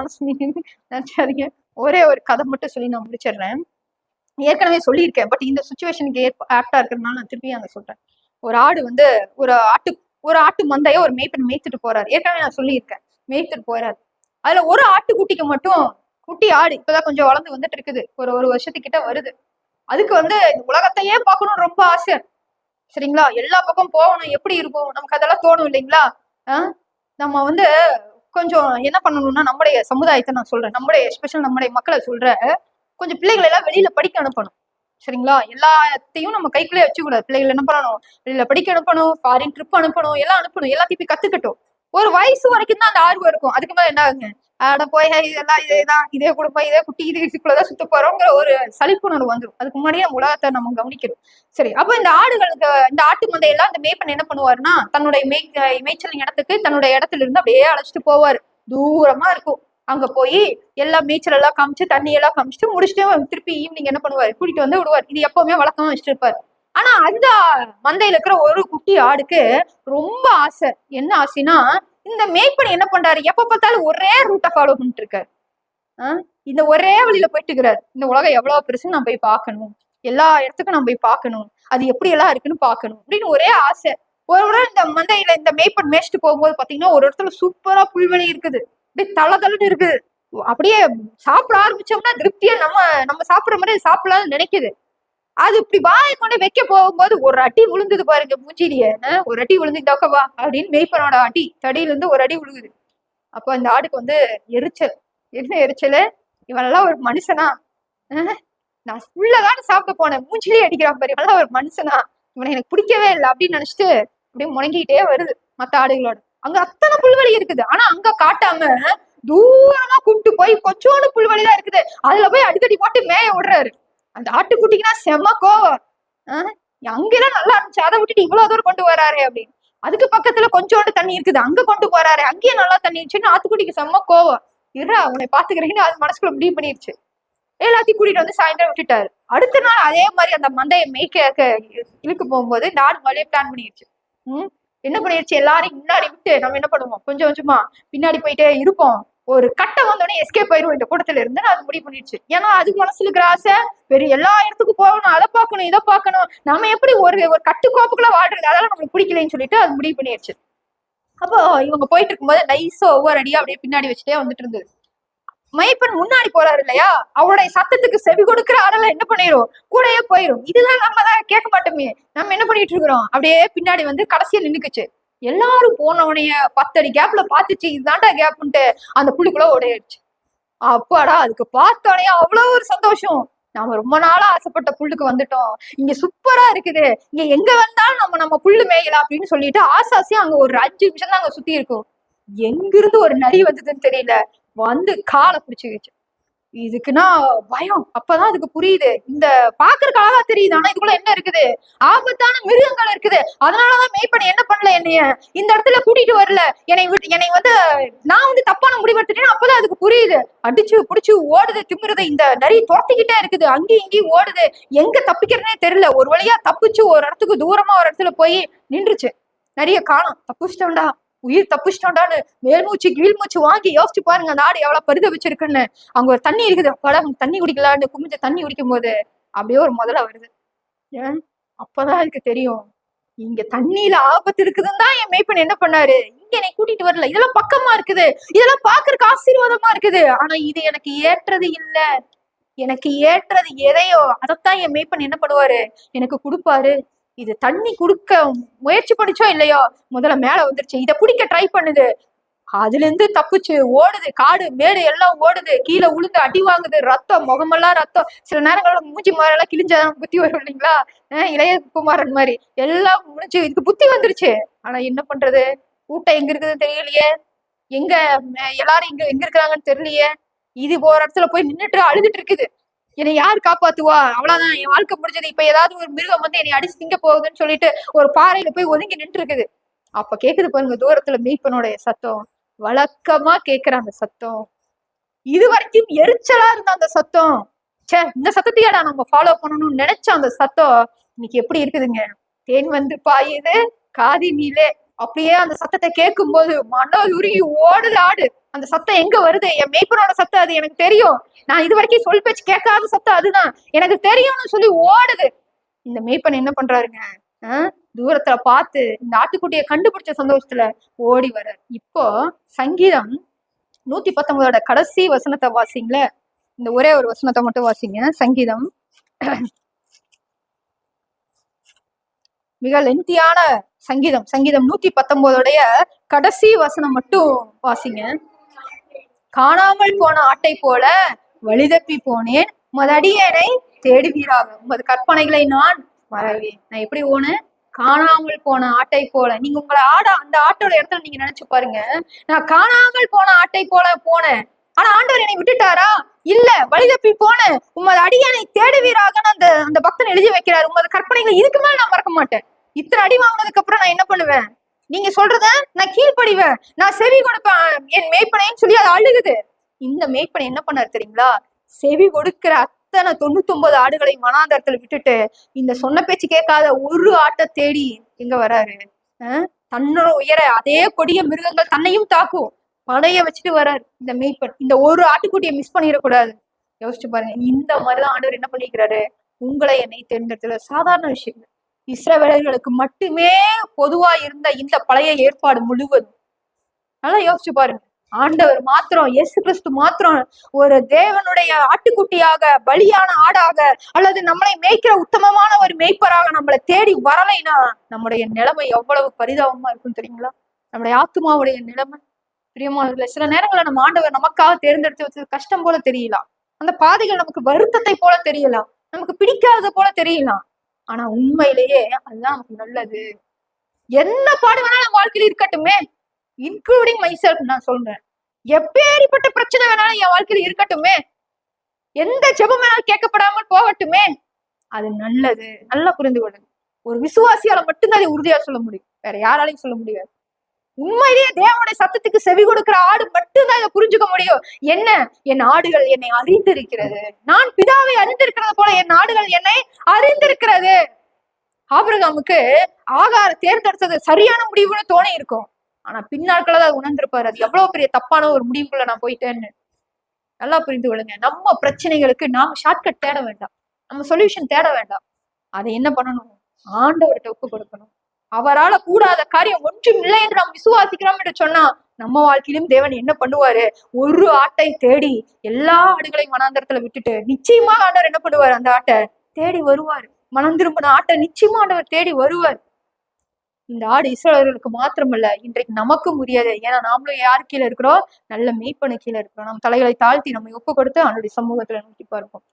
நினைச்சாதீங்க, ஒரே ஒரு கதை மட்டும் சொல்லி நான் முடிச்சிடுறேன். ஏற்கனவே சொல்லியிருக்கேன், பட் இந்த சுச்சுவேஷனுக்கு ஆப்டா இருக்கிறதுனால நான் திருப்பி அங்க சொல்றேன். ஒரு ஆடு வந்து ஒரு ஆட்டு மந்தைய ஒரு மேய்ப்பன் மேய்த்துட்டு போறாரு. ஏற்கனவே நான் சொல்லியிருக்கேன், மேய்த்துட்டு போறாரு. அதுல ஒரு ஆட்டுக்குட்டிக்கு மட்டும், குட்டி ஆடு இப்பதான் கொஞ்சம் வளர்ந்து வந்துட்டு இருக்குது, ஒரு வருஷத்துக்கிட்ட வருது. அதுக்கு வந்து இந்த உலகத்தையே பார்க்கணும் ரொம்ப ஆசை, சரிங்களா? எல்லா பக்கம் போகணும், எப்படி இருக்கும் நமக்கு அதெல்லாம் தோணும் இல்லைங்களா? நம்ம வந்து கொஞ்சம் என்ன பண்ணணும்னா, நம்முடைய சமுதாயத்தை நான் சொல்றேன், நம்முடைய எஸ்பெஷல் நம்முடைய மக்களை சொல்றேன், கொஞ்சம் பிள்ளைகளை எல்லாம் வெளியில படிக்க அனுப்பணும், சரிங்களா? எல்லாத்தையும் நம்ம கைக்குள்ளே வச்சுக்கூடாது. பிள்ளைகள் என்ன பண்ணணும்? வெளியில படிக்க அனுப்பணும், ஃபாரின் ட்ரிப் அனுப்பணும், எல்லாம் அனுப்பணும். எல்லாத்தையும் போய் கத்துக்கட்டும். ஒரு வயசு வரைக்கும் தான் அந்த ஆர்வம் இருக்கும். அதுக்கு மேல என்ன ஆகுங்க? ஆட போய் இதெல்லாம் இதேதான், இதே குடும்பம், இதே குட்டி, இதுக்குள்ளதான் சுத்த போறோங்கிற ஒரு சலிப்புணர்வு வந்துடும். அதுக்கு முன்னாடியே உலகத்தை நம்ம கவனிக்கணும். சரி, அப்ப இந்த ஆடுகளுக்கு, இந்த ஆட்டு மந்தையெல்லாம் இந்த மேய்ப்பன் என்ன பண்ணுவாருன்னா, தன்னுடைய மேய்ச்சல் இடத்துக்கு தன்னுடைய இடத்துல இருந்து அப்படியே அழைச்சிட்டு போவாரு. தூரமா இருக்கும். அங்க போய் எல்லா மேய்ச்சல் எல்லாம் காமிச்சு, தண்ணி எல்லாம் காமிச்சுட்டு முடிச்சுட்டு திருப்பி ஈவினிங் என்ன பண்ணுவாரு? கூட்டிட்டு வந்து விடுவார். இது எப்பவுமே வழக்கமா வச்சுட்டு இருப்பாரு. ஆனா அந்த மந்தையில இருக்கிற ஒரு குட்டி ஆடுக்கு ரொம்ப ஆசை. என்ன ஆசைன்னா, இந்த மேய்ப்பன் என்ன பண்றாரு? எப்ப பார்த்தாலும் ஒரே ரூட்டை ஃபாலோ பண்ணிட்டு இருக்காரு. இந்த ஒரே வழியில போயிட்டு இருக்கிறாரு. இந்த உலகம் எவ்வளவு பெருசுன்னு நான் போய் பார்க்கணும், எல்லா இடத்துக்கும் நான் போய் பார்க்கணும், அது எப்படி எல்லாம் இருக்குன்னு பார்க்கணும் அப்படின்னு ஒரே ஆசை. ஒரு முறை இந்த மந்தையில இந்த மேய்ப்பன் மேய்ச்சிட்டு போகும்போது பாத்தீங்கன்னா, ஒரு இடத்துல சூப்பரா புல்வெளி இருக்குது, அப்படியே தளதளன்னு இருக்குது. அப்படியே சாப்பிட ஆரம்பிச்சோம்னா திருப்தியா நம்ம சாப்பிடுற மாதிரி சாப்பிடலாம்னு நினைக்குது. அது இப்படி வாயை கொண்டு வைக்க போகும்போது ஒரு அடி விழுந்தது பாருங்க மூஞ்சிலிய. ஒரு அடி விழுந்து தோக்கவா அப்படின்னு மேய்ப்பனோட அடி தடியில இருந்து ஒரு அடி விழுகுது. அப்போ அந்த ஆடுக்கு வந்து எரிச்சல். என்ன எரிச்சல்? இவனெல்லாம் ஒரு மனுஷனா? நான் உள்ளதான சாப்பிட போனேன், மூஞ்சிலே அடிக்கிறான் பாரு, இவனெல்லாம் ஒரு மனுஷனா? இவனை எனக்கு பிடிக்கவே இல்லை அப்படின்னு நினைச்சிட்டு அப்படியே முடங்கிட்டே வருது மத்த ஆடுகளோட. அங்க அத்தனை புல்வெளி இருக்குது, ஆனா அங்க காட்டாம தூரமா கூப்பிட்டு போய் கொஞ்சோண்டு புல்வெளிதான் இருக்குது, அதுல போய் அடிக்கடி போட்டு மேய விடுறாரு. அந்த ஆட்டுக்குட்டிக்குன்னா செம்ம கோவம். அங்கெல்லாம் நல்லா இருந்துச்சு, அதை விட்டுட்டு இவ்வளவு தூரம் கொண்டு வராரு அப்படின்னு. அதுக்கு பக்கத்துல கொஞ்சோண்டு தண்ணி இருக்குது, அங்க கொண்டு போறாரு, அங்கேயே நல்லா தண்ணி இருந்துச்சுன்னு ஆட்டுக்குட்டிக்கு செம்ம கோவம். இருடா உன்னை பாத்துக்கிறேன்னு அது மனசுக்குள்ள முடிவு பண்ணிருச்சு. எல்லாத்தையும் கூட்டிட்டு வந்து சாயந்தரம் விட்டுட்டாரு. அடுத்த நாள் அதே மாதிரி அந்த மந்தையை மேய்க்க இழுக்க போகும்போது இந்த ஆடு மழையை பிளான் பண்ணிருச்சு. என்ன பண்ணிருச்சு? எல்லாரையும் முன்னாடி விட்டு நம்ம என்ன பண்ணுவோம், கொஞ்சம் கொஞ்சமா பின்னாடி போயிட்டே இருப்போம். ஒரு கட்டை வந்தோடனே எஸ்கேப் ஆயிரும் இந்த கூட்டத்துல இருந்து அது முடிவு பண்ணிடுச்சு. ஏன்னா அதுக்கு மனசுல இருக்கிற ஆசை பெரிய எல்லா இடத்துக்கும் போகணும், அதை பார்க்கணும், இதை பார்க்கணும், நம்ம எப்படி ஒரு கட்டுக்கோப்புக்குள்ள வாழ்றது, அதெல்லாம் நம்மளுக்கு பிடிக்கலன்னு சொல்லிட்டு அது முடிவு பண்ணிடுச்சு. அப்போ இவங்க போயிட்டு இருக்கும்போது நைஸா ஒவ்வொரு அடியா அப்படியே பின்னாடி வச்சுட்டே வந்துட்டு இருந்தது. மைப்பன் முன்னாடி போறாரு இல்லையா, அவருடைய சத்தத்துக்கு செவி கொடுக்குற ஆடெல்லாம் என்ன பண்ணிரும்? கூடயே போயிரும். இதெல்லாம் நம்ம தான் கேட்க மாட்டோமே, நம்ம என்ன பண்ணிட்டு இருக்கிறோம்? அப்படியே பின்னாடி வந்து கடைசியில் நின்னுக்குச்சு. எல்லாரும் போனவனைய 10 அடி கேப்ல பாத்துச்சு, இதுதான்டா கேப்ன்ட்டு அந்த புள்ளிக்குள்ள ஓடிடுச்சு. அப்பாடா, அதுக்கு பார்த்தோன்னே அவ்வளவு ஒரு சந்தோஷம். நாம ரொம்ப நாளா ஆசைப்பட்ட புல்லுக்கு வந்துட்டோம், இங்க சூப்பரா இருக்குது, இங்க எங்க வந்தாலும் நம்ம புல்லு மேயலாம் அப்படின்னு சொல்லிட்டு ஆசாசியா அங்க ஒரு 5 நிமிஷம் தான் அங்க சுத்தி இருக்கும். எங்கிருந்து ஒரு நரி வந்ததுன்னு தெரியல, வந்து காலை பிடிச்சுக்கிச்சு. இதுக்குன்னா பயம். அப்பதான் அதுக்கு புரியுது, இந்த பாக்குறதுக்கு அழகா தெரியுது, ஆனா இதுக்குள்ள என்ன இருக்குது, ஆபத்தான மிருகங்கள் இருக்குது. அதனாலதான் மேய்ப்பனை என்ன பண்ணல, என்னைய இந்த இடத்துல கூட்டிட்டு வரல, என்னை வந்து நான் வந்து தப்பான முடிவெடுத்துட்டேன். அப்பதான் அதுக்கு புரியுது, அடிச்சு புடிச்சு ஓடுது திமிருது, இந்த நரி துரத்திக்கிட்டே இருக்குது, அங்கேயும் இங்கேயும் ஓடுது, எங்க தப்பிக்கிறதுனே தெரியல. ஒரு வழியா தப்பிச்சு ஒரு இடத்துக்கு தூரமா ஒரு இடத்துல போய் நின்றுச்சு. நிறைய காணும், தப்பிச்சிட்டோம்டா, உயிர் தப்பிச்சிட்டோம்டான்னு மேல்மூச்சு கீழ்மூச்சு வாங்கி யோசிச்சு பாருங்க அந்த ஆடு எவ்வளவு பரிதவிச்சிருக்குன்னு. அங்க ஒரு தண்ணி இருக்குது, படம் தண்ணி குடிக்கலான்னு குமிஞ்ச தண்ணி குடிக்கும் போது அப்படியே ஒரு முதல்ல வருது. ஏன் அப்பதான் எனக்கு தெரியும், இங்க தண்ணியில ஆபத்து இருக்குதுன்னு தான் என் மேய்ப்பன் என்ன பண்ணாரு, இங்க என்னை கூட்டிட்டு வரல. இதெல்லாம் பக்கமா இருக்குது, இதெல்லாம் பாக்குறதுக்கு ஆசீர்வாதமா இருக்குது, ஆனா இது எனக்கு ஏற்றது இல்ல. எனக்கு ஏற்றது எதையோ அதைத்தான் என் மேய்ப்பன் என்ன பண்ணுவாரு, எனக்கு கொடுப்பாரு. இது தண்ணி குடுக்க முயற்சி பண்ணிச்சோ இல்லையோ, முதல்ல மேல வந்துருச்சு, இதை குடிக்க ட்ரை பண்ணுது, அதுல இருந்து தப்பிச்சு ஓடுது, காடு மேடு எல்லாம் ஓடுது, கீழே உளுந்து அடி வாங்குது, ரத்தம், முகமெல்லாம் ரத்தம், சில நேரங்கள்ல மூஞ்சி மாரெல்லாம் கிழிஞ்சாதான் புத்தி வரும் இல்லைங்களா, இளைய குமாரன் மாதிரி எல்லாம் முடிச்சு இதுக்கு புத்தி வந்துருச்சு. ஆனா என்ன பண்றது, கூட்டம் எங்க இருக்குதுன்னு தெரியலையே, எங்க எல்லாரும் எங்க இருக்கிறாங்கன்னு தெரியலையே, இது போற இடத்துல போய் நின்னுட்டு அழுதுட்டு இருக்குது, என்னை யாரு காப்பாத்துவா, அவ்வளவுதான் என் வாழ்க்கை முடிஞ்சது, இப்ப ஏதாவது ஒரு மிருகம் வந்து என்னை அடிச்சு திங்க போகுதுன்னு சொல்லிட்டு ஒரு பாறையில போய் ஒதுங்கி நின்று இருக்குது. அப்ப கேக்குது பாருங்க தூரத்துல மீட்பனுடைய சத்தம், வழக்கமா கேக்குற அந்த சத்தம், இது வரைக்கும் எரிச்சலா இருந்த அந்த சத்தம், சே இந்த சத்தத்தையாடா நம்ம ஃபாலோ பண்ணணும்னு நினைச்ச அந்த சத்தம் இன்னைக்கு எப்படி இருக்குதுங்க, தேன் வந்து பாயுது காதினிலே. அப்படியே அந்த சத்தத்தை கேட்கும் போது மனம் உருகி ஓடுது ஆடு. அந்த சத்தம் எங்க வருது, என் மேய்ப்பனோட சத்தம், அது எனக்கு தெரியும், நான் இது வரைக்கும் சொல் பேச்சு கேட்காத சத்தம் அதுதான், எனக்கு தெரியும்னு சொல்லி ஓடுது. இந்த மேய்ப்பன் என்ன பண்றாருங்க, தூரத்துல பார்த்து இந்த ஆட்டுக்குட்டியை கண்டுபிடிச்ச சந்தோஷத்துல ஓடி வர. இப்போ சங்கீதம் 119 கடைசி வசனத்தை வாசிங்கள, இந்த ஒரே ஒரு வசனத்தை மட்டும் வாசிங்க. சங்கீதம் மிக லென்த்தியான சங்கீதம், சங்கீதம் 119 கடைசி வசனம் மட்டும் வாசிங்க. காணாமல் போன ஆட்டை போல வழிதப்பி போனேன், உமது அடியேனை தேடுவீராக, உமது கற்பனைகளை நான் மறவேன். நான் எப்படி போனேன், காணாமல் போன ஆட்டை போல. நீங்க உங்களை அந்த ஆட்டோட இடத்துல நீங்க நினைச்சு பாருங்க, நான் காணாமல் போன ஆட்டை போல போனேன், ஆனா ஆண்டவர் என்னை விட்டுட்டாரா, இல்ல, வழிதப்பி போனேன், உமது அடியேனை தேடுவீராக அந்த அந்த பக்தன் எழுதி வைக்கிறாரு. உமது கற்பனைகளை இதுக்கு மேல நான் மறக்க மாட்டேன். இத்தனை அடி வாங்கினதுக்கு அப்புறம் நான் என்ன பண்ணுவேன், நீங்க சொல்றத நான் கீழ்ப்படிவேன், நான் செவி கொடுப்பேன் என் மேய்ப்பனைன்னு சொல்லி அது அழுகுது. இந்த மேய்ப்பனை என்ன பண்ணாரு தெரியுங்களா, செவி கொடுக்கிற அத்தனை 99 ஆடுகளை மனாந்தரத்துல விட்டுட்டு இந்த சொன்ன பேச்சு கேட்காத ஒரு ஆட்டை தேடி எங்க வராரு, தன்னோட உயர அதே கொடிய மிருகங்கள் தன்னையும் தாக்கும் படைய வச்சுட்டு வர்றாரு இந்த மேய்ப்பன். இந்த ஒரு ஆட்டுக்குட்டியை மிஸ் பண்ணிடக்கூடாது. யோசிச்சு பாருங்க, இந்த மாதிரிதான் ஆண்டவர் என்ன பண்ணிக்கிறாரு, உங்களை என்னை தேர்ந்தெடுத்துல சாதாரண விஷயம். இஸ்ரவேலர்களுக்கு மட்டுமே பொதுவா இருந்த இந்த பழைய ஏற்பாடு முழுவதும் நல்லா யோசிச்சு பாருங்க, ஆண்டவர் மாத்திரம், இயேசு கிறிஸ்து மாத்திரம் ஒரு தேவனுடைய ஆட்டுக்குட்டியாக, பலியான ஆடாக, அல்லது நம்மளை மேய்க்கிற உத்தமமான ஒரு மேய்ப்பராக நம்மளை தேடி வரலைன்னா நம்முடைய நிலைமை எவ்வளவு பரிதாபமா இருக்கும் தெரியுங்களா, நம்முடைய ஆத்மாவுடைய நிலைமை. பிரியமானவர்களே, சில நேரங்களில் நம்ம ஆண்டவர் நமக்காக தேர்ந்தெடுத்து வச்சது கஷ்டம் போல தெரியலாம், அந்த பாதைகள் நமக்கு வருத்தத்தை போல தெரியலாம், நமக்கு பிடிக்காத போல தெரியலாம், ஆனா உண்மையிலேயே அதுதான் நமக்கு நல்லது. என்ன பாடு வேணாலும் வாழ்க்கையில இருக்கட்டுமே, இன்க்ளூடிங் மைசெல்ஃப் நான் சொல்றேன், எப்பேற்பட்ட பிரச்சனை வேணாலும் என் வாழ்க்கையில இருக்கட்டுமே, எந்த ஜெபம் வேணாலும் கேட்கப்படாமல் போகட்டுமே, அது நல்லது. நல்லா புரிந்து கொள்ளுங்க, ஒரு விசுவாசியால மட்டும்தான் அதை உறுதியா சொல்ல முடியும், வேற யாராலையும் சொல்ல முடியாது. உண்மையிலேயே தேவனுடைய சத்தத்துக்கு செவி கொடுக்கிற ஆடு மட்டும்தான் இதை புரிஞ்சுக்க முடியும். என்ன, என் ஆடுகள் என்னை அறிந்திருக்கிறது, நான் பிதாவை அறிந்திருக்கிறது போல என் ஆடுகள் என்னை அறிந்திருக்கிறது. ஆபிரகாமுக்கு ஆகார தேர்ந்தெடுத்தது சரியான முடிவுன்னு தோணி இருக்கும், ஆனா பின்னாட்கள அதை உணர்ந்திருப்பாரு, அது எவ்வளவு பெரிய தப்பான ஒரு முடிவுக்குள்ள நான் போயிட்டேன்னு. நல்லா புரிந்து கொள்ளுங்க, நம்ம பிரச்சனைகளுக்கு நாம ஷார்ட்கட் தேட வேண்டாம், நம்ம சொல்யூஷன் தேட வேண்டாம், அதை என்ன பண்ணணும், ஆண்டவர்கிட்ட ஒப்பு கொடுக்கணும். அவரால் கூடாத காரியம் ஒன்றும் இல்லை என்று நாம் விசுவாசிக்கிறோம் என்று சொன்னா நம்ம வாழ்க்கையிலும் தேவன் என்ன பண்ணுவாரு, ஒரு ஆட்டை தேடி எல்லா ஆடுகளையும் மனாந்தரத்துல விட்டுட்டு நிச்சயமா ஆண்டவர் என்ன பண்ணுவாரு, அந்த ஆட்டை தேடி வருவார். மனம் திரும்பின ஆட்டை நிச்சயமா ஆண்டவர் தேடி வருவார். இந்த ஆடு இஸ்ரவேலர்களுக்கு மாத்திரமல்ல, இன்றைக்கு நமக்கும் உரியது. ஏன்னா நாமளும் யார் கீழே இருக்கிறோம்? நல்ல மெய்ப்பனு கீழே இருக்கிறோம். நம் தலைகளை தாழ்த்தி நம்மை ஒப்பு கொடுத்து அவனுடைய சமூகத்துல நோக்கி பார்ப்போம்.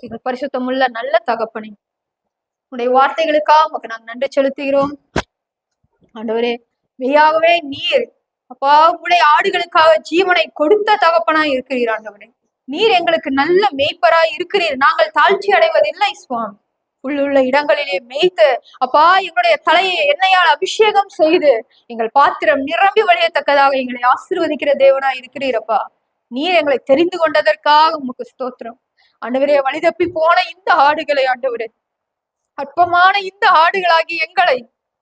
இது பரிசுத்தமுள்ள நல்ல தகப்பனே, உடைய வார்த்தைகளுக்காக உமக்கு நாங்கள் நன்றி செலுத்துகிறோம். ஆண்டவரே, மெய்யாகவே நீர் அப்பா உடைய ஆடுகளுக்காக ஜீவனை கொடுத்த தகப்பனா இருக்கிறீர். ஆண்டவரே, நீர் எங்களுக்கு நல்ல மேய்ப்பராய் இருக்கிறீர். நாங்கள் தாழ்ச்சி அடைவதில்லை சுவாமி. உள்ளுள்ள இடங்களிலே மேய்த்து அப்பா எங்களுடைய தலையை எண்ணெயால் அபிஷேகம் செய்து எங்கள் பாத்திரம் நிரம்பி வழியத்தக்கதாக எங்களை ஆசீர்வதிக்கிற தேவனா இருக்கிறீரப்பா. நீர் எங்களை தெரிந்து கொண்டதற்காக உமக்கு ஸ்தோத்திரம். ஆண்டவரே, வழி தப்பி போன இந்த ஆடுகளை ஆண்டவரே, அற்பமான இந்த ஆடுகளாகி எங்களை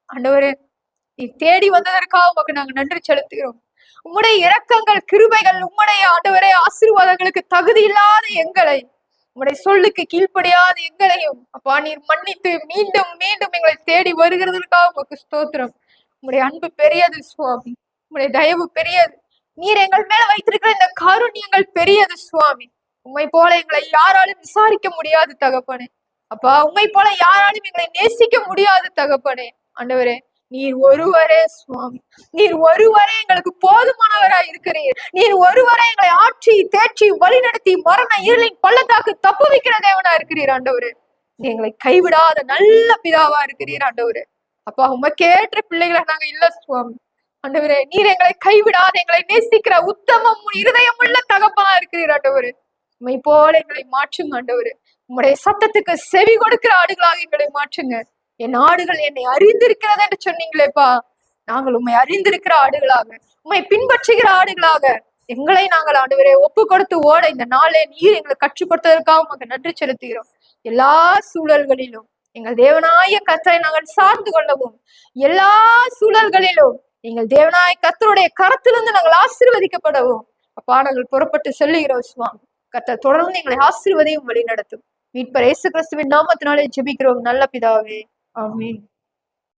ஆண்டவரே நீ தேடி வந்ததற்காக உமக்கு நாங்கள் நன்றி செலுத்துகிறோம். உம்முடைய இரக்கங்கள் கிருபைகள் உம்முடைய ஆண்டவரே ஆசீர்வாதங்களுக்கு தகுதி இல்லாத எங்களை, உம்முடைய சொல்லுக்கு கீழ்ப்படியாத எங்களையும் அப்பா நீர் மன்னித்து மீண்டும் மீண்டும் எங்களை தேடி வருகிறதற்காக உமக்கு ஸ்தோத்திரம். உம்முடைய அன்பு பெரியது சுவாமி, உம்முடைய தயவு பெரியது. நீர் எங்கள் மேல வைத்திருக்கிற இந்த காருண்யங்கள் பெரியது சுவாமி. உம்மை போல எங்களை யாராலும் விசாரிக்க முடியாது தகப்பனே. அப்பா உம்மை போல யாராலும் எங்களை நேசிக்க முடியாது தகப்பனே. ஆண்டவரே, நீர் ஒருவரே சுவாமி, நீர் ஒருவரே எங்களுக்கு போதுமானவராய் இருக்கிறீர். நீர் ஒருவரே எங்களை ஆட்சி தேற்றி வழிநடத்தி மரண இருளின் பள்ளத்தாக்கு தப்பு வைக்கிற தேவனா இருக்கிறீர். ஆண்டவரே, நீ எங்களை கைவிடாத நல்ல பிதாவா இருக்கிறீர். ஆண்டவரே, அப்பா உமக்கேற்ற பிள்ளைகளை நாங்க இல்ல சுவாமி. ஆண்டவரே, நீர் எங்களை கைவிடாத எங்களை நேசிக்கிற உத்தமம் இருதயம் உள்ள தகப்பனா இருக்கிறீர். ஆண்டவரே, உண்மை போல எங்களை மாற்றுங்க. ஆண்டவரே, உம்முடைய சத்தத்துக்கு செவி கொடுக்கிற ஆடுகளாக எங்களை மாற்றுங்க. என் ஆடுகள் என்னை அறிந்திருக்கிறது என்று சொன்னீங்களேப்பா. நாங்கள் உண்மை அறிந்திருக்கிற ஆடுகளாக, உண்மை பின்பற்றுகிற ஆடுகளாக எங்களை நாங்கள் ஆண்டவரே ஒப்பு கொடுத்து ஓட இந்த நாளே நீர் எங்களை கற்றுக் கொடுத்ததற்காக உமக்கு நன்றி செலுத்துகிறோம். எல்லா சூழல்களிலும் எங்கள் தேவனாய கர்த்தரை நாங்கள் சார்ந்து கொள்ளவும், எல்லா சூழல்களிலும் எங்கள் தேவனாய கர்த்தருடைய கரத்திலிருந்து நாங்கள் ஆசீர்வதிக்கப்படவும் அப்பா நாங்கள் புறப்பட்டு செல்லுகிறோம் சுவாமி. கர்த்தர் தொடர்ந்து எங்களை ஆசீர்வதியும் வழி நடத்தும். மீட்பர் இயேசு கிறிஸ்துவின் நாமத்தினாலே ஜெபிக்கிறோம் நல்ல பிதாவே. ஆமென்.